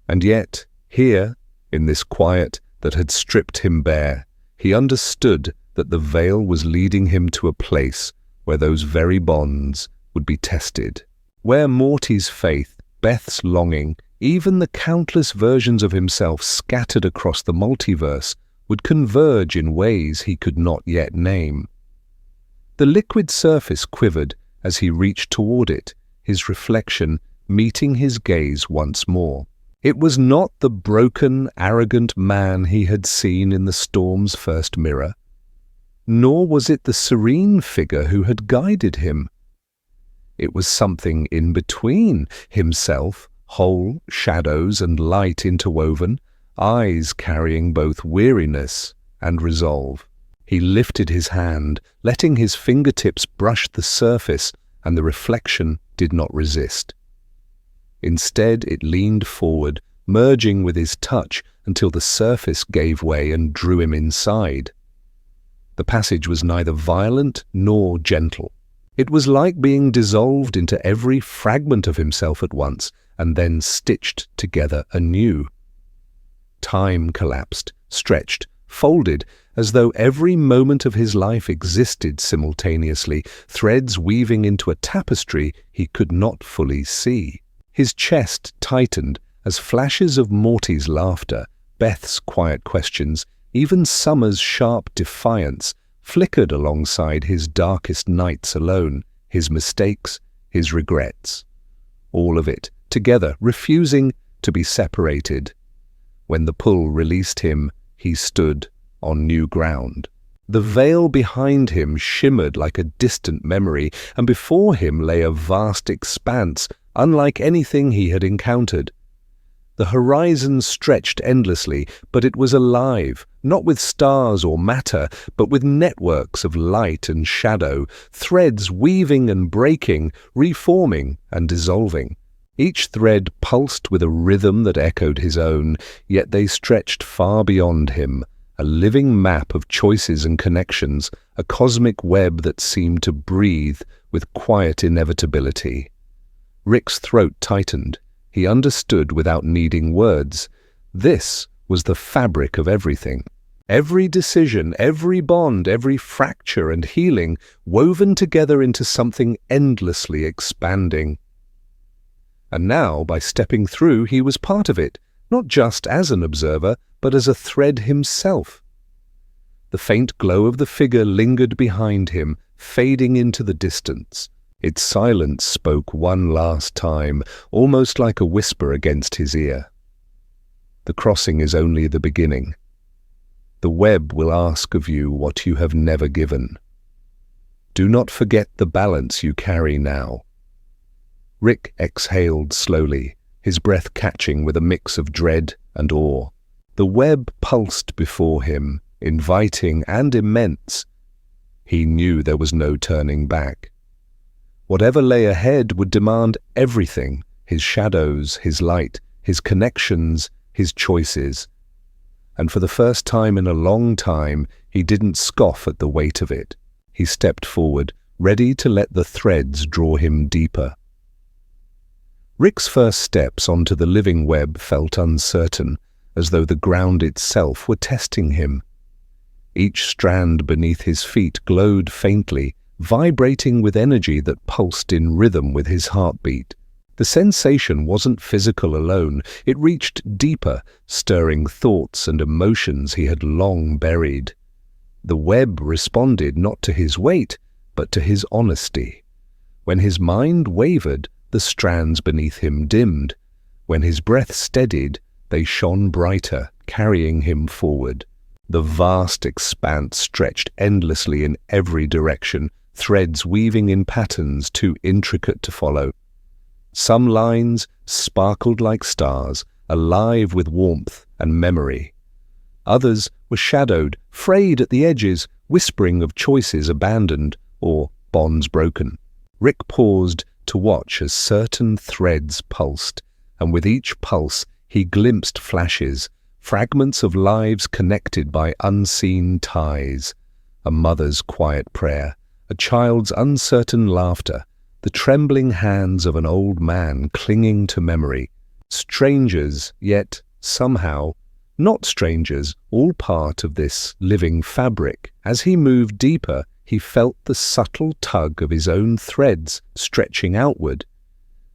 [SPEAKER 1] And yet, here, in this quiet that had stripped him bare, he understood that the veil was leading him to a place where those very bonds would be tested, where Morty's faith, Beth's longing, even the countless versions of himself scattered across the multiverse would converge in ways he could not yet name. The liquid surface quivered as he reached toward it, his reflection meeting his gaze once more. It was not the broken, arrogant man he had seen in the storm's first mirror, nor was it the serene figure who had guided him. It was something in between, himself, whole, shadows and light interwoven, eyes carrying both weariness and resolve. He lifted his hand, letting his fingertips brush the surface, and the reflection did not resist. Instead, it leaned forward, merging with his touch, until the surface gave way and drew him inside. The passage was neither violent nor gentle. It was like being dissolved into every fragment of himself at once and then stitched together anew. Time collapsed, stretched, folded, as though every moment of his life existed simultaneously, threads weaving into a tapestry he could not fully see. His chest tightened as flashes of Morty's laughter, Beth's quiet questions, even Summer's sharp defiance flickered alongside his darkest nights alone, his mistakes, his regrets. All of it, together, refusing to be separated. When the pull released him, he stood on new ground. The veil behind him shimmered like a distant memory, and before him lay a vast expanse, unlike anything he had encountered. The horizon stretched endlessly, but it was alive, not with stars or matter, but with networks of light and shadow, threads weaving and breaking, reforming and dissolving. Each thread pulsed with a rhythm that echoed his own, yet they stretched far beyond him, a living map of choices and connections, a cosmic web that seemed to breathe with quiet inevitability. Rick's throat tightened. He understood without needing words. This was the fabric of everything. Every decision, every bond, every fracture and healing woven together into something endlessly expanding. And now, by stepping through, he was part of it, not just as an observer, but as a thread himself. The faint glow of the figure lingered behind him, fading into the distance. Its silence spoke one last time, almost like a whisper against his ear. The crossing is only the beginning. The web will ask of you what you have never given. Do not forget the balance you carry now. Rick exhaled slowly, his breath catching with a mix of dread and awe. The web pulsed before him, inviting and immense. He knew there was no turning back. Whatever lay ahead would demand everything, his shadows, his light, his connections, his choices. And for the first time in a long time, he didn't scoff at the weight of it. He stepped forward, ready to let the threads draw him deeper. Rick's first steps onto the living web felt uncertain, as though the ground itself were testing him. Each strand beneath his feet glowed faintly, vibrating with energy that pulsed in rhythm with his heartbeat. The sensation wasn't physical alone, it reached deeper, stirring thoughts and emotions he had long buried. The web responded not to his weight, but to his honesty. When his mind wavered, the strands beneath him dimmed. When his breath steadied, they shone brighter, carrying him forward. The vast expanse stretched endlessly in every direction, threads weaving in patterns too intricate to follow. Some lines sparkled like stars, alive with warmth and memory. Others were shadowed, frayed at the edges, whispering of choices abandoned or bonds broken. Rick paused to watch as certain threads pulsed, and with each pulse he glimpsed flashes, fragments of lives connected by unseen ties. A mother's quiet prayer, a child's uncertain laughter, the trembling hands of an old man clinging to memory. Strangers, yet somehow not strangers, all part of this living fabric. As he moved deeper, he felt the subtle tug of his own threads stretching outward.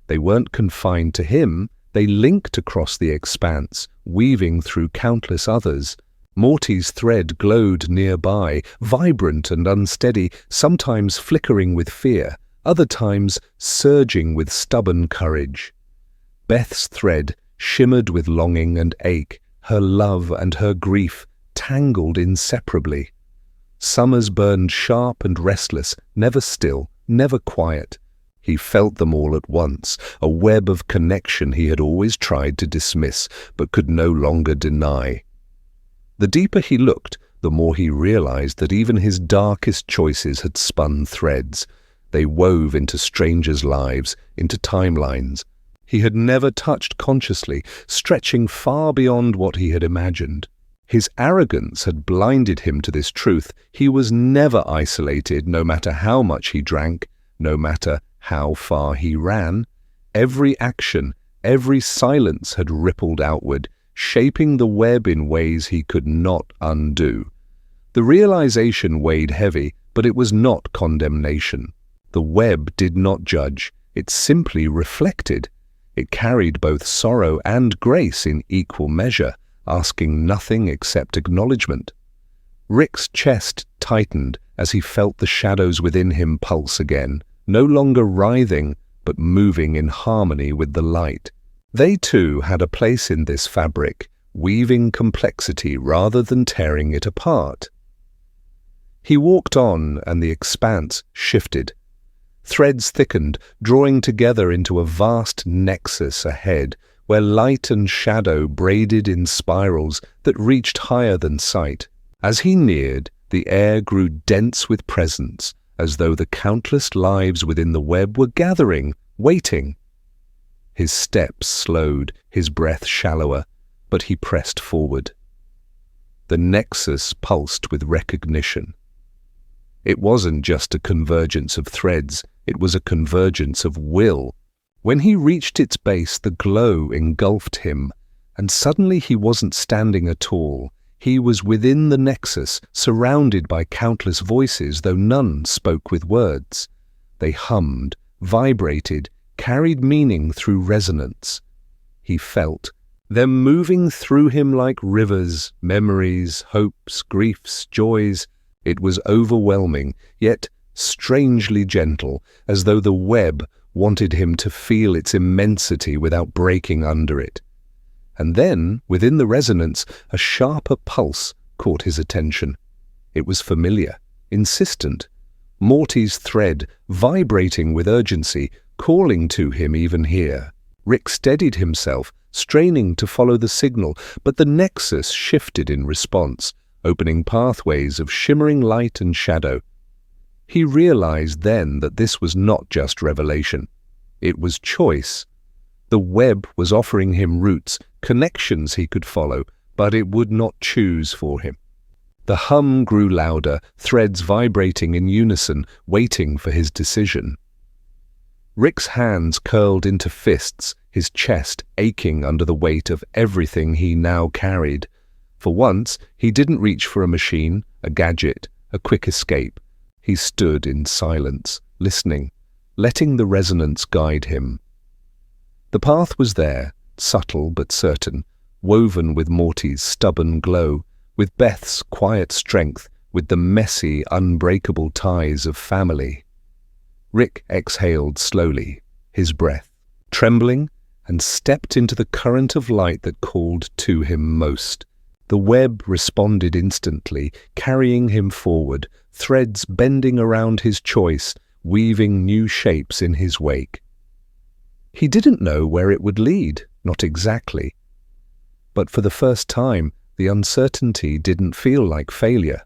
[SPEAKER 1] They weren't confined to him, they linked across the expanse, weaving through countless others. Morty's thread glowed nearby, vibrant and unsteady, sometimes flickering with fear, other times surging with stubborn courage. Beth's thread shimmered with longing and ache, her love and her grief tangled inseparably. Summer's burned sharp and restless, never still, never quiet. He felt them all at once, a web of connection he had always tried to dismiss, but could no longer deny. The deeper he looked, the more he realized that even his darkest choices had spun threads. They wove into strangers' lives, into timelines. he had never touched consciously, stretching far beyond what he had imagined. His arrogance had blinded him to this truth. He was never isolated, no matter how much he drank, no matter how far he ran. Every action, every silence had rippled outward, shaping the web in ways he could not undo. The realization weighed heavy, but it was not condemnation. The web did not judge, it simply reflected. It carried both sorrow and grace in equal measure, asking nothing except acknowledgement. Rick's chest tightened as he felt the shadows within him pulse again, no longer writhing, but moving in harmony with the light. They too had a place in this fabric, weaving complexity rather than tearing it apart. He walked on, and the expanse shifted. Threads thickened, drawing together into a vast nexus ahead, where light and shadow braided in spirals that reached higher than sight. As he neared, the air grew dense with presence, as though the countless lives within the web were gathering, waiting. His steps slowed, his breath shallower, but he pressed forward. The nexus pulsed with recognition. It wasn't just a convergence of threads, it was a convergence of will. When he reached its base, the glow engulfed him, and suddenly he wasn't standing at all. He was within the nexus, surrounded by countless voices, though none spoke with words. They hummed, vibrated, carried meaning through resonance. He felt them moving through him like rivers, memories, hopes, griefs, joys. It was overwhelming, yet strangely gentle, as though the web wanted him to feel its immensity without breaking under it. And then, within the resonance, a sharper pulse caught his attention. It was familiar, insistent. Morty's thread, vibrating with urgency, calling to him even here. Rick steadied himself, straining to follow the signal, but the nexus shifted in response, opening pathways of shimmering light and shadow. He realized then that this was not just revelation. It was choice. The web was offering him routes, connections he could follow, but it would not choose for him. The hum grew louder, threads vibrating in unison, waiting for his decision. Rick's hands curled into fists, his chest aching under the weight of everything he now carried. For once, he didn't reach for a machine, a gadget, a quick escape. He stood in silence, listening, letting the resonance guide him. The path was there, subtle but certain, woven with Morty's stubborn glow, with Beth's quiet strength, with the messy, unbreakable ties of family. Rick exhaled slowly, his breath trembling, and stepped into the current of light that called to him most. The web responded instantly, carrying him forward, threads bending around his choice, weaving new shapes in his wake. He didn't know where it would lead, not exactly. But for the first time, the uncertainty didn't feel like failure.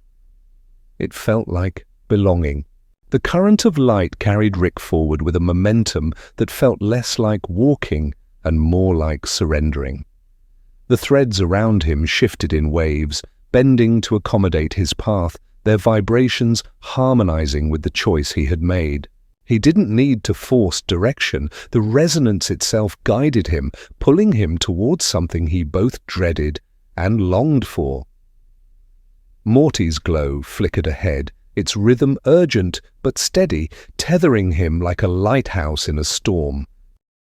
[SPEAKER 1] It felt like belonging. The current of light carried Rick forward with a momentum that felt less like walking and more like surrendering. The threads around him shifted in waves, bending to accommodate his path, their vibrations harmonizing with the choice he had made. He didn't need to force direction. The resonance itself guided him, pulling him towards something he both dreaded and longed for. Morty's glow flickered ahead, its rhythm urgent but steady, tethering him like a lighthouse in a storm.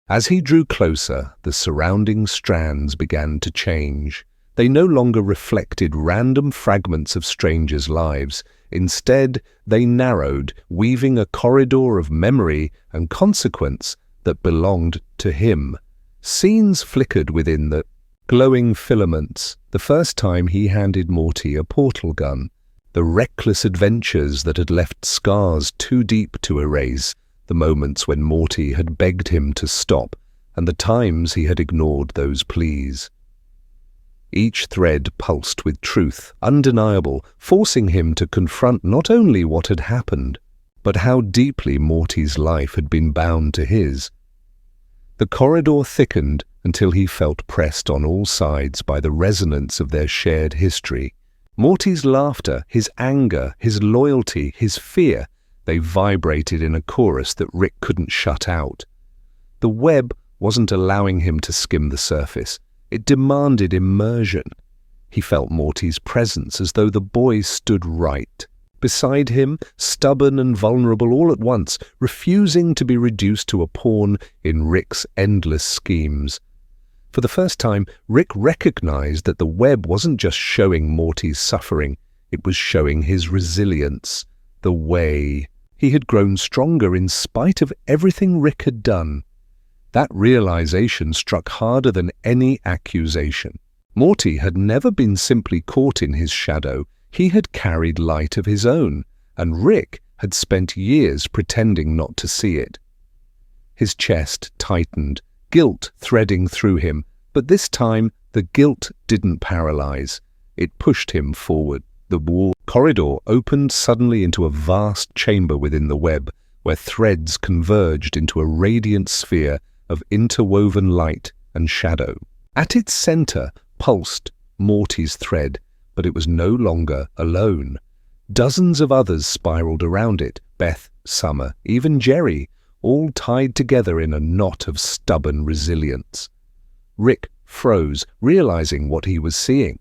[SPEAKER 1] As he drew closer, the surrounding strands began to change. They no longer reflected random fragments of strangers' lives. Instead, they narrowed, weaving a corridor of memory and consequence that belonged to him. Scenes flickered within the glowing filaments, the first time he handed Morty a portal gun. The reckless adventures that had left scars too deep to erase, the moments when Morty had begged him to stop, and the times he had ignored those pleas. Each thread pulsed with truth, undeniable, forcing him to confront not only what had happened, but how deeply Morty's life had been bound to his. The corridor thickened until he felt pressed on all sides by the resonance of their shared history. Morty's laughter, his anger, his loyalty, his fear, they vibrated in a chorus that Rick couldn't shut out. The web wasn't allowing him to skim the surface. It demanded immersion. He felt Morty's presence as though the boy stood right beside him, stubborn and vulnerable all at once, refusing to be reduced to a pawn in Rick's endless schemes. For the first time, Rick recognized that the web wasn't just showing Morty's suffering, it was showing his resilience, the way. He had grown stronger in spite of everything Rick had done. That realization struck harder than any accusation. Morty had never been simply caught in his shadow. He had carried light of his own, and Rick had spent years pretending not to see it. His chest tightened, guilt threading through him, but this time the guilt didn't paralyze. It pushed him forward. The wall corridor opened suddenly into a vast chamber within the web, where threads converged into a radiant sphere of interwoven light and shadow. At its center pulsed Morty's thread, but it was no longer alone. Dozens of others spiraled around it, Beth, Summer, even Jerry, all tied together in a knot of stubborn resilience. Rick froze, realizing what he was seeing.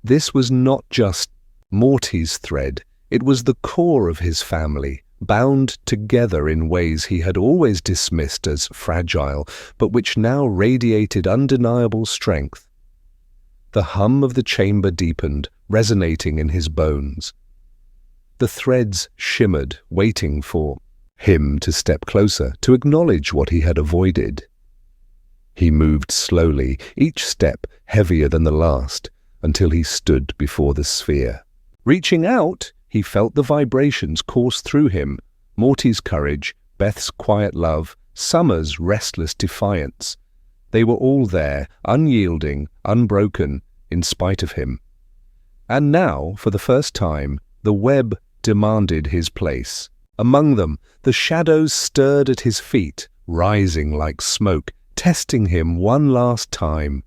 [SPEAKER 1] This was not just Morty's thread, it was the core of his family, bound together in ways he had always dismissed as fragile, but which now radiated undeniable strength. The hum of the chamber deepened, resonating in his bones. The threads shimmered, waiting for him to step closer, to acknowledge what he had avoided. He moved slowly, each step heavier than the last, until he stood before the sphere. Reaching out, he felt the vibrations course through him, Morty's courage, Beth's quiet love, Summer's restless defiance. They were all there, unyielding, unbroken, in spite of him. And now, for the first time, the web demanded his place. Among them, the shadows stirred at his feet, rising like smoke, testing him one last time.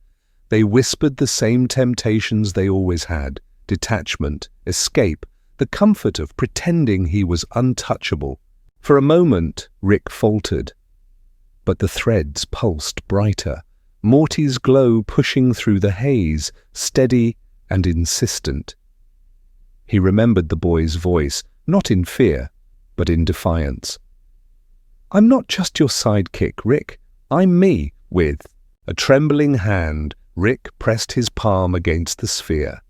[SPEAKER 1] They whispered the same temptations they always had: detachment, escape, the comfort of pretending he was untouchable. For a moment, Rick faltered. But the threads pulsed brighter, Morty's glow pushing through the haze, steady and insistent. He remembered the boy's voice, not in fear, but in defiance. "I'm not just your sidekick, Rick. I'm me," with a trembling hand, Rick pressed his palm against the sphere.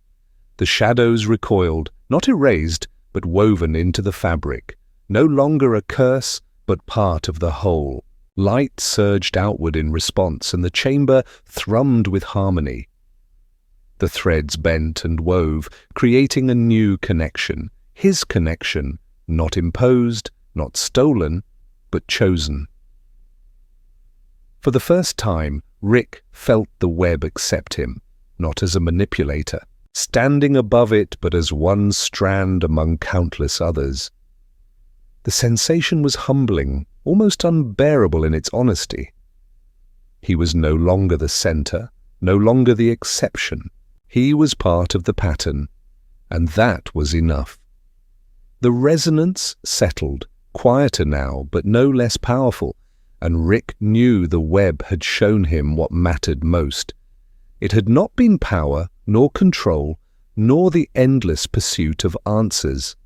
[SPEAKER 1] The shadows recoiled, not erased, but woven into the fabric, no longer a curse, but part of the whole. Light surged outward in response, and the chamber thrummed with harmony. The threads bent and wove, creating a new connection. His connection, not imposed, not stolen, but chosen. For the first time, Rick felt the web accept him, not as a manipulator, standing above it, but as one strand among countless others. The sensation was humbling, almost unbearable in its honesty. He was no longer the center, no longer the exception. He was part of the pattern, and that was enough. The resonance settled, quieter now, but no less powerful, and Rick knew the web had shown him what mattered most. It had not been power, nor control, nor the endless pursuit of answers.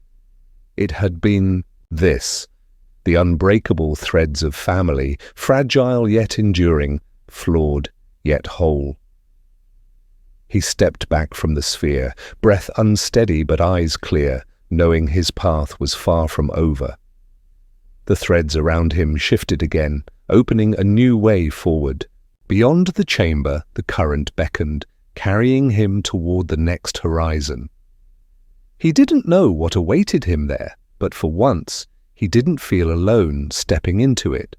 [SPEAKER 1] It had been this: the unbreakable threads of family, fragile yet enduring, flawed yet whole. He stepped back from the sphere, breath unsteady but eyes clear, knowing his path was far from over. The threads around him shifted again, opening a new way forward. Beyond the chamber, the current beckoned, carrying him toward the next horizon. He didn't know what awaited him there, but for once, he didn't feel alone stepping into it.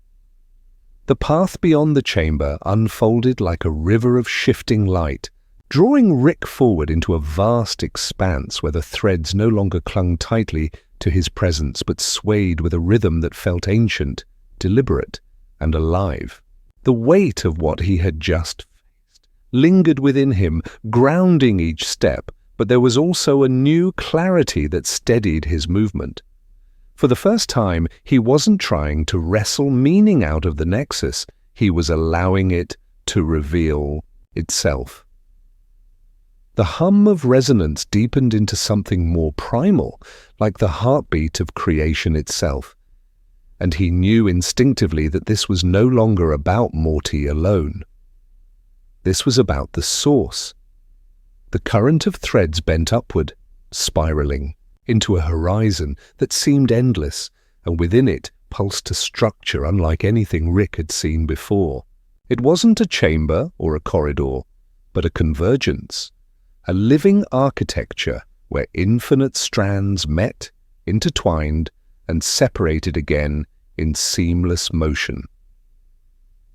[SPEAKER 1] The path beyond the chamber unfolded like a river of shifting light, drawing Rick forward into a vast expanse where the threads no longer clung tightly to his presence but swayed with a rhythm that felt ancient, deliberate, and alive. The weight of what he had just faced lingered within him, grounding each step, but there was also a new clarity that steadied his movement. For the first time, he wasn't trying to wrestle meaning out of the Nexus, he was allowing it to reveal itself. The hum of resonance deepened into something more primal, like the heartbeat of creation itself. And he knew instinctively that this was no longer about Morty alone. This was about the source. The current of threads bent upward, spiraling, into a horizon that seemed endless, and within it pulsed a structure unlike anything Rick had seen before. It wasn't a chamber or a corridor, but a convergence, a living architecture where infinite strands met, intertwined, and separated again in seamless motion.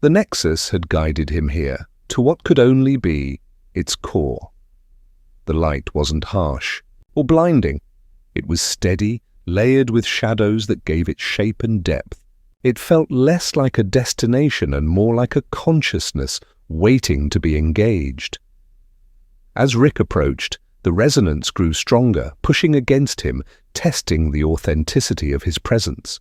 [SPEAKER 1] The Nexus had guided him here, to what could only be its core. The light wasn't harsh or blinding. It was steady, layered with shadows that gave it shape and depth. It felt less like a destination and more like a consciousness waiting to be engaged. As Rick approached, the resonance grew stronger, pushing against him, testing the authenticity of his presence.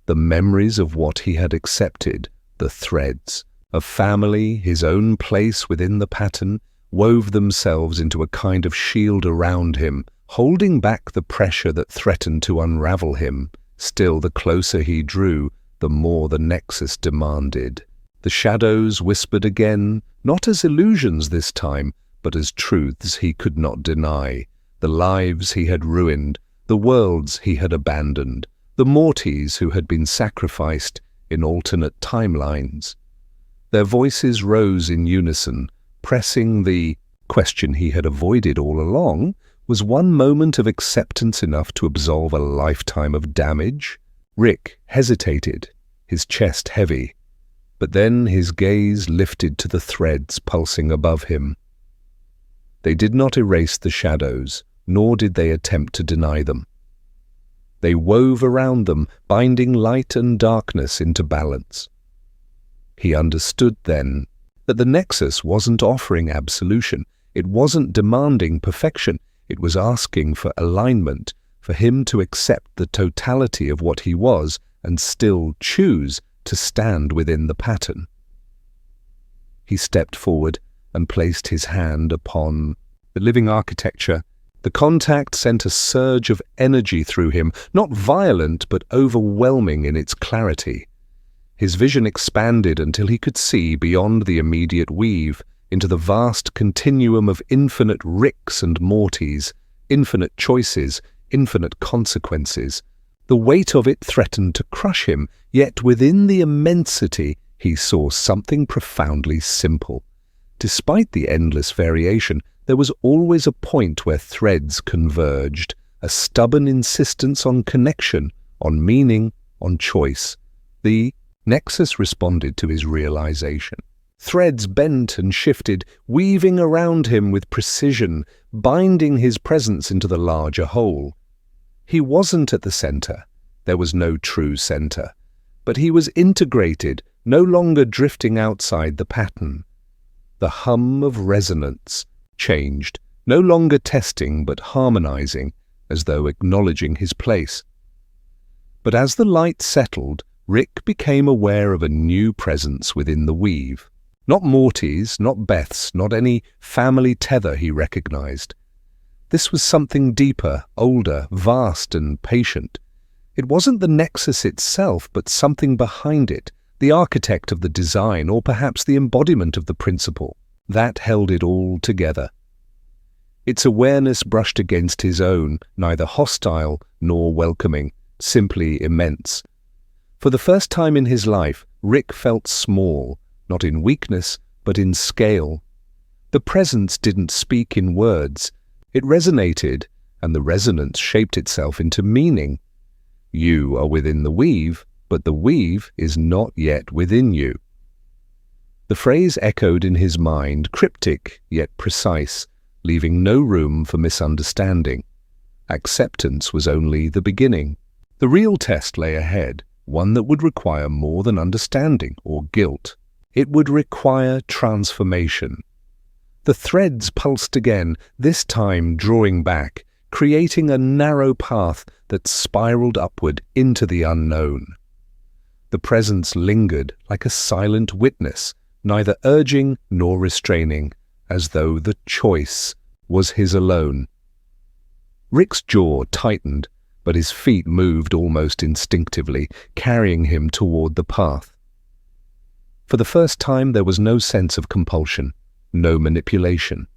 [SPEAKER 1] The memories of what he had accepted, the threads, of family, his own place within the pattern, wove themselves into a kind of shield around him, holding back the pressure that threatened to unravel him. Still, the closer he drew, the more the Nexus demanded. The shadows whispered again, not as illusions this time, but as truths he could not deny. The lives he had ruined, the worlds he had abandoned, the Mortys who had been sacrificed in alternate timelines. Their voices rose in unison, pressing the question he had avoided all along. Was one moment of acceptance enough to absolve a lifetime of damage? Rick hesitated, his chest heavy, but then his gaze lifted to the threads pulsing above him. They did not erase the shadows, nor did they attempt to deny them. They wove around them, binding light and darkness into balance. He understood then that the Nexus wasn't offering absolution, it wasn't demanding perfection, it was asking for alignment, for him to accept the totality of what he was and still choose to stand within the pattern. He stepped forward and placed his hand upon the living architecture. The contact sent a surge of energy through him, not violent but overwhelming in its clarity. His vision expanded until he could see beyond the immediate weave, into the vast continuum of infinite Ricks and Mortys, infinite choices, infinite consequences. The weight of it threatened to crush him, yet within the immensity he saw something profoundly simple. Despite the endless variation, there was always a point where threads converged, a stubborn insistence on connection, on meaning, on choice. The Nexus responded to his realization. Threads bent and shifted, weaving around him with precision, binding his presence into the larger whole. He wasn't at the center. There was no true center. But he was integrated, no longer drifting outside the pattern. The hum of resonance changed, no longer testing but harmonizing, as though acknowledging his place. But as the light settled, Rick became aware of a new presence within the weave. Not Morty's, not Beth's, not any family tether he recognized. This was something deeper, older, vast and patient. It wasn't the Nexus itself, but something behind it, the architect of the design, or perhaps the embodiment of the principle, that held it all together. Its awareness brushed against his own, neither hostile nor welcoming, simply immense. For the first time in his life, Rick felt small, not in weakness, but in scale. The presence didn't speak in words. It resonated, and the resonance shaped itself into meaning. You are within the weave, but the weave is not yet within you. The phrase echoed in his mind, cryptic yet precise, leaving no room for misunderstanding. Acceptance was only the beginning. The real test lay ahead, one that would require more than understanding or guilt. It would require transformation. The threads pulsed again, this time drawing back, creating a narrow path that spiraled upward into the unknown. The presence lingered like a silent witness, neither urging nor restraining, as though the choice was his alone. Rick's jaw tightened, but his feet moved almost instinctively, carrying him toward the path. For the first time, there was no sense of compulsion, no manipulation.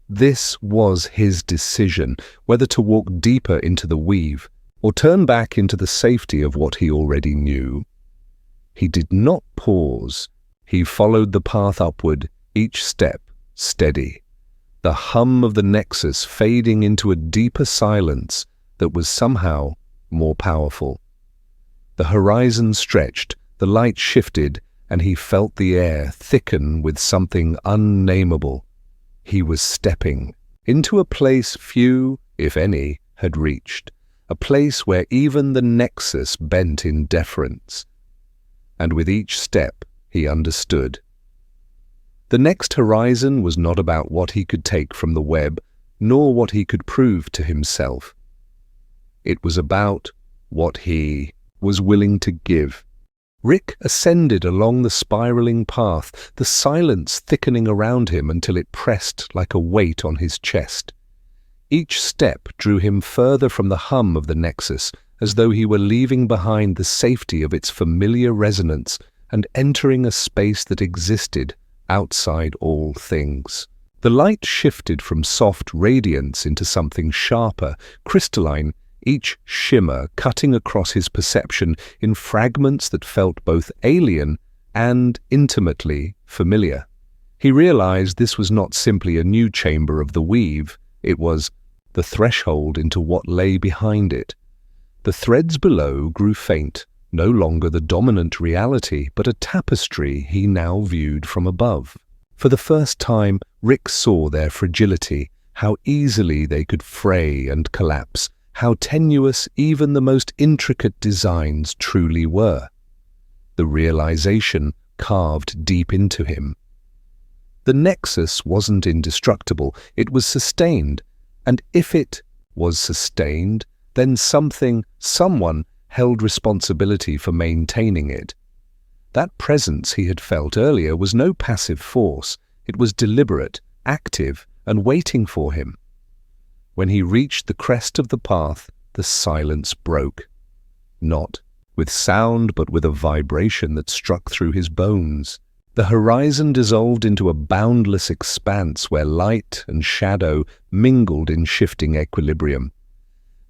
[SPEAKER 1] This was his decision, whether to walk deeper into the weave or turn back into the safety of what he already knew. He did not pause. He followed the path upward, each step steady, the hum of the nexus fading into a deeper silence that was somehow more powerful. The horizon stretched, the light shifted, and he felt the air thicken with something unnameable. He was stepping into a place few, if any, had reached, a place where even the nexus bent in deference. And with each step, he understood. The next horizon was not about what he could take from the web, nor what he could prove to himself. It was about what he was willing to give. Rick ascended along the spiraling path, the silence thickening around him until it pressed like a weight on his chest. Each step drew him further from the hum of the nexus, as though he were leaving behind the safety of its familiar resonance and entering a space that existed outside all things. The light shifted from soft radiance into something sharper, crystalline, each shimmer cutting across his perception in fragments that felt both alien and intimately familiar. He realized this was not simply a new chamber of the weave, it was the threshold into what lay behind it. The threads below grew faint, no longer the dominant reality, but a tapestry he now viewed from above. For the first time, Rick saw their fragility, how easily they could fray and collapse, how tenuous even the most intricate designs truly were. The realization carved deep into him. The nexus wasn't indestructible, it was sustained, and if it was sustained, then someone held responsibility for maintaining it. That presence he had felt earlier was no passive force, it was deliberate, active, and waiting for him. When he reached the crest of the path, the silence broke. Not with sound, but with a vibration that struck through his bones. The horizon dissolved into a boundless expanse where light and shadow mingled in shifting equilibrium.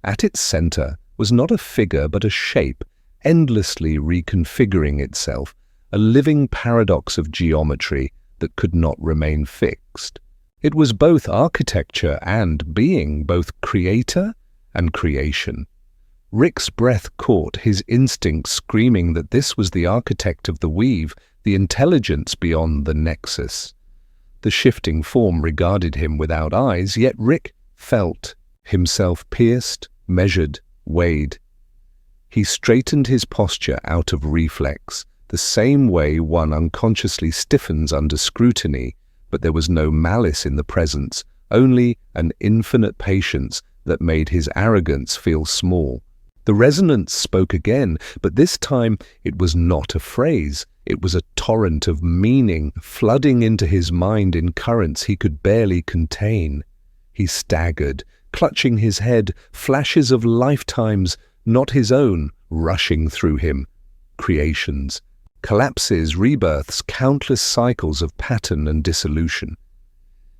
[SPEAKER 1] At its center was not a figure but a shape, endlessly reconfiguring itself, a living paradox of geometry that could not remain fixed. It was both architecture and being, both creator and creation. Rick's breath caught, his instinct screaming that this was the architect of the weave, the intelligence beyond the nexus. The shifting form regarded him without eyes, yet Rick felt himself pierced, measured, weighed. He straightened his posture out of reflex, the same way one unconsciously stiffens under scrutiny, but there was no malice in the presence, only an infinite patience that made his arrogance feel small. The resonance spoke again, but this time it was not a phrase. It was a torrent of meaning flooding into his mind in currents he could barely contain. He staggered, clutching his head, flashes of lifetimes, not his own, rushing through him. Creations, collapses, rebirths, countless cycles of pattern and dissolution.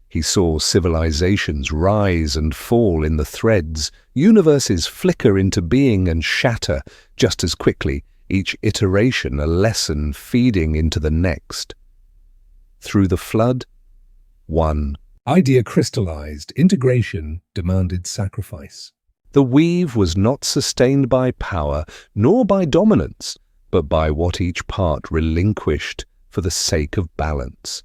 [SPEAKER 1] He saw civilizations rise and fall in the threads, universes flicker into being and shatter just as quickly, each iteration a lesson feeding into the next. Through the flood, one idea crystallized, integration demanded sacrifice. The weave was not sustained by power, nor by dominance, but by what each part relinquished for the sake of balance.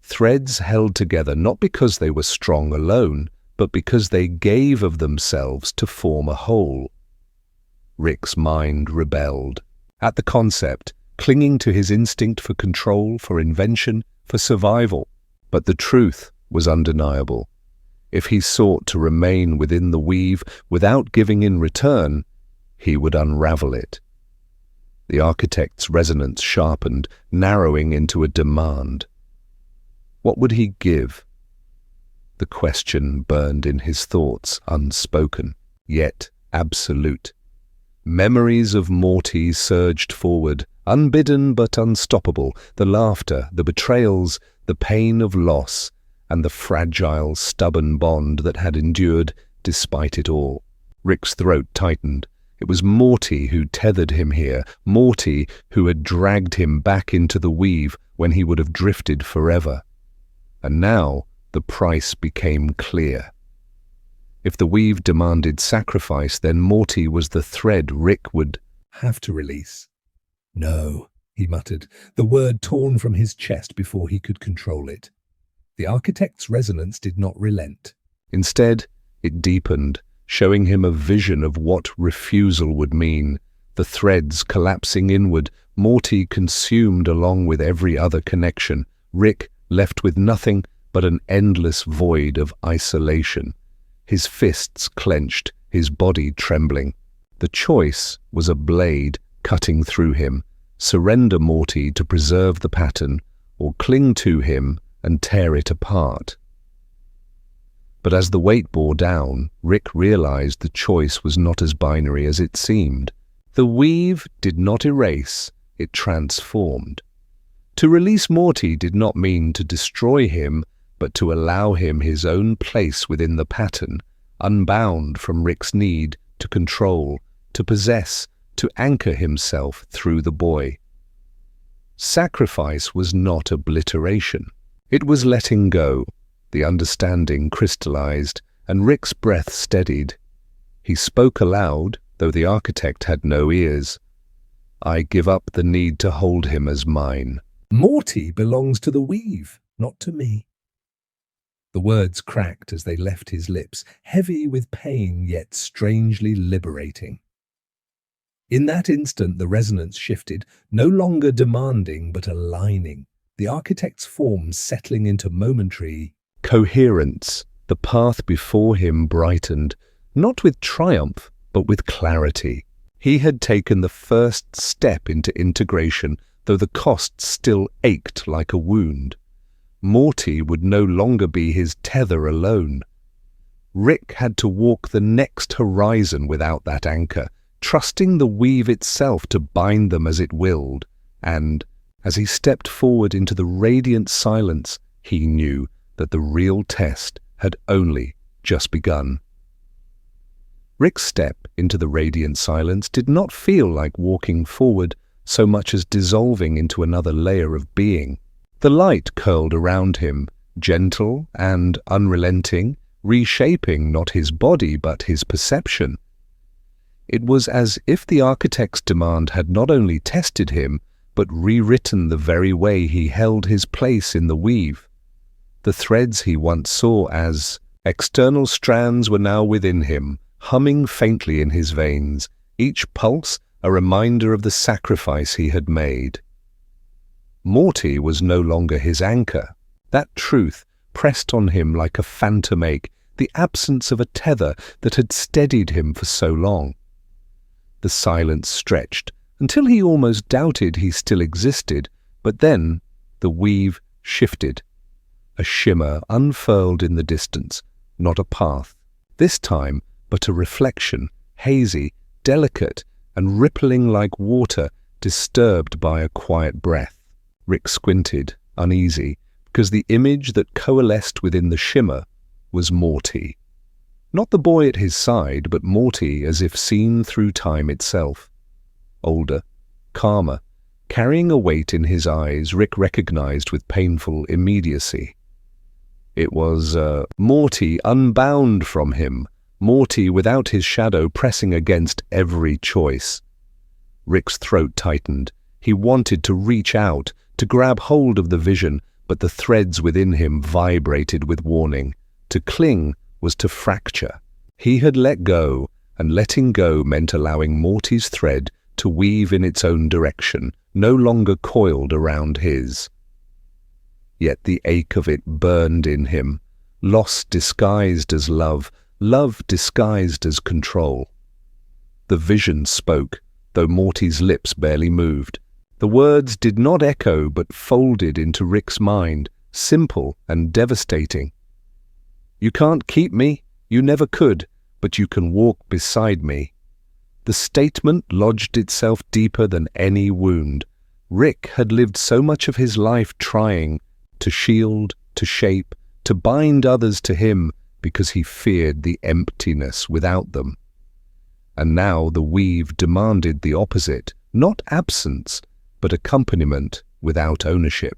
[SPEAKER 1] Threads held together not because they were strong alone, but because they gave of themselves to form a whole. Rick's mind rebelled. At the concept, clinging to his instinct for control, for invention, for survival. But the truth was undeniable. If he sought to remain within the weave without giving in return, he would unravel it. The architect's resonance sharpened, narrowing into a demand. What would he give? The question burned in his thoughts, unspoken, yet absolute. Memories of Morty surged forward, unbidden but unstoppable, the laughter, the betrayals, the pain of loss, and the fragile, stubborn bond that had endured despite it all. Rick's throat tightened. It was Morty who tethered him here, Morty who had dragged him back into the weave when he would have drifted forever. And now the price became clear. If the weave demanded sacrifice, then Morty was the thread Rick would have to release.
[SPEAKER 2] No, he muttered, the word torn from his chest before he could control it. The architect's resonance did not relent.
[SPEAKER 1] Instead, it deepened, showing him a vision of what refusal would mean. The threads collapsing inward, Morty consumed along with every other connection, Rick left with nothing but an endless void of isolation. His fists clenched, his body trembling. The choice was a blade cutting through him. Surrender Morty to preserve the pattern, or cling to him and tear it apart. But as the weight bore down, Rick realized the choice was not as binary as it seemed. The weave did not erase, it transformed. To release Morty did not mean to destroy him, but to allow him his own place within the pattern, unbound from Rick's need to control, to possess, to anchor himself through the boy. Sacrifice was not obliteration. It was letting go. The understanding crystallized, and Rick's breath steadied. He spoke aloud, though the architect had no ears. I give up the need to hold him as mine.
[SPEAKER 2] Morty belongs to the weave, not to me. The words cracked as they left his lips, heavy with pain yet strangely liberating. In that instant the resonance shifted, no longer demanding but aligning, the architect's form settling into momentary
[SPEAKER 1] coherence. The path before him brightened, not with triumph, but with clarity. He had taken the first step into integration, though the cost still ached like a wound. Morty would no longer be his tether alone. Rick had to walk the next horizon without that anchor, trusting the weave itself to bind them as it willed. And, as he stepped forward into the radiant silence, he knew that the real test had only just begun. Rick's step into the radiant silence did not feel like walking forward so much as dissolving into another layer of being. The light curled around him, gentle and unrelenting, reshaping not his body but his perception. It was as if the architect's demand had not only tested him, but rewritten the very way he held his place in the weave. The threads he once saw as external strands were now within him, humming faintly in his veins, each pulse a reminder of the sacrifice he had made. Morty was no longer his anchor. That truth pressed on him like a phantom ache, the absence of a tether that had steadied him for so long. The silence stretched, until he almost doubted he still existed, but then the weave shifted. A shimmer unfurled in the distance, not a path, this time but a reflection, hazy, delicate, and rippling like water, disturbed by a quiet breath. Rick squinted, uneasy, because the image that coalesced within the shimmer was Morty. Not the boy at his side, but Morty as if seen through time itself. Older, calmer, carrying a weight in his eyes Rick recognized with painful immediacy. It was Morty unbound from him, Morty without his shadow pressing against every choice. Rick's throat tightened. He wanted to reach out, to grab hold of the vision, but the threads within him vibrated with warning. To cling was to fracture. He had let go, and letting go meant allowing Morty's thread to weave in its own direction, no longer coiled around his. Yet the ache of it burned in him, loss disguised as love, love disguised as control. The vision spoke, though Morty's lips barely moved. The words did not echo but folded into Rick's mind, simple and devastating. "You can't keep me, you never could, but you can walk beside me." The statement lodged itself deeper than any wound. Rick had lived so much of his life trying to shield, to shape, to bind others to him because he feared the emptiness without them. And now the weave demanded the opposite, not absence, but accompaniment without ownership.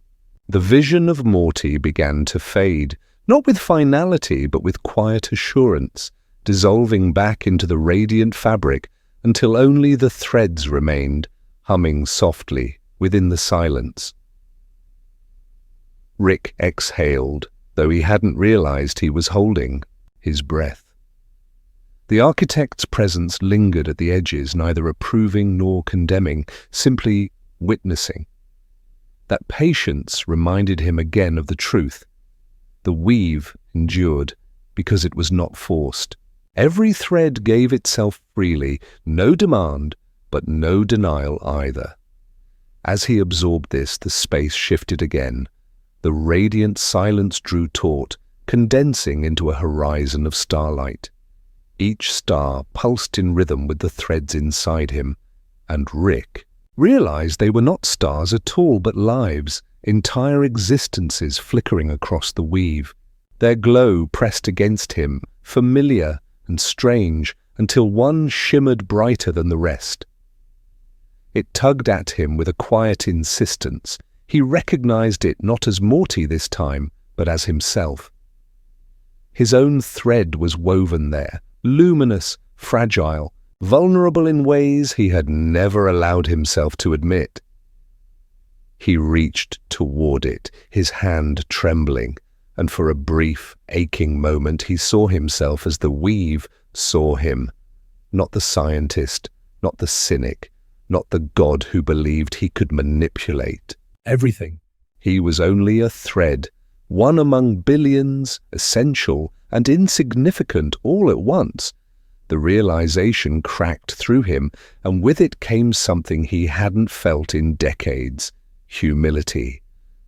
[SPEAKER 1] The vision of Morty began to fade, not with finality but with quiet assurance, dissolving back into the radiant fabric until only the threads remained, humming softly within the silence. Rick exhaled, though he hadn't realized he was holding his breath. The architect's presence lingered at the edges, neither approving nor condemning, simply witnessing. That patience reminded him again of the truth. The weave endured because it was not forced. Every thread gave itself freely, no demand, but no denial either. As he absorbed this, the space shifted again. The radiant silence drew taut, condensing into a horizon of starlight. Each star pulsed in rhythm with the threads inside him, and Rick realized they were not stars at all, but lives, entire existences flickering across the weave. Their glow pressed against him, familiar and strange, until one shimmered brighter than the rest. It tugged at him with a quiet insistence. He recognized it not as Morty this time, but as himself. His own thread was woven there, luminous, fragile, vulnerable in ways he had never allowed himself to admit. He reached toward it, his hand trembling, and for a brief, aching moment he saw himself as the weave saw him, not the scientist, not the cynic, not the god who believed he could manipulate
[SPEAKER 2] Everything.
[SPEAKER 1] He was only a thread, one among billions, essential and insignificant all at once. The realization cracked through him, and with it came something he hadn't felt in decades: humility.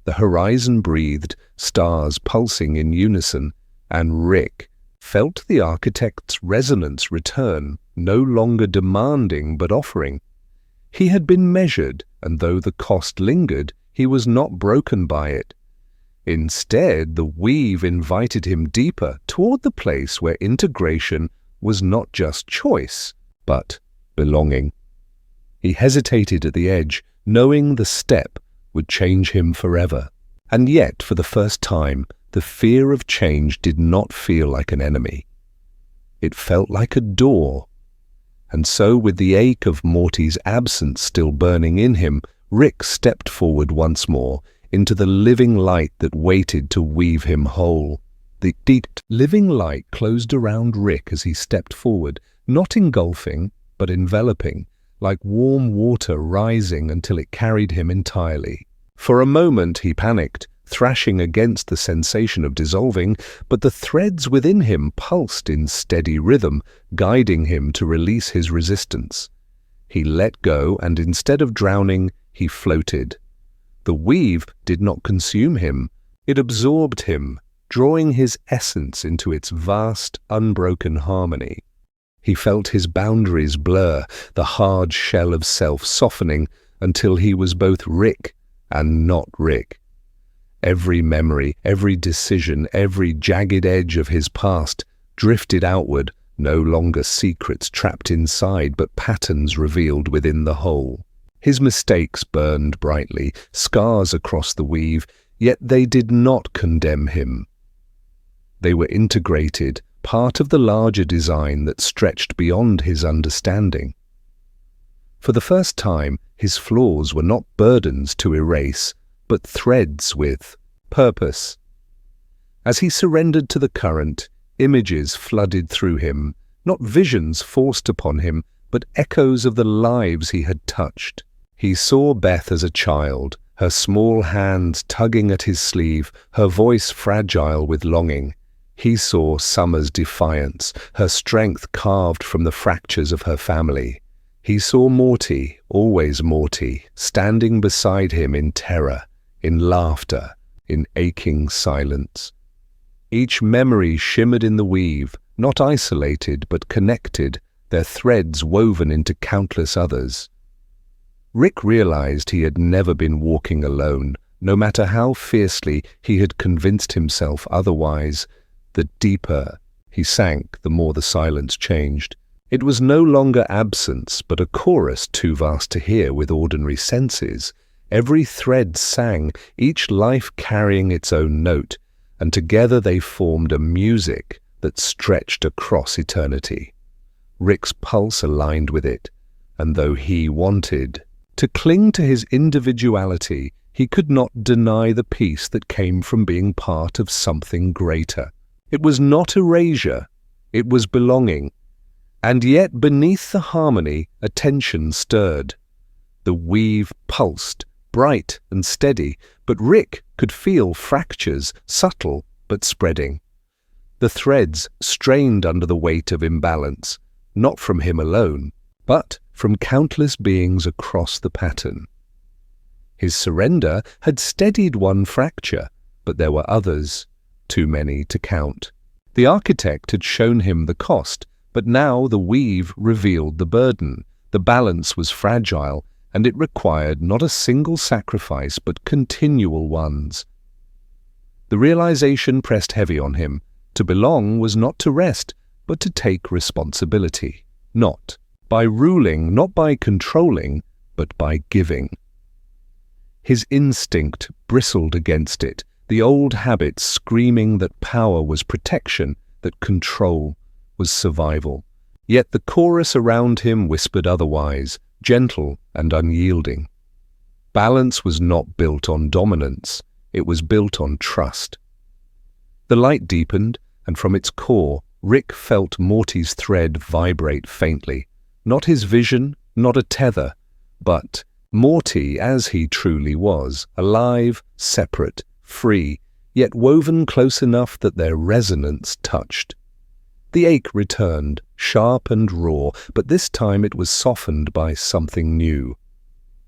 [SPEAKER 1] The horizon breathed, stars pulsing in unison, and Rick felt the architect's resonance return, no longer demanding but offering. He had been measured, and though the cost lingered, he was not broken by it. Instead, the weave invited him deeper toward the place where integration was not just choice, but belonging. He hesitated at the edge, knowing the step would change him forever. And yet, for the first time, the fear of change did not feel like an enemy. It felt like a door. And so, with the ache of Morty's absence still burning in him, Rick stepped forward once more into the living light that waited to weave him whole. The deep, living light closed around Rick as he stepped forward, not engulfing, but enveloping, like warm water rising until it carried him entirely. For a moment he panicked, thrashing against the sensation of dissolving, but the threads within him pulsed in steady rhythm, guiding him to release his resistance. He let go, and instead of drowning, he floated. The weave did not consume him. It absorbed him, drawing his essence into its vast, unbroken harmony. He felt his boundaries blur, the hard shell of self softening until he was both Rick and not Rick. Every memory, every decision, every jagged edge of his past drifted outward, no longer secrets trapped inside, but patterns revealed within the whole. His mistakes burned brightly, scars across the weave, yet they did not condemn him. They were integrated, part of the larger design that stretched beyond his understanding. For the first time, his flaws were not burdens to erase, but threads with purpose. As he surrendered to the current, images flooded through him, not visions forced upon him, but echoes of the lives he had touched. He saw Beth as a child, her small hands tugging at his sleeve, her voice fragile with longing. He saw Summer's defiance, her strength carved from the fractures of her family. He saw Morty, always Morty, standing beside him in terror, in laughter, in aching silence. Each memory shimmered in the weave, not isolated but connected, their threads woven into countless others. Rick realized he had never been walking alone, no matter how fiercely he had convinced himself otherwise. The deeper he sank, the more the silence changed. It was no longer absence, but a chorus too vast to hear with ordinary senses. Every thread sang, each life carrying its own note, and together they formed a music that stretched across eternity. Rick's pulse aligned with it, and though he wanted to cling to his individuality, he could not deny the peace that came from being part of something greater. It was not erasure, it was belonging. And yet beneath the harmony, a tension stirred. The weave pulsed, bright and steady, but Rick could feel fractures, subtle but spreading. The threads strained under the weight of imbalance, not from him alone, but from countless beings across the pattern. His surrender had steadied one fracture, but there were others, too many to count. The architect had shown him the cost, but now the weave revealed the burden. The balance was fragile, and it required not a single sacrifice, but continual ones. The realization pressed heavy on him. To belong was not to rest, but to take responsibility. Not by ruling, not by controlling, but by giving. His instinct bristled against it, the old habit screaming that power was protection, that control was survival. Yet the chorus around him whispered otherwise, gentle and unyielding. Balance was not built on dominance, it was built on trust. The light deepened, and from its core, Rick felt Morty's thread vibrate faintly. Not his vision, not a tether, but Morty as he truly was, alive, separate, free, yet woven close enough that their resonance touched. The ache returned, sharp and raw, but this time it was softened by something new.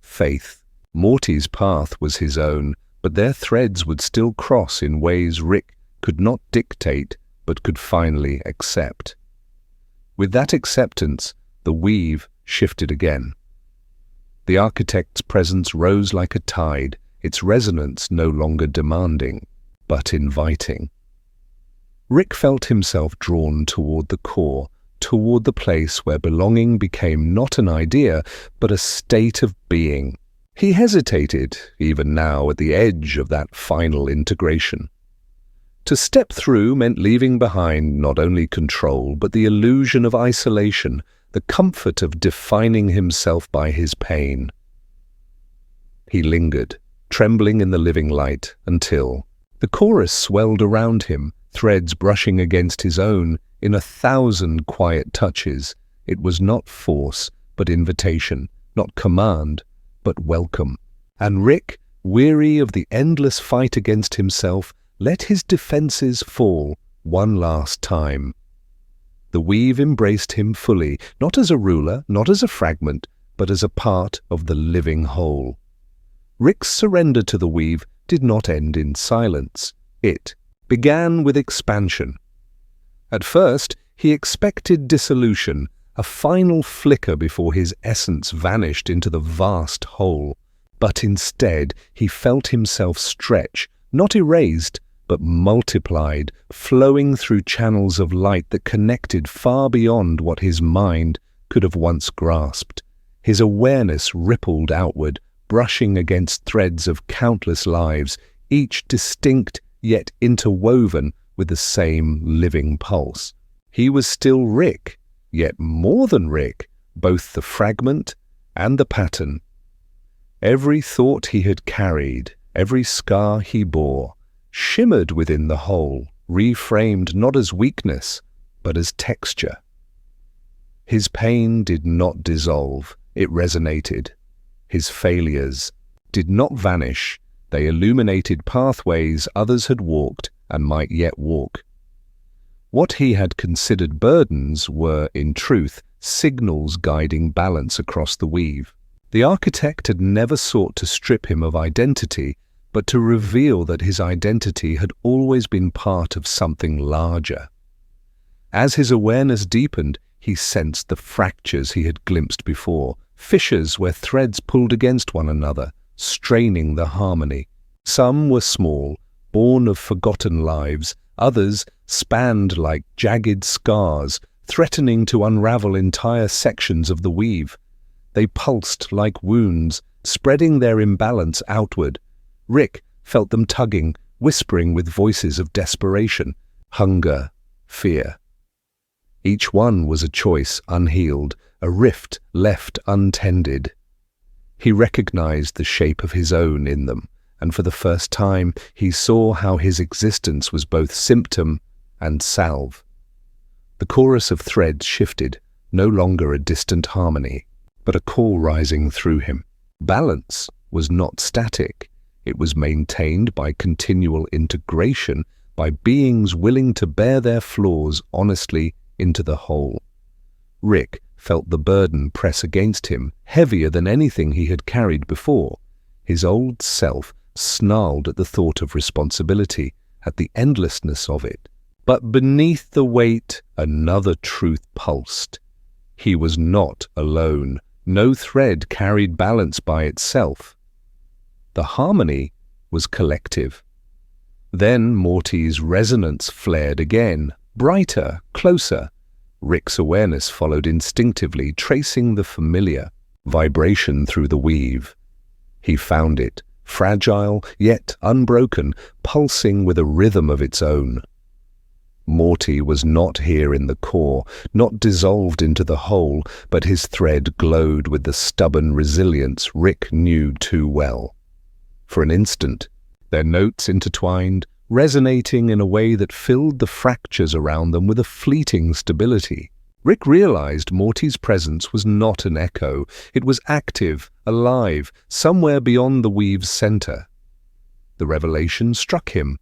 [SPEAKER 1] Faith. Morty's path was his own, but their threads would still cross in ways Rick could not dictate, but could finally accept. With that acceptance, the weave shifted again. The architect's presence rose like a tide, its resonance no longer demanding, but inviting. Rick felt himself drawn toward the core, toward the place where belonging became not an idea, but a state of being. He hesitated, even now, at the edge of that final integration. To step through meant leaving behind not only control, but the illusion of isolation, the comfort of defining himself by his pain. He lingered, trembling in the living light, until the chorus swelled around him, threads brushing against his own in 1,000 quiet touches. It was not force, but invitation, not command, but welcome. And Rick, weary of the endless fight against himself, let his defenses fall one last time. The weave embraced him fully, not as a ruler, not as a fragment, but as a part of the living whole. Rick's surrender to the weave did not end in silence. It began with expansion. At first, he expected dissolution, a final flicker before his essence vanished into the vast whole. But instead, he felt himself stretch, not erased, but multiplied, flowing through channels of light that connected far beyond what his mind could have once grasped. His awareness rippled outward, brushing against threads of countless lives, each distinct yet interwoven with the same living pulse. He was still Rick, yet more than Rick, both the fragment and the pattern. Every thought he had carried, every scar he bore, shimmered within the whole, reframed not as weakness, but as texture. His pain did not dissolve, it resonated. His failures did not vanish. They illuminated pathways others had walked and might yet walk. What he had considered burdens were, in truth, signals guiding balance across the weave. The architect had never sought to strip him of identity, but to reveal that his identity had always been part of something larger. As his awareness deepened, he sensed the fractures he had glimpsed before, fissures where threads pulled against one another, straining the harmony. Some were small, born of forgotten lives, others spanned like jagged scars, threatening to unravel entire sections of the weave. They pulsed like wounds, spreading their imbalance outward. Rick felt them tugging, whispering with voices of desperation, hunger, fear. Each one was a choice unhealed, a rift left untended. He recognized the shape of his own in them, and for the first time he saw how his existence was both symptom and salve. The chorus of threads shifted, no longer a distant harmony, but a call rising through him. Balance was not static. It was maintained by continual integration, by beings willing to bear their flaws honestly into the whole. Rick felt the burden press against him, heavier than anything he had carried before. His old self snarled at the thought of responsibility, at the endlessness of it. But beneath the weight, another truth pulsed. He was not alone. No thread carried balance by itself. The harmony was collective. Then Morty's resonance flared again, brighter, closer. Rick's awareness followed instinctively, tracing the familiar vibration through the weave. He found it, fragile yet unbroken, pulsing with a rhythm of its own. Morty was not here in the core, not dissolved into the whole, but his thread glowed with the stubborn resilience Rick knew too well. For an instant, their notes intertwined, resonating in a way that filled the fractures around them with a fleeting stability. Rick realized Morty's presence was not an echo. It was active, alive, somewhere beyond the weave's center. The revelation struck him.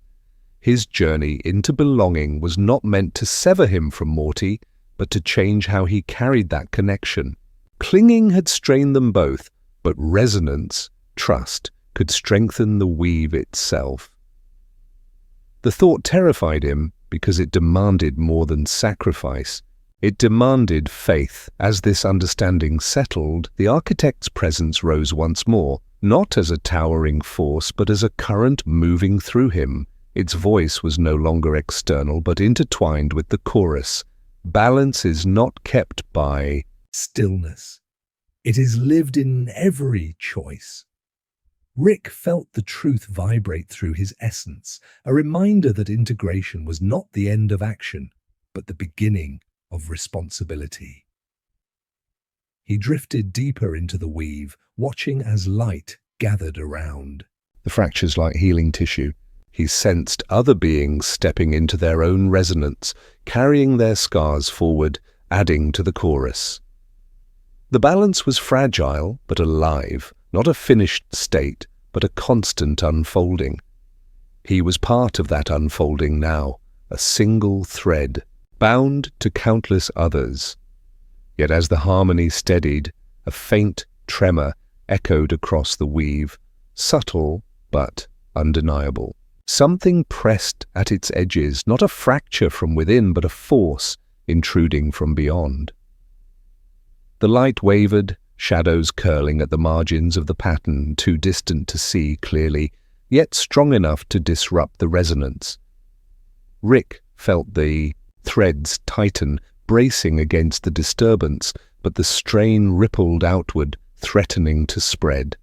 [SPEAKER 1] His journey into belonging was not meant to sever him from Morty, but to change how he carried that connection. Clinging had strained them both, but resonance, trust, could strengthen the weave itself. The thought terrified him because it demanded more than sacrifice. It demanded faith. As this understanding settled, the architect's presence rose once more, not as a towering force, but as a current moving through him. Its voice was no longer external, but intertwined with the chorus. Balance is not kept by
[SPEAKER 2] stillness. It is lived in every choice. Rick felt the truth vibrate through his essence, a reminder that integration was not the end of action, but the beginning of responsibility. He drifted deeper into the weave, watching as light gathered around.
[SPEAKER 1] The fractures like healing tissue. He sensed other beings stepping into their own resonance, carrying their scars forward, adding to the chorus. The balance was fragile but alive, not a finished state, but a constant unfolding. He was part of that unfolding now, a single thread, bound to countless others. Yet as the harmony steadied, a faint tremor echoed across the weave, subtle but undeniable. Something pressed at its edges, not a fracture from within, but a force intruding from beyond. The light wavered, shadows curling at the margins of the pattern, too distant to see clearly, yet strong enough to disrupt the resonance. Rick felt the threads tighten, bracing against the disturbance, but the strain rippled outward, threatening to spread.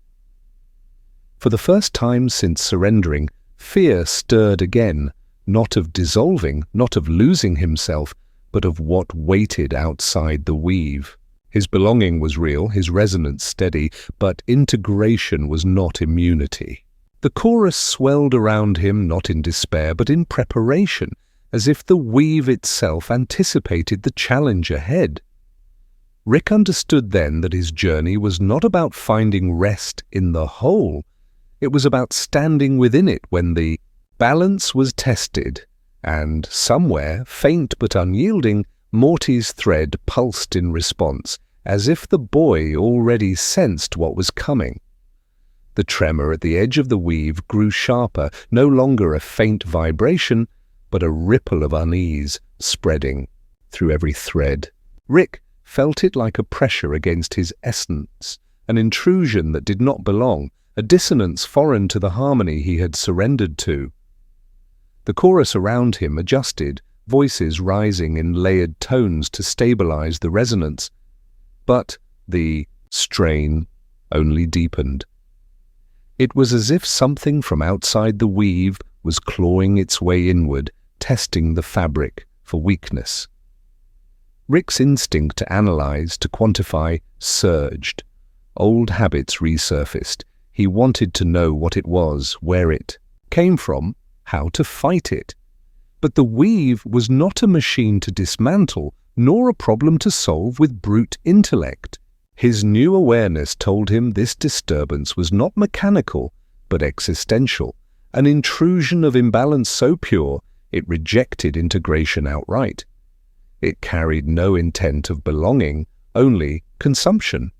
[SPEAKER 1] For the first time since surrendering, fear stirred again, not of dissolving, not of losing himself, but of what waited outside the weave. His belonging was real, his resonance steady, but integration was not immunity. The chorus swelled around him, not in despair, but in preparation, as if the weave itself anticipated the challenge ahead. Rick understood then that his journey was not about finding rest in the whole. It was about standing within it when the balance was tested, and somewhere, faint but unyielding, Morty's thread pulsed in response, as if the boy already sensed what was coming. The tremor at the edge of the weave grew sharper, no longer a faint vibration, but a ripple of unease spreading through every thread. Rick felt it like a pressure against his essence, an intrusion that did not belong, a dissonance foreign to the harmony he had surrendered to. The chorus around him adjusted, voices rising in layered tones to stabilize the resonance, but the strain only deepened. It was as if something from outside the weave was clawing its way inward, testing the fabric for weakness. Rick's instinct to analyze, to quantify, surged. Old habits resurfaced. He wanted to know what it was, where it came from, how to fight it. But the weave was not a machine to dismantle, nor a problem to solve with brute intellect. His new awareness told him this disturbance was not mechanical, but existential, an intrusion of imbalance so pure it rejected integration outright. It carried no intent of belonging, only consumption.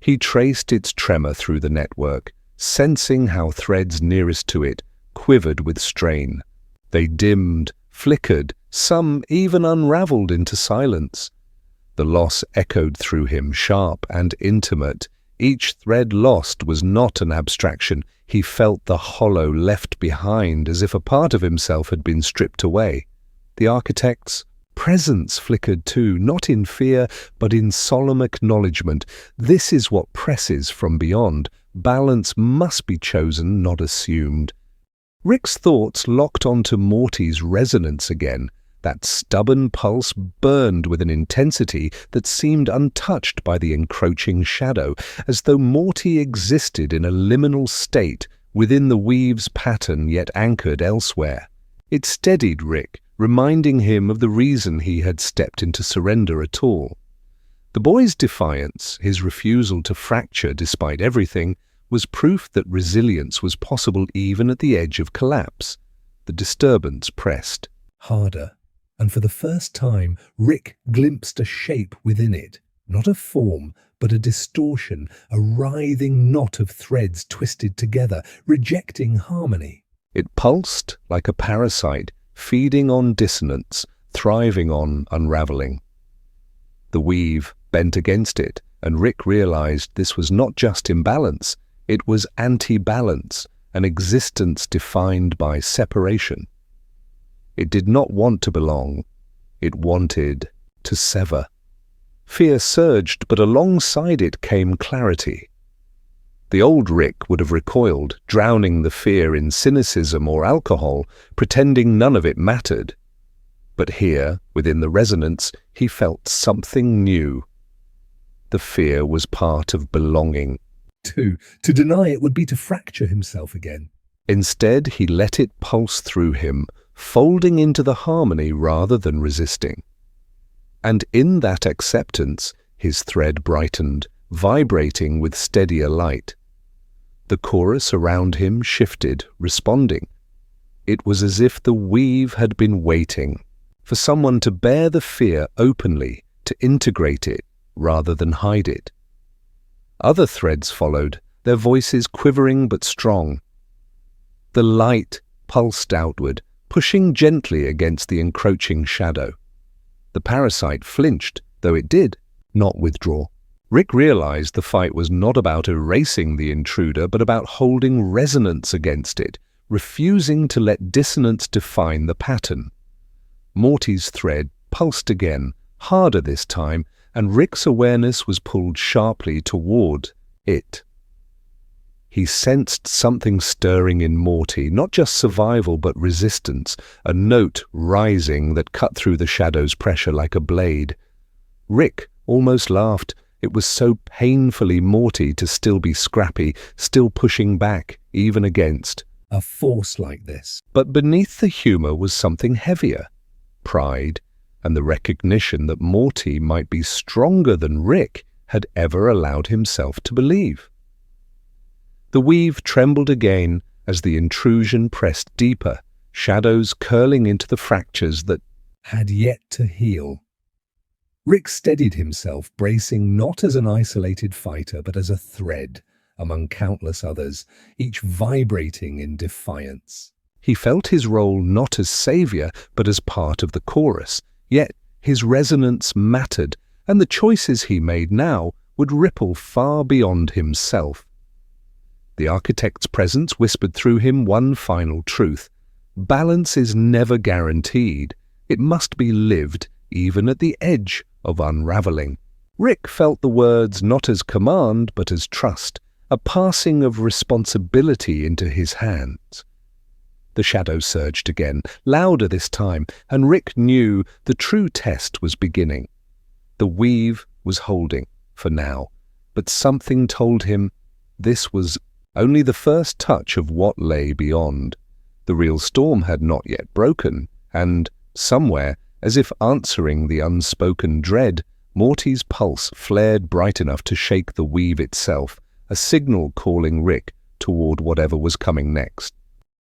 [SPEAKER 1] He traced its tremor through the network, sensing how threads nearest to it quivered with strain. They dimmed, flickered, some even unraveled into silence. The loss echoed through him, sharp and intimate. Each thread lost was not an abstraction. He felt the hollow left behind, as if a part of himself had been stripped away. The architect's presence flickered too, not in fear, but in solemn acknowledgement. This is what presses from beyond. Balance must be chosen, not assumed. Rick's thoughts locked onto Morty's resonance again. That stubborn pulse burned with an intensity that seemed untouched by the encroaching shadow, as though Morty existed in a liminal state within the weave's pattern yet anchored elsewhere. It steadied Rick, reminding him of the reason he had stepped into surrender at all. The boy's defiance, his refusal to fracture despite everything, was proof that resilience was possible even at the edge of collapse. The disturbance pressed
[SPEAKER 2] harder, and for the first time Rick glimpsed a shape within it, not a form, but a distortion, a writhing knot of threads twisted together, rejecting harmony.
[SPEAKER 1] It pulsed like a parasite, feeding on dissonance, thriving on unraveling. The weave bent against it, and Rick realized this was not just imbalance, it was anti-balance, an existence defined by separation. It did not want to belong, it wanted to sever. Fear surged, but alongside it came clarity. The old Rick would have recoiled, drowning the fear in cynicism or alcohol, pretending none of it mattered. But here, within the resonance, he felt something new. The fear was part of belonging.
[SPEAKER 2] To deny it would be to fracture himself again.
[SPEAKER 1] Instead, he let it pulse through him, folding into the harmony rather than resisting. And in that acceptance, his thread brightened, vibrating with steadier light. The chorus around him shifted, responding. It was as if the weave had been waiting for someone to bear the fear openly, to integrate it rather than hide it. Other threads followed, their voices quivering but strong. The light pulsed outward, pushing gently against the encroaching shadow. The parasite flinched, though it did not withdraw. Rick realized the fight was not about erasing the intruder, but about holding resonance against it, refusing to let dissonance define the pattern. Morty's thread pulsed again, harder this time, and Rick's awareness was pulled sharply toward it. He sensed something stirring in Morty, not just survival but resistance, a note rising that cut through the shadow's pressure like a blade. Rick almost laughed. It was so painfully Morty to still be scrappy, still pushing back, even against
[SPEAKER 2] a force like this.
[SPEAKER 1] But beneath the humor was something heavier, pride, and the recognition that Morty might be stronger than Rick had ever allowed himself to believe. The weave trembled again as the intrusion pressed deeper, shadows curling into the fractures that
[SPEAKER 2] had yet to heal. Rick steadied himself, bracing not as an isolated fighter, but as a thread among countless others, each vibrating in defiance.
[SPEAKER 1] he felt his role not as savior, but as part of the chorus. Yet his resonance mattered, and the choices he made now would ripple far beyond himself. The architect's presence whispered through him one final truth. Balance is never guaranteed. It must be lived, even at the edge of unraveling. Rick felt the words not as command, but as trust, a passing of responsibility into his hands. The shadow surged again, louder this time, and Rick knew the true test was beginning. The weave was holding, for now, but something told him this was only the first touch of what lay beyond. The real storm had not yet broken, and, somewhere, as if answering the unspoken dread, Morty's pulse flared bright enough to shake the weave itself, a signal calling Rick toward whatever was coming next.